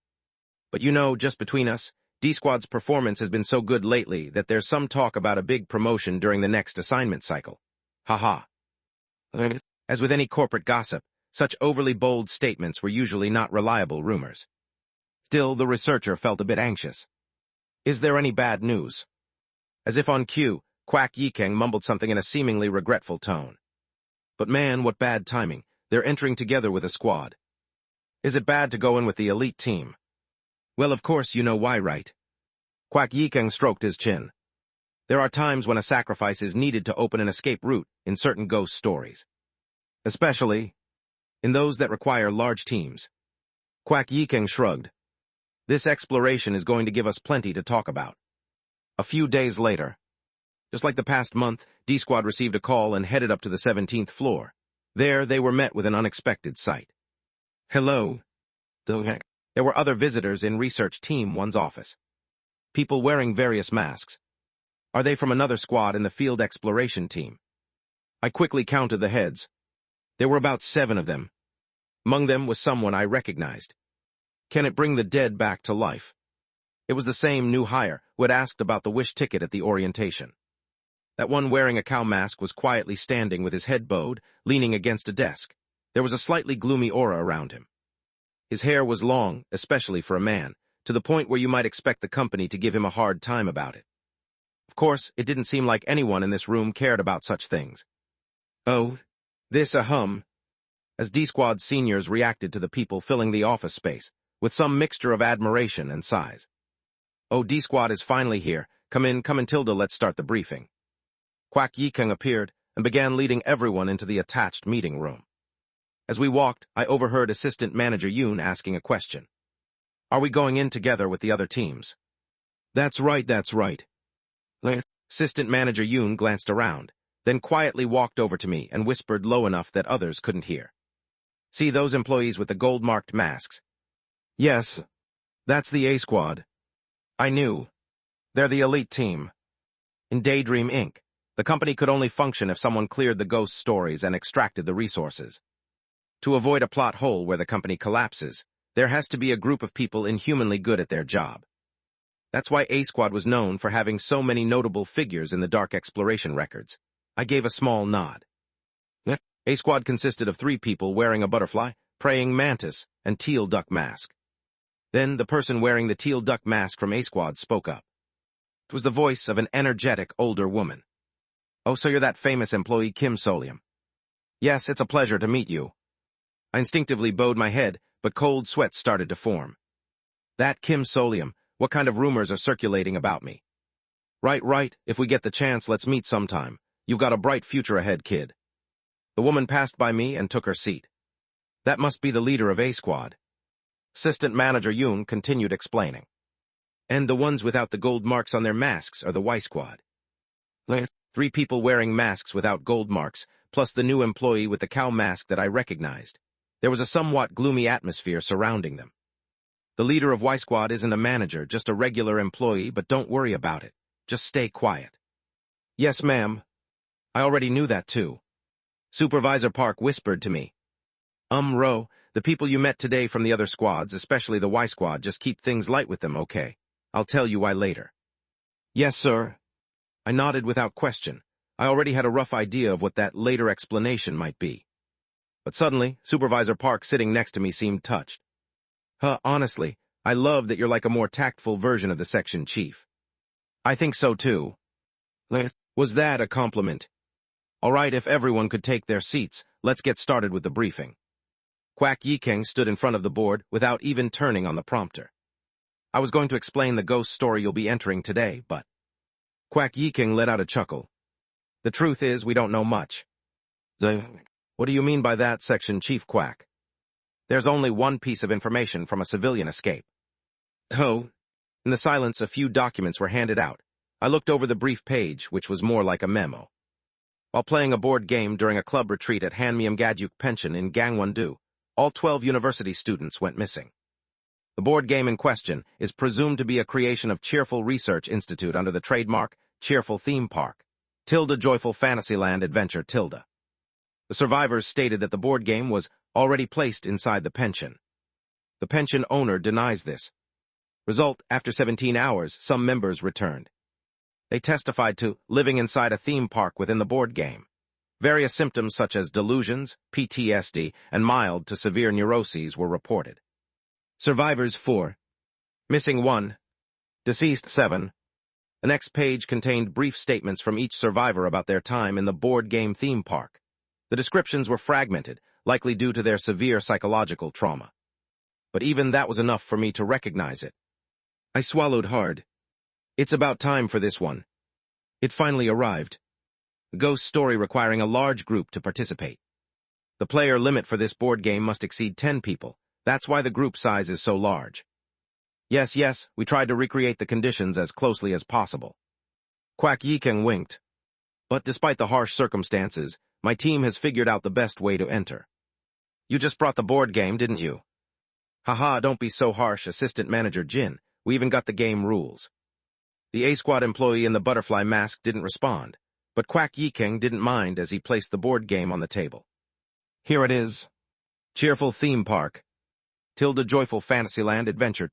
But you know, just between us, D Squad's performance has been so good lately that there's some talk about a big promotion during the next assignment cycle. Haha. As with any corporate gossip, such overly bold statements were usually not reliable rumors. Still, the researcher felt a bit anxious. Is there any bad news? As if on cue, Quack Yikeng mumbled something in a seemingly regretful tone. But man, what bad timing. They're entering together with a squad. Is it bad to go in with the elite team? Well, of course you know why, right? Quack Yikeng stroked his chin. There are times when a sacrifice is needed to open an escape route in certain ghost stories. Especially in those that require large teams. Quack Yikeng shrugged. This exploration is going to give us plenty to talk about. A few days later, just like the past month, D Squad received a call and headed up to the 17th floor. There, they were met with an unexpected sight. Hello. There were other visitors in Research Team 1's office. People wearing various masks. Are they from another squad in the field exploration team? I quickly counted the heads. There were about 7 of them. Among them was someone I recognized. Can it bring the dead back to life? It was the same new hire who had asked about the wish ticket at the orientation. That one wearing a cow mask was quietly standing with his head bowed, leaning against a desk. There was a slightly gloomy aura around him. His hair was long, especially for a man, to the point where you might expect the company to give him a hard time about it. Of course, it didn't seem like anyone in this room cared about such things. Oh, this ahem. As D-Squad seniors reacted to the people filling the office space, with some mixture of admiration and sighs. Oh, D-Squad is finally here. Come in, Tilda, let's start the briefing. Quack Yikeng appeared and began leading everyone into the attached meeting room. As we walked, I overheard Assistant Manager Yoon asking a question. Are we going in together with the other teams? That's right, that's right. Assistant Manager Yoon glanced around, then quietly walked over to me and whispered low enough that others couldn't hear. See those employees with the gold-marked masks? Yes, that's the A Squad. I knew. They're the elite team. In Daydream Inc., the company could only function if someone cleared the ghost stories and extracted the resources. To avoid a plot hole where the company collapses, there has to be a group of people inhumanly good at their job. That's why A Squad was known for having so many notable figures in the dark exploration records. I gave a small nod. A Squad consisted of 3 people wearing a butterfly, praying mantis, and teal duck mask. Then the person wearing the teal duck mask from A Squad spoke up. It was the voice of an energetic older woman. Oh, so you're that famous employee Kim Solium. Yes, it's a pleasure to meet you. I instinctively bowed my head, but cold sweats started to form. That Kim Solium, what kind of rumors are circulating about me? Right, if we get the chance, let's meet sometime. You've got a bright future ahead, kid. The woman passed by me and took her seat. That must be the leader of A Squad. Assistant Manager Yoon continued explaining. And the ones without the gold marks on their masks are the Y Squad. 3 people wearing masks without gold marks, plus the new employee with the cow mask that I recognized. There was a somewhat gloomy atmosphere surrounding them. The leader of Y Squad isn't a manager, just a regular employee, but don't worry about it. Just stay quiet. Yes, ma'am. I already knew that, too. Supervisor Park whispered to me. Ro, the people you met today from the other squads, especially the Y Squad, just keep things light with them, okay? I'll tell you why later. Yes, sir. I nodded without question. I already had a rough idea of what that later explanation might be. But suddenly, Supervisor Park sitting next to me seemed touched. Honestly, I love that you're like a more tactful version of the section chief. I think so too. Was that a compliment? All right, if everyone could take their seats, let's get started with the briefing. Quack Yikeng stood in front of the board without even turning on the prompter. I was going to explain the ghost story you'll be entering today, but... Quack Yikeng let out a chuckle. The truth is, we don't know much. What do you mean by that, Section Chief Quack? There's only one piece of information from a civilian escape. In the silence, a few documents were handed out. I looked over the brief page, which was more like a memo. While playing a board game during a club retreat at Hanmyeom Gajuk Pension in Gangwon-do, all 12 university students went missing. The board game in question is presumed to be a creation of Cheerful Research Institute under the trademark Cheerful Theme Park, Joyful Fantasyland Adventure. The survivors stated that the board game was already placed inside the pension. The pension owner denies this. Result, after 17 hours, some members returned. They testified to living inside a theme park within the board game. Various symptoms such as delusions, PTSD, and mild to severe neuroses were reported. Survivors 4. Missing 1. Deceased 7. The next page contained brief statements from each survivor about their time in the board game theme park. The descriptions were fragmented, likely due to their severe psychological trauma. But even that was enough for me to recognize it. I swallowed hard. It's about time for this one. It finally arrived. A ghost story requiring a large group to participate. The player limit for this board game must exceed 10 people. That's why the group size is so large. Yes, we tried to recreate the conditions as closely as possible. Quack Yikeng winked. But despite the harsh circumstances, my team has figured out the best way to enter. You just brought the board game, didn't you? Haha, don't be so harsh, Assistant Manager Jin. We even got the game rules. The A-Squad employee in the butterfly mask didn't respond, but Quack Yikeng didn't mind as he placed the board game on the table. Here it is. Cheerful Theme Park. Joyful Fantasyland Adventure.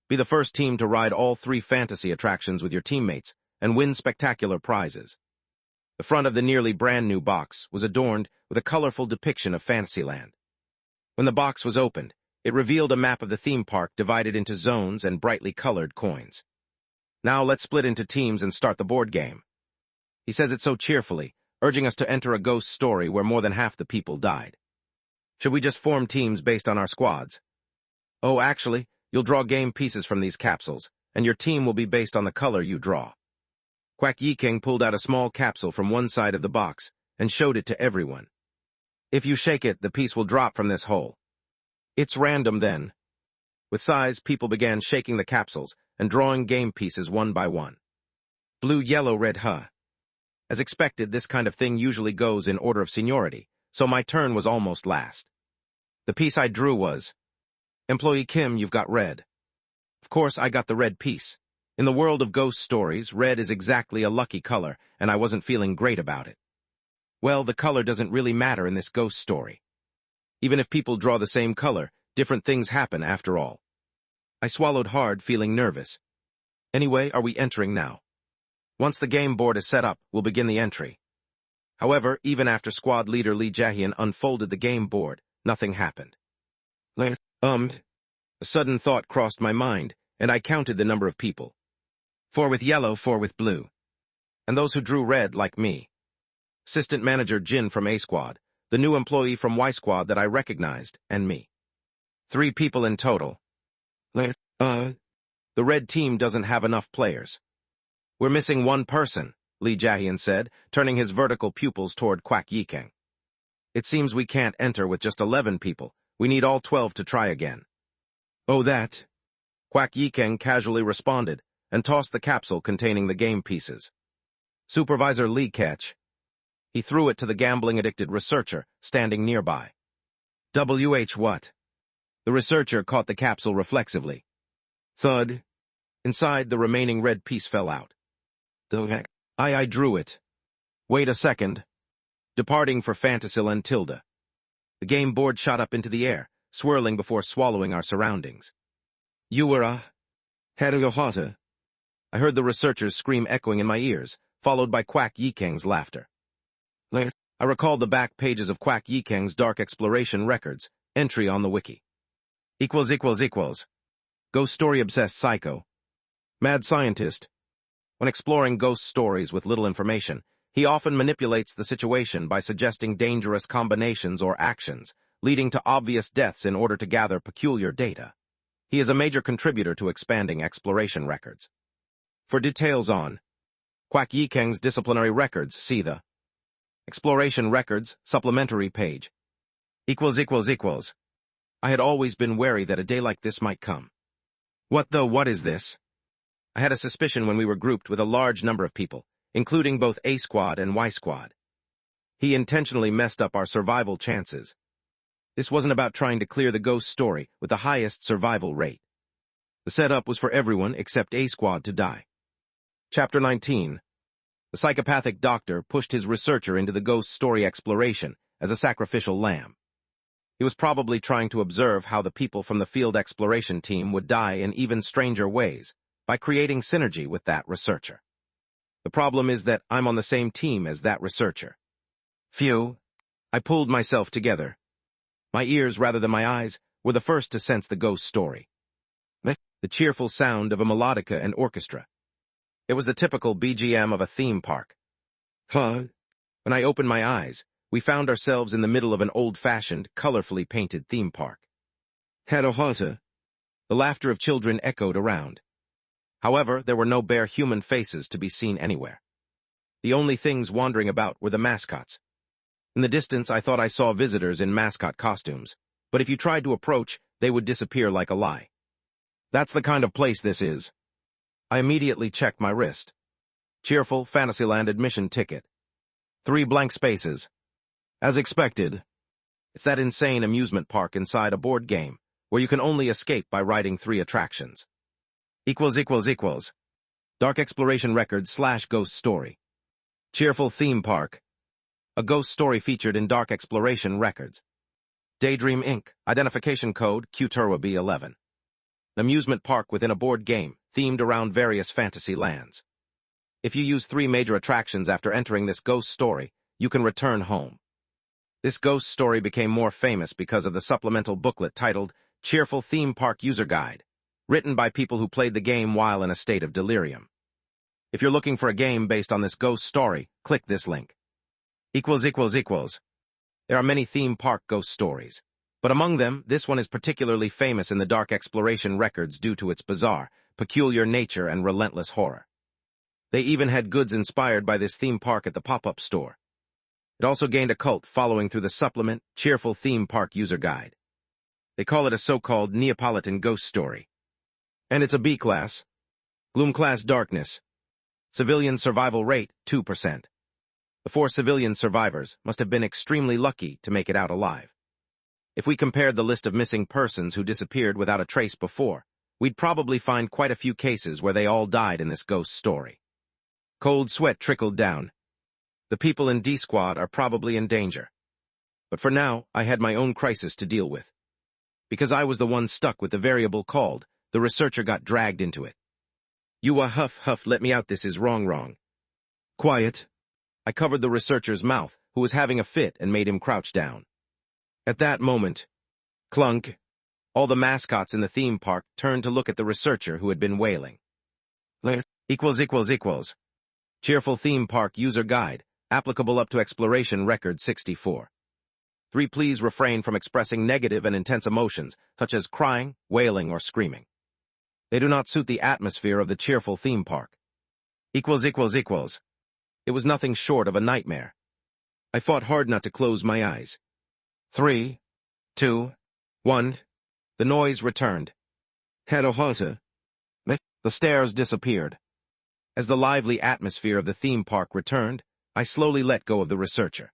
Be the first team to ride all 3 fantasy attractions with your teammates and win spectacular prizes. The front of the nearly brand new box was adorned with a colorful depiction of Fantasyland. When the box was opened, it revealed a map of the theme park divided into zones and brightly colored coins. Now let's split into teams and start the board game. He says it so cheerfully, urging us to enter a ghost story where more than half the people died. Should we just form teams based on our squads? Oh, actually, you'll draw game pieces from these capsules, and your team will be based on the color you draw. Quack Yikeng pulled out a small capsule from one side of the box and showed it to everyone. If you shake it, the piece will drop from this hole. It's random then. With sighs, people began shaking the capsules and drawing game pieces one by one. Blue, yellow, red, As expected, this kind of thing usually goes in order of seniority, so my turn was almost last. The piece I drew was, Employee Kim, you've got red. Of course, I got the red piece. In the world of ghost stories, red is exactly a lucky color, and I wasn't feeling great about it. Well, the color doesn't really matter in this ghost story. Even if people draw the same color, different things happen after all. I swallowed hard, feeling nervous. Anyway, are we entering now? Once the game board is set up, we'll begin the entry. However, even after squad leader Lee Jae-hyun unfolded the game board, nothing happened. A sudden thought crossed my mind, and I counted the number of people. 4 with yellow, 4 with blue. And those who drew red, like me. Assistant Manager Jin from A-Squad, the new employee from Y-Squad that I recognized, and me. 3 people in total. The red team doesn't have enough players. We're missing 1 person, Lee Jae-hyun said, turning his vertical pupils toward Quack Yikeng. It seems we can't enter with just 11 people. We need all 12 to try again. Oh, that. Quack Yikeng casually responded and tossed the capsule containing the game pieces. Supervisor Lee catch. He threw it to the gambling-addicted researcher standing nearby. What? The researcher caught the capsule reflexively. Thud. Inside, the remaining red piece fell out. The heck? I drew it. Wait a second. Departing for Fantasyland Tilda. The game board shot up into the air, swirling before swallowing our surroundings. You were Hedoyohata. I heard the researcher's scream echoing in my ears, followed by Quack Yikeng's laughter. I recalled the back pages of Quack Yikeng's Dark Exploration records, entry on the wiki. Ghost story-obsessed psycho. Mad scientist. When exploring ghost stories with little information, he often manipulates the situation by suggesting dangerous combinations or actions, leading to obvious deaths in order to gather peculiar data. He is a major contributor to expanding exploration records. For details on Quack Yikeng's disciplinary records, see the Exploration Records supplementary page. I had always been wary that a day like this might come. What is this? I had a suspicion when we were grouped with a large number of people, including both A Squad and Y Squad. He intentionally messed up our survival chances. This wasn't about trying to clear the ghost story with the highest survival rate. The setup was for everyone except A Squad to die. Chapter 19. The psychopathic doctor pushed his researcher into the ghost story exploration as a sacrificial lamb. He was probably trying to observe how the people from the field exploration team would die in even stranger ways by creating synergy with that researcher. The problem is that I'm on the same team as that researcher. Phew. I pulled myself together. My ears, rather than my eyes, were the first to sense the ghost story. The cheerful sound of a melodica and orchestra. It was the typical BGM of a theme park. When I opened my eyes, we found ourselves in the middle of an old-fashioned, colorfully painted theme park. The laughter of children echoed around. However, there were no bare human faces to be seen anywhere. The only things wandering about were the mascots. In the distance, I thought I saw visitors in mascot costumes, but if you tried to approach, they would disappear like a lie. That's the kind of place this is. I immediately checked my wrist. Cheerful Fantasyland admission ticket. 3 blank spaces. As expected. It's that insane amusement park inside a board game, where you can only escape by riding 3 attractions. Dark Exploration Records / Ghost Story. Cheerful Theme Park. A ghost story featured in Dark Exploration Records. Daydream Inc. Identification code QTURWA B11. An amusement park within a board game, themed around various fantasy lands. If you use 3 major attractions after entering this ghost story, you can return home. This ghost story became more famous because of the supplemental booklet titled Cheerful Theme Park User Guide, written by people who played the game while in a state of delirium. If you're looking for a game based on this ghost story, click this link. There are many theme park ghost stories, but among them, this one is particularly famous in the Dark Exploration Records due to its bizarre, peculiar nature and relentless horror. They even had goods inspired by this theme park at the pop-up store. It also gained a cult following through the supplement Cheerful Theme Park User Guide. They call it a so-called Neapolitan ghost story. And it's a B class. Gloom class darkness. Civilian survival rate, 2%. The 4 civilian survivors must have been extremely lucky to make it out alive. If we compared the list of missing persons who disappeared without a trace before, we'd probably find quite a few cases where they all died in this ghost story. Cold sweat trickled down. The people in D Squad are probably in danger. But for now, I had my own crisis to deal with. Because I was the one stuck with the variable called, the researcher got dragged into it. You huff, let me out, this is wrong. Quiet. I covered the researcher's mouth, who was having a fit, and made him crouch down. At that moment, clunk, all the mascots in the theme park turned to look at the researcher who had been wailing. Cheerful Theme Park User Guide, applicable up to Exploration Record 64. 3. Please refrain from expressing negative and intense emotions, such as crying, wailing, or screaming. They do not suit the atmosphere of the cheerful theme park. It was nothing short of a nightmare. I fought hard not to close my eyes. 3, 2, 1. The noise returned. The stares disappeared. As the lively atmosphere of the theme park returned, I slowly let go of the researcher.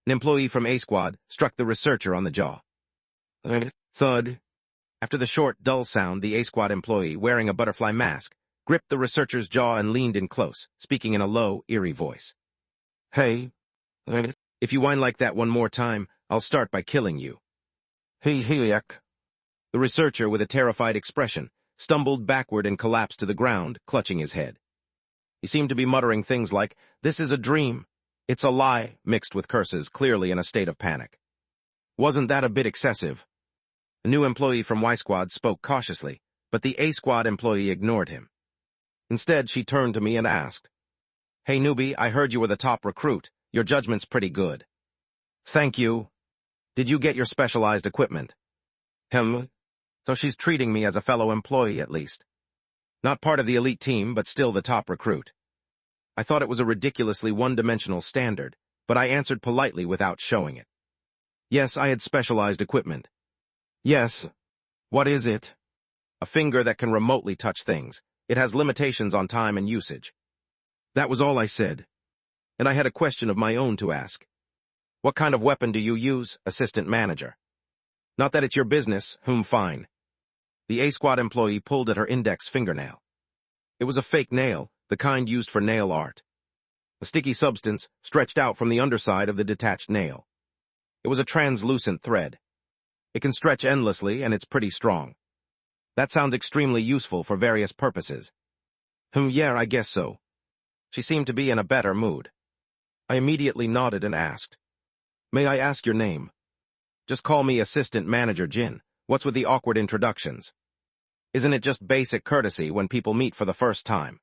An employee from A Squad struck the researcher on the jaw. Thud. After the short, dull sound, the A Squad employee, wearing a butterfly mask, gripped the researcher's jaw and leaned in close, speaking in a low, eerie voice. Hey, if you whine like that one more time, I'll start by killing you. The researcher, with a terrified expression, stumbled backward and collapsed to the ground, clutching his head. He seemed to be muttering things like, "This is a dream. It's a lie," mixed with curses, clearly in a state of panic. Wasn't that a bit excessive? A new employee from Y Squad spoke cautiously, but the A Squad employee ignored him. Instead, she turned to me and asked, "Hey newbie, I heard you were the top recruit. Your judgment's pretty good." "Thank you. Did you get your specialized equipment?" So she's treating me as a fellow employee at least. Not part of the elite team, but still the top recruit. I thought it was a ridiculously one-dimensional standard, but I answered politely without showing it. Yes, I had specialized equipment. Yes. What is it? A finger that can remotely touch things. It has limitations on time and usage. That was all I said. And I had a question of my own to ask. What kind of weapon do you use, assistant manager? Not that it's your business, fine. The A Squad employee pulled at her index fingernail. It was a fake nail, the kind used for nail art. A sticky substance stretched out from the underside of the detached nail. It was a translucent thread. It can stretch endlessly, and it's pretty strong. That sounds extremely useful for various purposes. Yeah, I guess so. She seemed to be in a better mood. I immediately nodded and asked, "May I ask your name?" "Just call me Assistant Manager Jin. What's with the awkward introductions? Isn't it just basic courtesy when people meet for the first time?"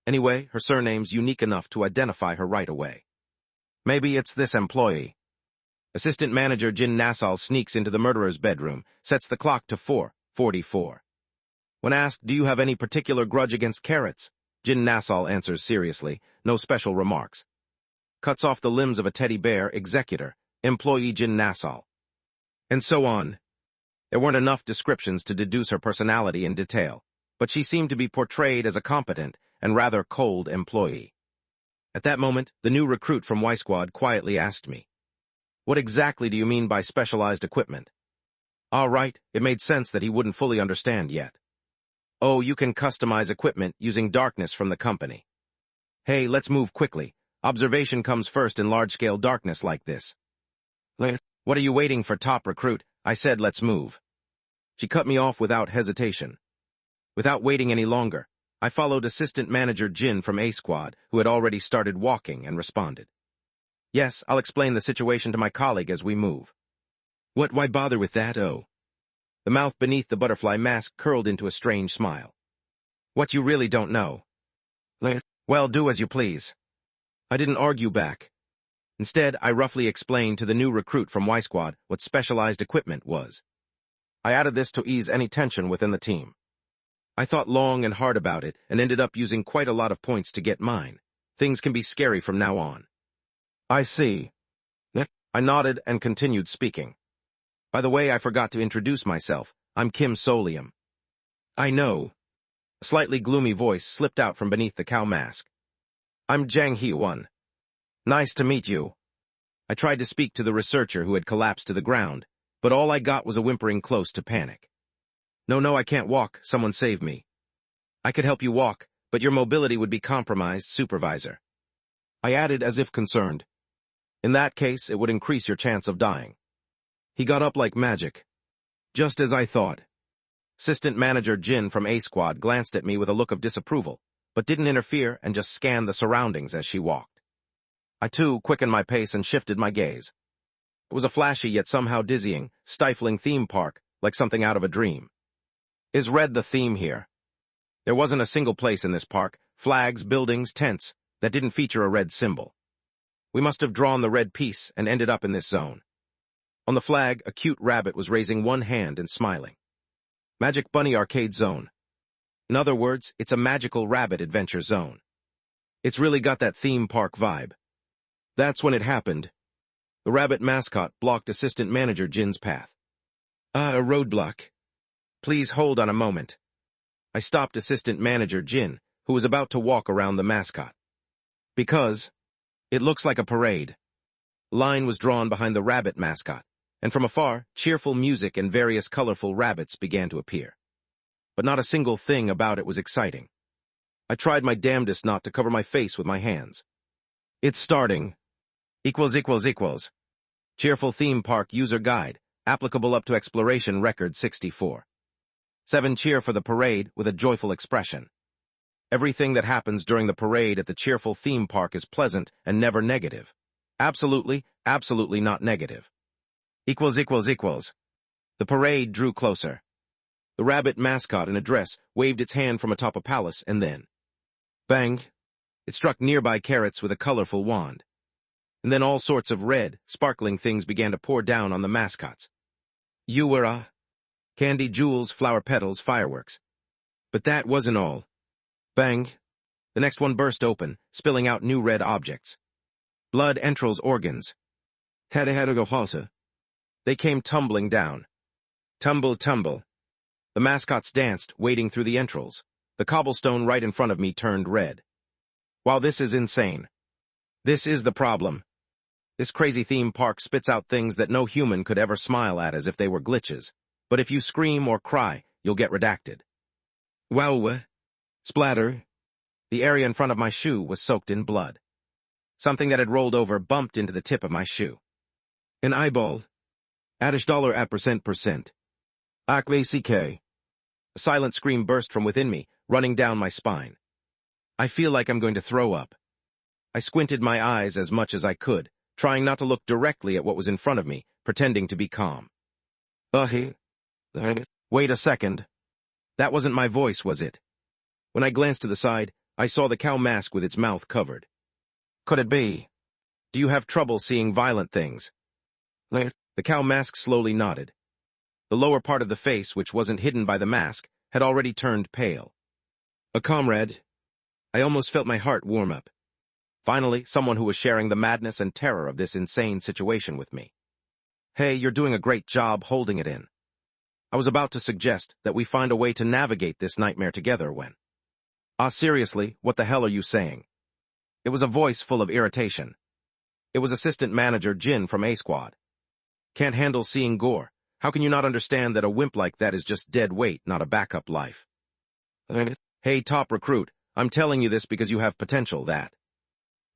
Anyway, her surname's unique enough to identify her right away. Maybe it's this employee. Assistant Manager Jin Nassal sneaks into the murderer's bedroom, sets the clock to 4:44. When asked, "Do you have any particular grudge against carrots?" Jin Nassal answers seriously, no special remarks. Cuts off the limbs of a teddy bear, executor, employee Jin Nassal. And so on. There weren't enough descriptions to deduce her personality in detail, but she seemed to be portrayed as a competent and rather cold employee. At that moment, the new recruit from Y Squad quietly asked me, "What exactly do you mean by specialized equipment?" All right, it made sense that he wouldn't fully understand yet. "Oh, you can customize equipment using darkness from the company." "Hey, let's move quickly. Observation comes first in large-scale darkness like this." "What are you waiting for, top recruit? I said let's move." She cut me off without hesitation. Without waiting any longer, I followed Assistant Manager Jin from A Squad, who had already started walking, and responded, "Yes, I'll explain the situation to my colleague as we move." Why bother with that, oh? The mouth beneath the butterfly mask curled into a strange smile. "What you really don't know?" "Well, do as you please." I didn't argue back. Instead, I roughly explained to the new recruit from Y Squad what specialized equipment was. I added this to ease any tension within the team. I thought long and hard about it and ended up using quite a lot of points to get mine. Things can be scary from now on. I see. I nodded and continued speaking. By the way, I forgot to introduce myself. I'm Kim Solium. I know. A slightly gloomy voice slipped out from beneath the cow mask. I'm Jang Hee-won. Nice to meet you. I tried to speak to the researcher who had collapsed to the ground, but all I got was a whimpering close to panic. No, I can't walk. Someone save me." "I could help you walk, but your mobility would be compromised, supervisor." I added as if concerned. "In that case, it would increase your chance of dying." He got up like magic. Just as I thought. Assistant Manager Jin from A Squad glanced at me with a look of disapproval, but didn't interfere and just scanned the surroundings as she walked. I too quickened my pace and shifted my gaze. It was a flashy yet somehow dizzying, stifling theme park, like something out of a dream. Is red the theme here? There wasn't a single place in this park, flags, buildings, tents, that didn't feature a red symbol. We must have drawn the red piece and ended up in this zone. On the flag, a cute rabbit was raising one hand and smiling. Magic Bunny Arcade Zone. In other words, it's a magical rabbit adventure zone. It's really got that theme park vibe. That's when it happened. The rabbit mascot blocked Assistant Manager Jin's path. A roadblock. Please hold on a moment. I stopped Assistant Manager Jin, who was about to walk around the mascot. Because it looks like a parade. Line was drawn behind the rabbit mascot, and from afar, cheerful music and various colorful rabbits began to appear. But not a single thing about it was exciting. I tried my damnedest not to cover my face with my hands. It's starting. ===. Cheerful Theme Park User Guide, applicable up to Exploration Record 64. 7. Cheer for the parade with a joyful expression. Everything that happens during the parade at the cheerful theme park is pleasant and never negative. Absolutely, absolutely not negative. ===. The parade drew closer. The rabbit mascot in a dress waved its hand from atop a palace and then, bang, it struck nearby carrots with a colorful wand. And then all sorts of red, sparkling things began to pour down on the mascots. Candy, jewels, flower petals, fireworks. But that wasn't all. Bang! The next one burst open, spilling out new red objects. Blood, entrails, organs. They came tumbling down. Tumble, tumble. The mascots danced, wading through the entrails. The cobblestone right in front of me turned red. Wow, this is insane. This is the problem. This crazy theme park spits out things that no human could ever smile at as if they were glitches. But if you scream or cry, you'll get redacted. Wow. Splatter. The area in front of my shoe was soaked in blood. Something that had rolled over bumped into the tip of my shoe. An eyeball. Addish dollar at %%. ACK. A silent scream burst from within me, running down my spine. I feel like I'm going to throw up. I squinted my eyes as much as I could, trying not to look directly at what was in front of me, pretending to be calm. Wait a second. That wasn't my voice, was it? When I glanced to the side, I saw the cow mask with its mouth covered. Could it be? Do you have trouble seeing violent things? The cow mask slowly nodded. The lower part of the face, which wasn't hidden by the mask, had already turned pale. A comrade. I almost felt my heart warm up. Finally, someone who was sharing the madness and terror of this insane situation with me. Hey, you're doing a great job holding it in. I was about to suggest that we find a way to navigate this nightmare together when... seriously, what the hell are you saying? It was a voice full of irritation. It was Assistant Manager Jin from A Squad. Can't handle seeing gore. How can you not understand that a wimp like that is just dead weight, not a backup life? Hey, top recruit, I'm telling you this because you have potential, that.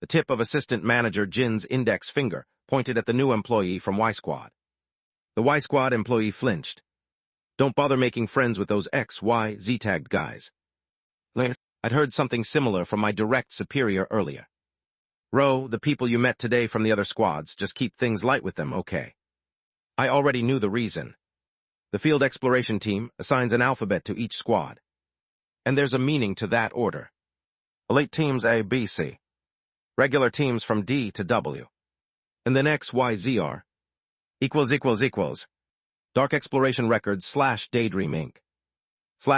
The tip of Assistant Manager Jin's index finger pointed at the new employee from Y Squad. The Y Squad employee flinched. Don't bother making friends with those X, Y, Z-tagged guys. I'd heard something similar from my direct superior earlier. The people you met today from the other squads, just keep things light with them, okay? I already knew the reason. The field exploration team assigns an alphabet to each squad. And there's a meaning to that order. Elite teams A, B, C. Regular teams from D to W. And then X, Y, Z are ===. Dark Exploration Records / Daydream Inc.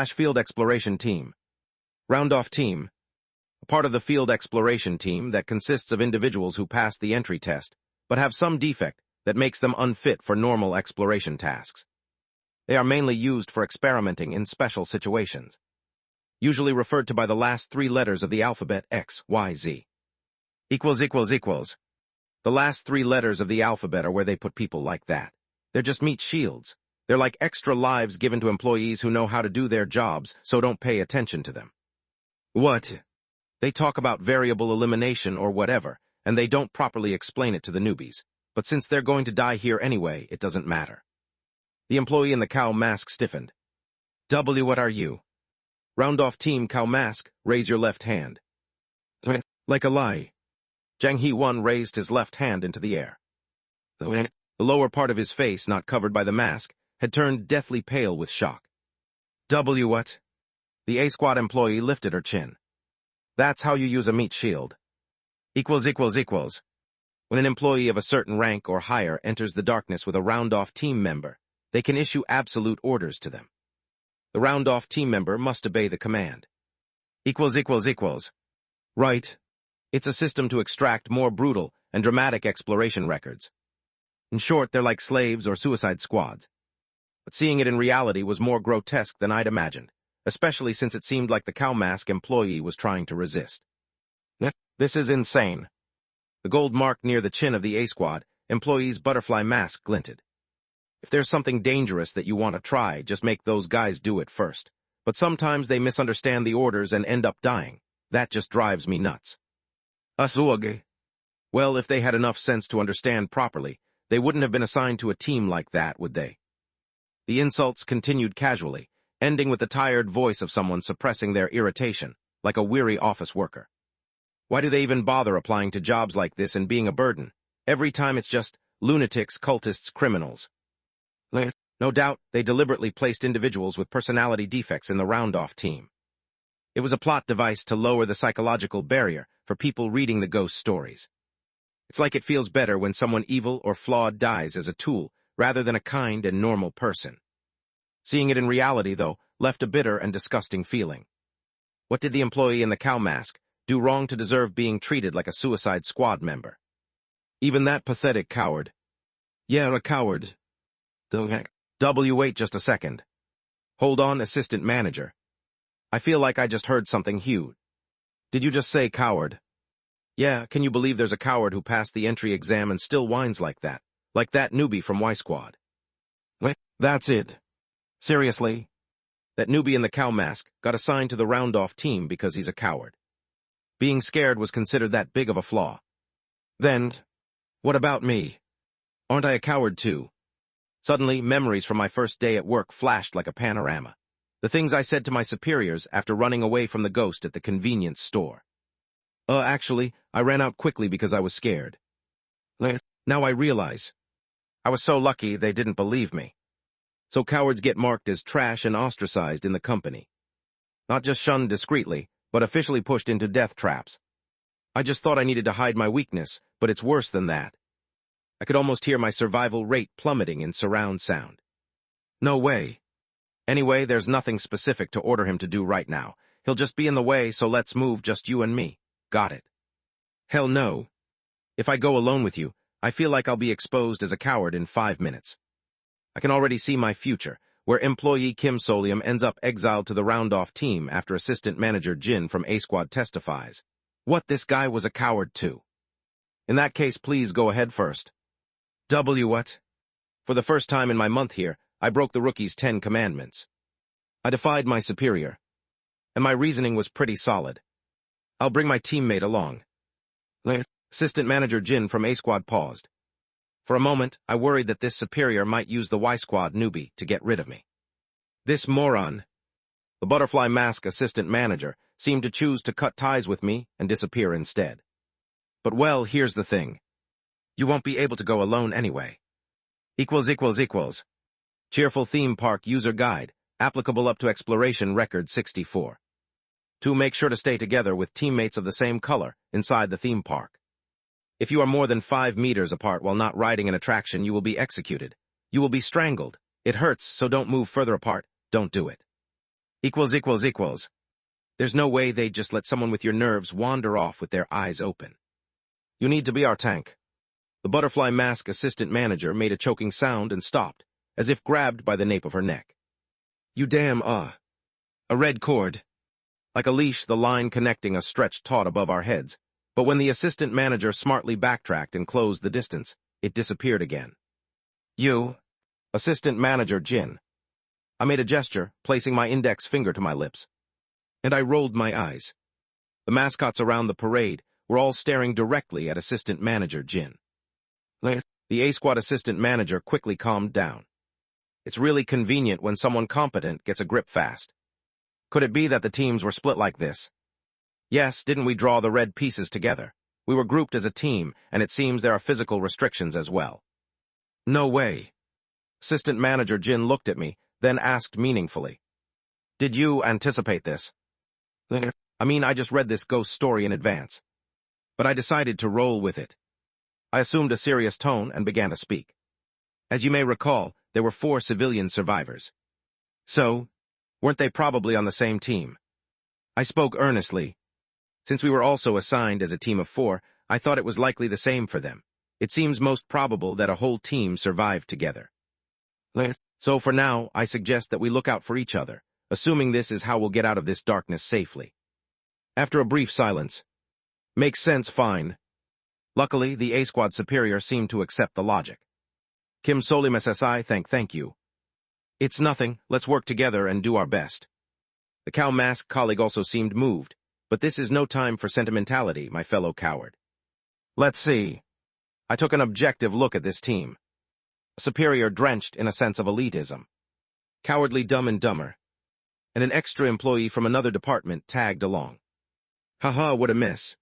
/ Field Exploration Team. Round-off team. A part of the field exploration team that consists of individuals who pass the entry test, but have some defect that makes them unfit for normal exploration tasks. They are mainly used for experimenting in special situations. Usually referred to by the last 3 letters of the alphabet X, Y, Z. ===. The last 3 letters of the alphabet are where they put people like that. They're just meat shields. They're like extra lives given to employees who know how to do their jobs, so don't pay attention to them. What? They talk about variable elimination or whatever, and they don't properly explain it to the newbies. But since they're going to die here anyway, it doesn't matter. The employee in the cow mask stiffened. What are you? Round-off team cow mask, raise your left hand. Like a lie. Jang Hee-won raised his left hand into the air. The lower part of his face, not covered by the mask, had turned deathly pale with shock. What? The A-Squad employee lifted her chin. That's how you use a meat shield. ===. When an employee of a certain rank or higher enters the darkness with a round-off team member, they can issue absolute orders to them. The round-off team member must obey the command. ===. Right. It's a system to extract more brutal and dramatic exploration records. In short, they're like slaves or suicide squads. But seeing it in reality was more grotesque than I'd imagined, especially since it seemed like the cow mask employee was trying to resist. This is insane. The gold mark near the chin of the A Squad employee's butterfly mask glinted. If there's something dangerous that you want to try, just make those guys do it first. But sometimes they misunderstand the orders and end up dying. That just drives me nuts. Asuage. Well, if they had enough sense to understand properly, they wouldn't have been assigned to a team like that, would they? The insults continued casually, ending with the tired voice of someone suppressing their irritation, like a weary office worker. Why do they even bother applying to jobs like this and being a burden? Every time it's just lunatics, cultists, criminals. No doubt, they deliberately placed individuals with personality defects in the round-off team. It was a plot device to lower the psychological barrier for people reading the ghost stories. It's like it feels better when someone evil or flawed dies as a tool, rather than a kind and normal person. Seeing it in reality, though, left a bitter and disgusting feeling. What did the employee in the cow mask do wrong to deserve being treated like a Suicide Squad member? Even that pathetic coward. Yeah, a coward. Wait just a second. Hold on, assistant manager. I feel like I just heard something huge. Did you just say coward? Yeah, can you believe there's a coward who passed the entry exam and still whines like that? Like that newbie from Y Squad. Wait, that's it. Seriously? That newbie in the cow mask got assigned to the round-off team because he's a coward. Being scared was considered that big of a flaw. Then, what about me? Aren't I a coward too? Suddenly, memories from my first day at work flashed like a panorama. The things I said to my superiors after running away from the ghost at the convenience store. Actually, I ran out quickly because I was scared. Now I realize. I was so lucky they didn't believe me. So cowards get marked as trash and ostracized in the company. Not just shunned discreetly, but officially pushed into death traps. I just thought I needed to hide my weakness, but it's worse than that. I could almost hear my survival rate plummeting in surround sound. No way. Anyway, there's nothing specific to order him to do right now. He'll just be in the way, so let's move just you and me. Got it. Hell no. If I go alone with you, I feel like I'll be exposed as a coward in 5 minutes. I can already see my future, where employee Kim Solium ends up exiled to the round-off team after assistant manager Jin from A Squad testifies. What, this guy was a coward too? In that case, please go ahead first. What? For the first time in my month here, I broke the rookie's 10 commandments. I defied my superior. And my reasoning was pretty solid. I'll bring my teammate along. Assistant manager Jin from A Squad paused. For a moment, I worried that this superior might use the Y Squad newbie to get rid of me. This moron. The butterfly mask assistant manager seemed to choose to cut ties with me and disappear instead. But well, here's the thing. You won't be able to go alone anyway. Cheerful theme park user guide, applicable up to exploration record 64. 2. Make sure to stay together with teammates of the same color inside the theme park. If you are more than 5 meters apart while not riding an attraction, you will be executed. You will be strangled. It hurts, so don't move further apart. Don't do it. There's no way they'd just let someone with your nerves wander off with their eyes open. You need to be our tank. The butterfly mask assistant manager made a choking sound and stopped, as if grabbed by the nape of her neck. You damn, A red cord. Like a leash, the line connecting us stretched taut above our heads, but when the assistant manager smartly backtracked and closed the distance, it disappeared again. You, assistant manager Jin. I made a gesture, placing my index finger to my lips. And I rolled my eyes. The mascots around the parade were all staring directly at assistant manager Jin. The A Squad assistant manager quickly calmed down. It's really convenient when someone competent gets a grip fast. Could it be that the teams were split like this? Yes, didn't we draw the red pieces together? We were grouped as a team, and it seems there are physical restrictions as well. No way. Assistant manager Jin looked at me, then asked meaningfully. Did you anticipate this? I just read this ghost story in advance. But I decided to roll with it. I assumed a serious tone and began to speak. As you may recall, there were 4 civilian survivors. So, weren't they probably on the same team? I spoke earnestly. Since we were also assigned as a team of 4, I thought it was likely the same for them. It seems most probable that a whole team survived together. So for now, I suggest that we look out for each other, assuming this is how we'll get out of this darkness safely. After a brief silence, makes sense, fine. Luckily, the A-Squad superior seemed to accept the logic. Kim Solim SSI, thank you. It's nothing, let's work together and do our best. The cow mask colleague also seemed moved, but this is no time for sentimentality, my fellow coward. Let's see. I took an objective look at this team. A superior drenched in a sense of elitism. Cowardly Dumb and Dumber. And an extra employee from another department tagged along. Haha, what a miss.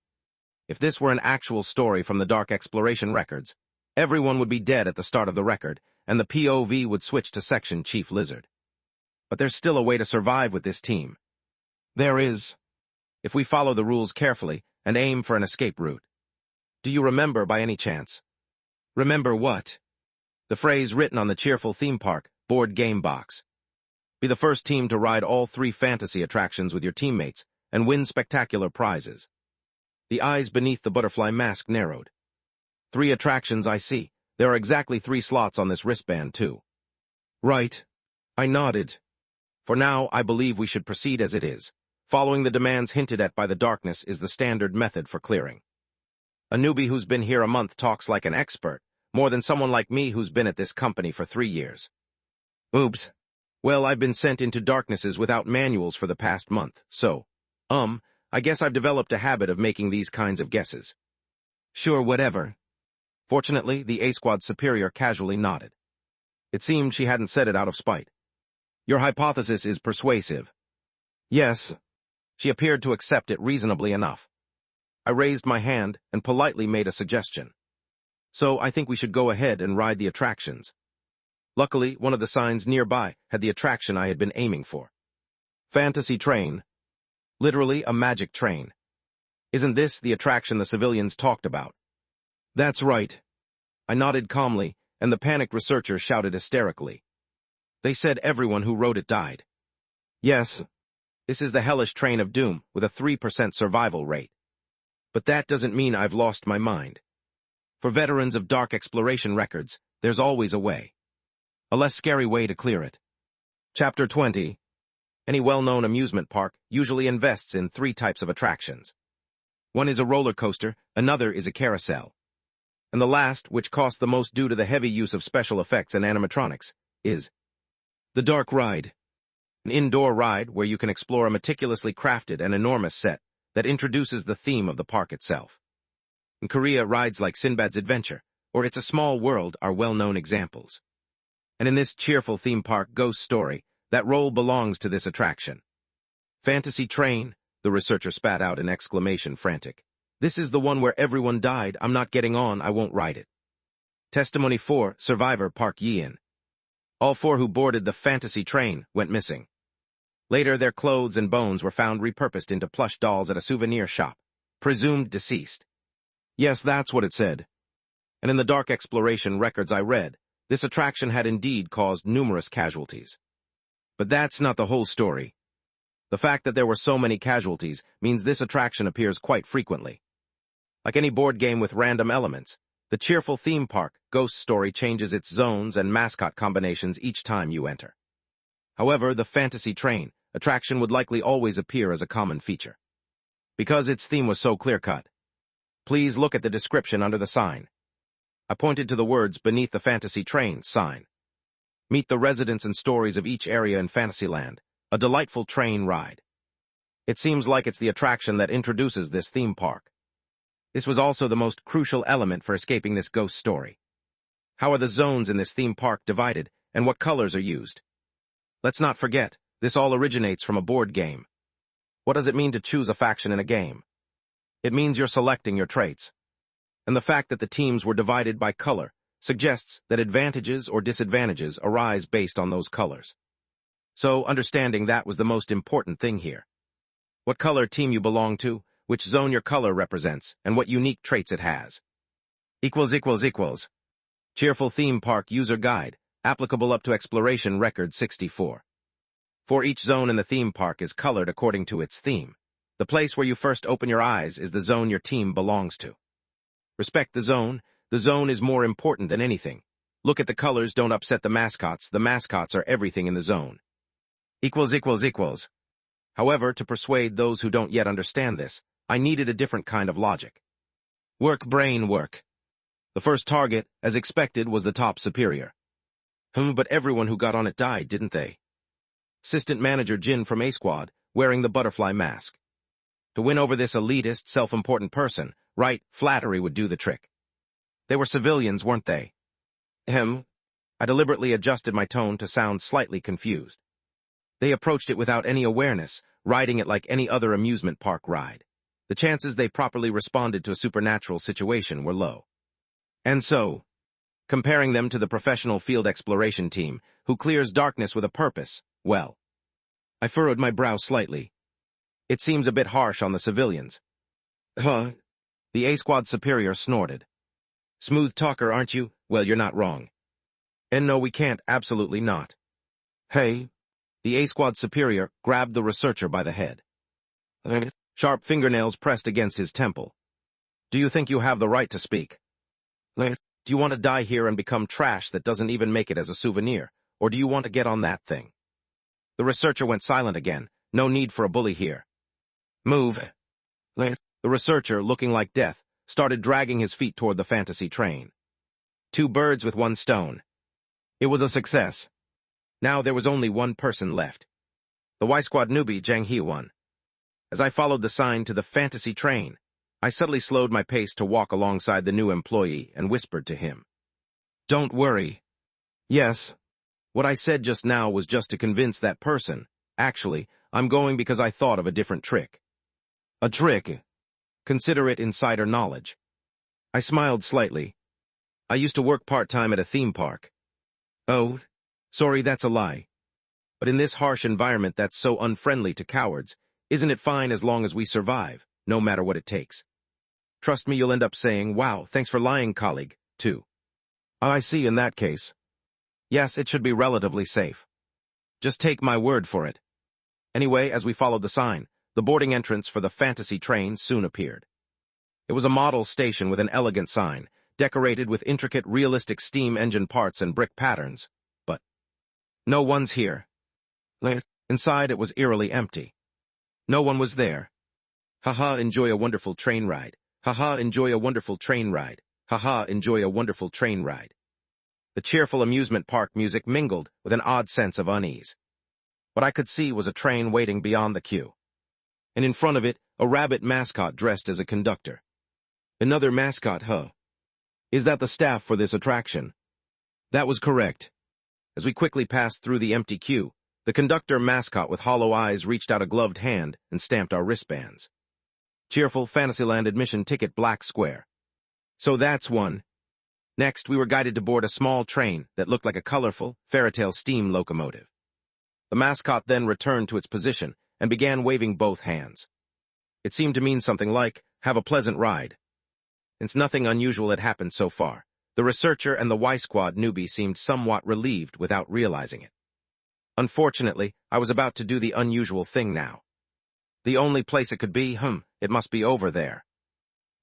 If this were an actual story from the Dark Exploration records, everyone would be dead at the start of the record, and the POV would switch to Section Chief Lizard. But there's still a way to survive with this team. There is, if we follow the rules carefully and aim for an escape route. Do you remember by any chance? Remember what? The phrase written on the cheerful theme park board game box. Be the first team to ride all 3 fantasy attractions with your teammates and win spectacular prizes. The eyes beneath the butterfly mask narrowed. 3 attractions, I see. There are exactly 3 slots on this wristband, too. Right. I nodded. For now, I believe we should proceed as it is. Following the demands hinted at by the darkness is the standard method for clearing. A newbie who's been here a month talks like an expert, more than someone like me who's been at this company for 3 years. Oops. Well, I've been sent into darknesses without manuals for the past month, so, I guess I've developed a habit of making these kinds of guesses. Sure, whatever. Fortunately, the A-Squad superior casually nodded. It seemed she hadn't said it out of spite. Your hypothesis is persuasive. Yes. She appeared to accept it reasonably enough. I raised my hand and politely made a suggestion. So I think we should go ahead and ride the attractions. Luckily, one of the signs nearby had the attraction I had been aiming for. Fantasy train. Literally a magic train. Isn't this the attraction the civilians talked about? That's right. I nodded calmly, and the panicked researcher shouted hysterically. They said everyone who rode it died. Yes, this is the hellish train of doom with a 3% survival rate. But that doesn't mean I've lost my mind. For veterans of Dark Exploration records, there's always a way. A less scary way to clear it. Chapter 20. Any well-known amusement park usually invests in 3 types of attractions. One is a roller coaster, another is a carousel. And the last, which costs the most due to the heavy use of special effects and animatronics, is the Dark Ride. An indoor ride where you can explore a meticulously crafted and enormous set that introduces the theme of the park itself. In Korea, rides like Sinbad's Adventure or It's a Small World are well-known examples. And in this cheerful theme park ghost story, that role belongs to this attraction. Fantasy train, the researcher spat out an exclamation frantic. This is the one where everyone died. I'm not getting on. I won't ride it. Testimony 4, Survivor Park Yin. All 4 who boarded the fantasy train went missing. Later, their clothes and bones were found repurposed into plush dolls at a souvenir shop, presumed deceased. Yes, that's what it said. And in the Dark Exploration records I read, this attraction had indeed caused numerous casualties. But that's not the whole story. The fact that there were so many casualties means this attraction appears quite frequently. Like any board game with random elements, the cheerful theme park ghost story changes its zones and mascot combinations each time you enter. However, the fantasy train attraction would likely always appear as a common feature. Because its theme was so clear-cut. Please look at the description under the sign. I pointed to the words beneath the fantasy train sign. Meet the residents and stories of each area in Fantasyland, a delightful train ride. It seems like it's the attraction that introduces this theme park. This was also the most crucial element for escaping this ghost story. How are the zones in this theme park divided, and what colors are used? Let's not forget, this all originates from a board game. What does it mean to choose a faction in a game? It means you're selecting your traits. And the fact that the teams were divided by color suggests that advantages or disadvantages arise based on those colors. So, understanding that was the most important thing here. What color team you belong to, which zone your color represents, and what unique traits it has. == Cheerful Theme Park User Guide, applicable up to Exploration Record 64. For each zone in the theme park is colored according to its theme. The place where you first open your eyes is the zone your team belongs to. Respect the zone is more important than anything. Look at the colors, don't upset the mascots are everything in the zone. Equals. However, to persuade those who don't yet understand this, I needed a different kind of logic. Work, brain, work. The first target, as expected, was the top superior. But everyone who got on it died, didn't they? Assistant Manager Jin from A Squad, wearing the butterfly mask. To win over this elitist, self-important person, right, flattery would do the trick. They were civilians, weren't they? I deliberately adjusted my tone to sound slightly confused. They approached it without any awareness, riding it like any other amusement park ride. The chances they properly responded to a supernatural situation were low. And so, comparing them to the professional field exploration team, who clears darkness with a purpose, well, I furrowed my brow slightly. It seems a bit harsh on the civilians. The A Squad superior snorted. Smooth talker, aren't you? Well, you're not wrong. And no, we can't, absolutely not. Hey. The A Squad superior grabbed the researcher by the head. Sharp fingernails pressed against his temple. Do you think you have the right to speak? Do you want to die here and become trash that doesn't even make it as a souvenir, or do you want to get on that thing? The researcher went silent again. No need for a bully here. Move. The researcher, looking like death, started dragging his feet toward the fantasy train. 2 birds with 1 stone. It was a success. Now there was only one person left. The Y Squad newbie, Jang Hee-won. As I followed the sign to the fantasy train, I subtly slowed my pace to walk alongside the new employee and whispered to him. Don't worry. Yes. What I said just now was just to convince that person. Actually, I'm going because I thought of a different trick. A trick? Consider it insider knowledge. I smiled slightly. I used to work part-time at a theme park. Oh, sorry, that's a lie. But in this harsh environment that's so unfriendly to cowards, isn't it fine as long as we survive, no matter what it takes? Trust me, you'll end up saying, wow, thanks for lying, colleague, too. I see in that case. Yes, it should be relatively safe. Just take my word for it. Anyway, as we followed the sign, the boarding entrance for the fantasy train soon appeared. It was a model station with an elegant sign, decorated with intricate, realistic steam engine parts and brick patterns, but no one's here. Inside, it was eerily empty. No one was there. Haha, enjoy a wonderful train ride. Haha, enjoy a wonderful train ride. Haha, enjoy a wonderful train ride. The cheerful amusement park music mingled with an odd sense of unease. What I could see was a train waiting beyond the queue. And in front of it, a rabbit mascot dressed as a conductor. Another mascot, huh? Is that the staff for this attraction? That was correct. As we quickly passed through the empty queue, the conductor mascot with hollow eyes reached out a gloved hand and stamped our wristbands. Cheerful Fantasyland admission ticket, black square. So that's one. Next, we were guided to board a small train that looked like a colorful, fairytale steam locomotive. The mascot then returned to its position and began waving both hands. It seemed to mean something like, have a pleasant ride. Since nothing unusual had happened so far, the researcher and the Y Squad newbie seemed somewhat relieved without realizing it. Unfortunately, I was about to do the unusual thing now. The only place it could be, it must be over there.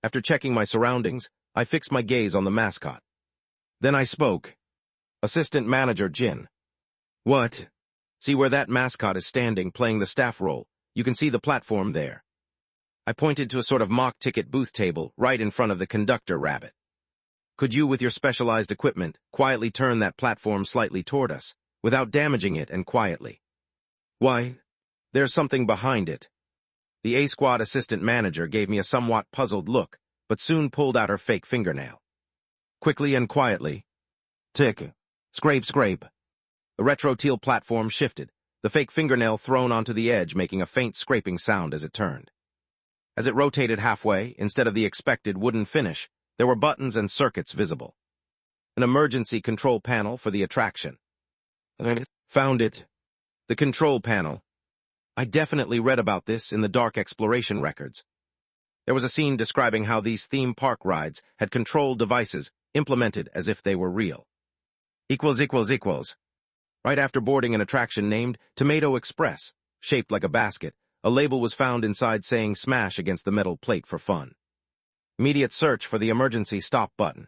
After checking my surroundings, I fixed my gaze on the mascot. Then I spoke. Assistant Manager Jin. What? See where that mascot is standing playing the staff role? You can see the platform there. I pointed to a sort of mock ticket booth table right in front of the conductor rabbit. Could you, with your specialized equipment, quietly turn that platform slightly toward us, without damaging it and quietly? Why, there's something behind it. The A Squad assistant manager gave me a somewhat puzzled look, but soon pulled out her fake fingernail. Quickly and quietly. Tick. Scrape, scrape. The retro teal platform shifted, the fake fingernail thrown onto the edge making a faint scraping sound as it turned. As it rotated halfway, instead of the expected wooden finish, there were buttons and circuits visible. An emergency control panel for the attraction. Found it. The control panel. I definitely read about this in the dark exploration records. There was a scene describing how these theme park rides had control devices implemented as if they were real. Right after boarding an attraction named Tomato Express, shaped like a basket, a label was found inside saying smash against the metal plate for fun. Immediate search for the emergency stop button.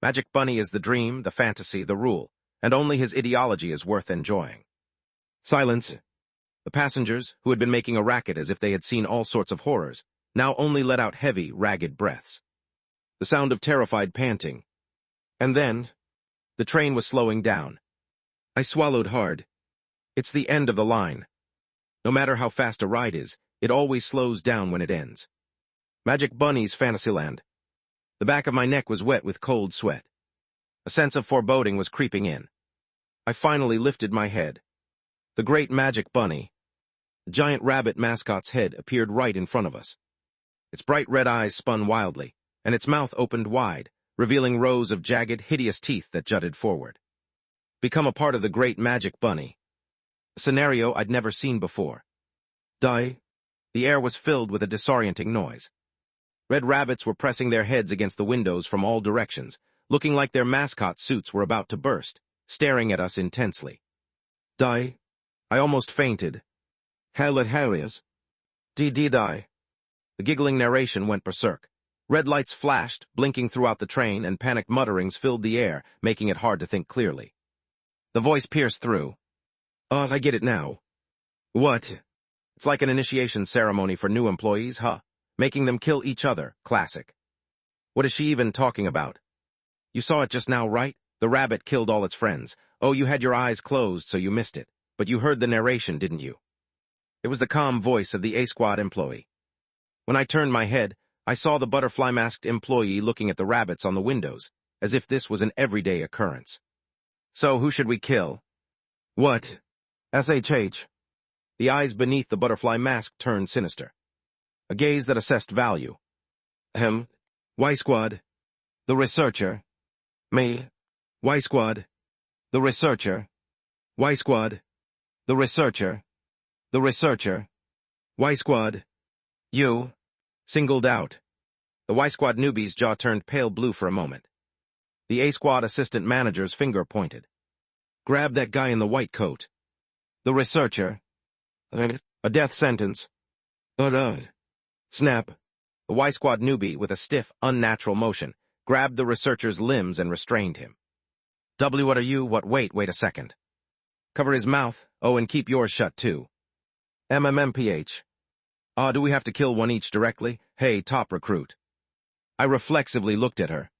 Magic Bunny is the dream, the fantasy, the rule, and only his ideology is worth enjoying. Silence. The passengers, who had been making a racket as if they had seen all sorts of horrors, now only let out heavy, ragged breaths. The sound of terrified panting. And then, the train was slowing down. I swallowed hard. It's the end of the line. No matter how fast a ride is, it always slows down when it ends. Magic Bunny's Fantasyland. The back of my neck was wet with cold sweat. A sense of foreboding was creeping in. I finally lifted my head. The great Magic Bunny. The giant rabbit mascot's head appeared right in front of us. Its bright red eyes spun wildly, and its mouth opened wide, revealing rows of jagged, hideous teeth that jutted forward. Become a part of the great Magic Bunny. A scenario I'd never seen before. Die. The air was filled with a disorienting noise. Red rabbits were pressing their heads against the windows from all directions, looking like their mascot suits were about to burst, staring at us intensely. Die. I almost fainted. Hell at Harriers. Die. The giggling narration went berserk. Red lights flashed, blinking throughout the train, and panicked mutterings filled the air, making it hard to think clearly. The voice pierced through. Oh, I get it now. What? It's like an initiation ceremony for new employees, huh? Making them kill each other, classic. What is she even talking about? You saw it just now, right? The rabbit killed all its friends. Oh, you had your eyes closed, so you missed it. But you heard the narration, didn't you? It was the calm voice of the A-Squad employee. When I turned my head, I saw the butterfly-masked employee looking at the rabbits on the windows, as if this was an everyday occurrence. So, who should we kill? What? SHH. The eyes beneath the butterfly mask turned sinister. A gaze that assessed value. Y-Squad. The researcher. Me. Y-Squad. The researcher. Y-Squad. The researcher. The researcher. Y-Squad. You. Singled out. The Y-Squad newbie's jaw turned pale blue for a moment. The A-Squad assistant manager's finger pointed. Grab that guy in the white coat. The researcher. A death sentence. Snap. The Y-Squad newbie, with a stiff, unnatural motion, grabbed the researcher's limbs and restrained him. What are you? What? Wait a second. Cover his mouth. Oh, and keep yours shut, too. MMMPH. Do we have to kill one each directly? Hey, top recruit. I reflexively looked at her.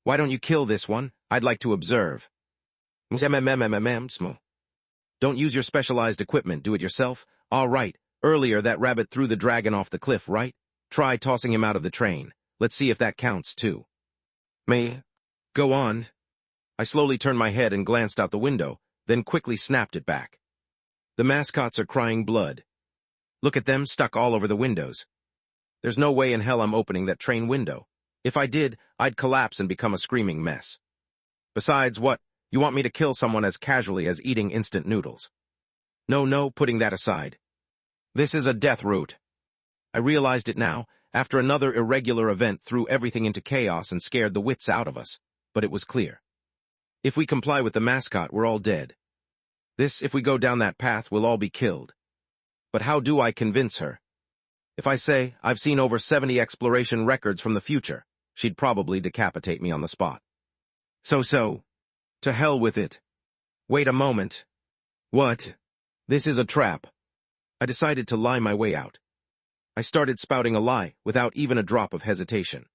Why don't you kill this one? I'd like to observe. Don't use your specialized equipment, do it yourself. All right, earlier that rabbit threw the dragon off the cliff, right? Try tossing him out of the train. Let's see if that counts, too. Me? Go on. I slowly turned my head and glanced out the window, then quickly snapped it back. The mascots are crying blood. Look at them stuck all over the windows. There's no way in hell I'm opening that train window. If I did, I'd collapse and become a screaming mess. Besides, what? You want me to kill someone as casually as eating instant noodles? No, putting that aside. This is a death route. I realized it now, after another irregular event threw everything into chaos and scared the wits out of us, but it was clear. If we comply with the mascot, we're all dead. If we go down that path, we'll all be killed. But how do I convince her? If I say, I've seen over 70 exploration records from the future, she'd probably decapitate me on the spot. So. To hell with it. Wait a moment. What? This is a trap. I decided to lie my way out. I started spouting a lie, without even a drop of hesitation.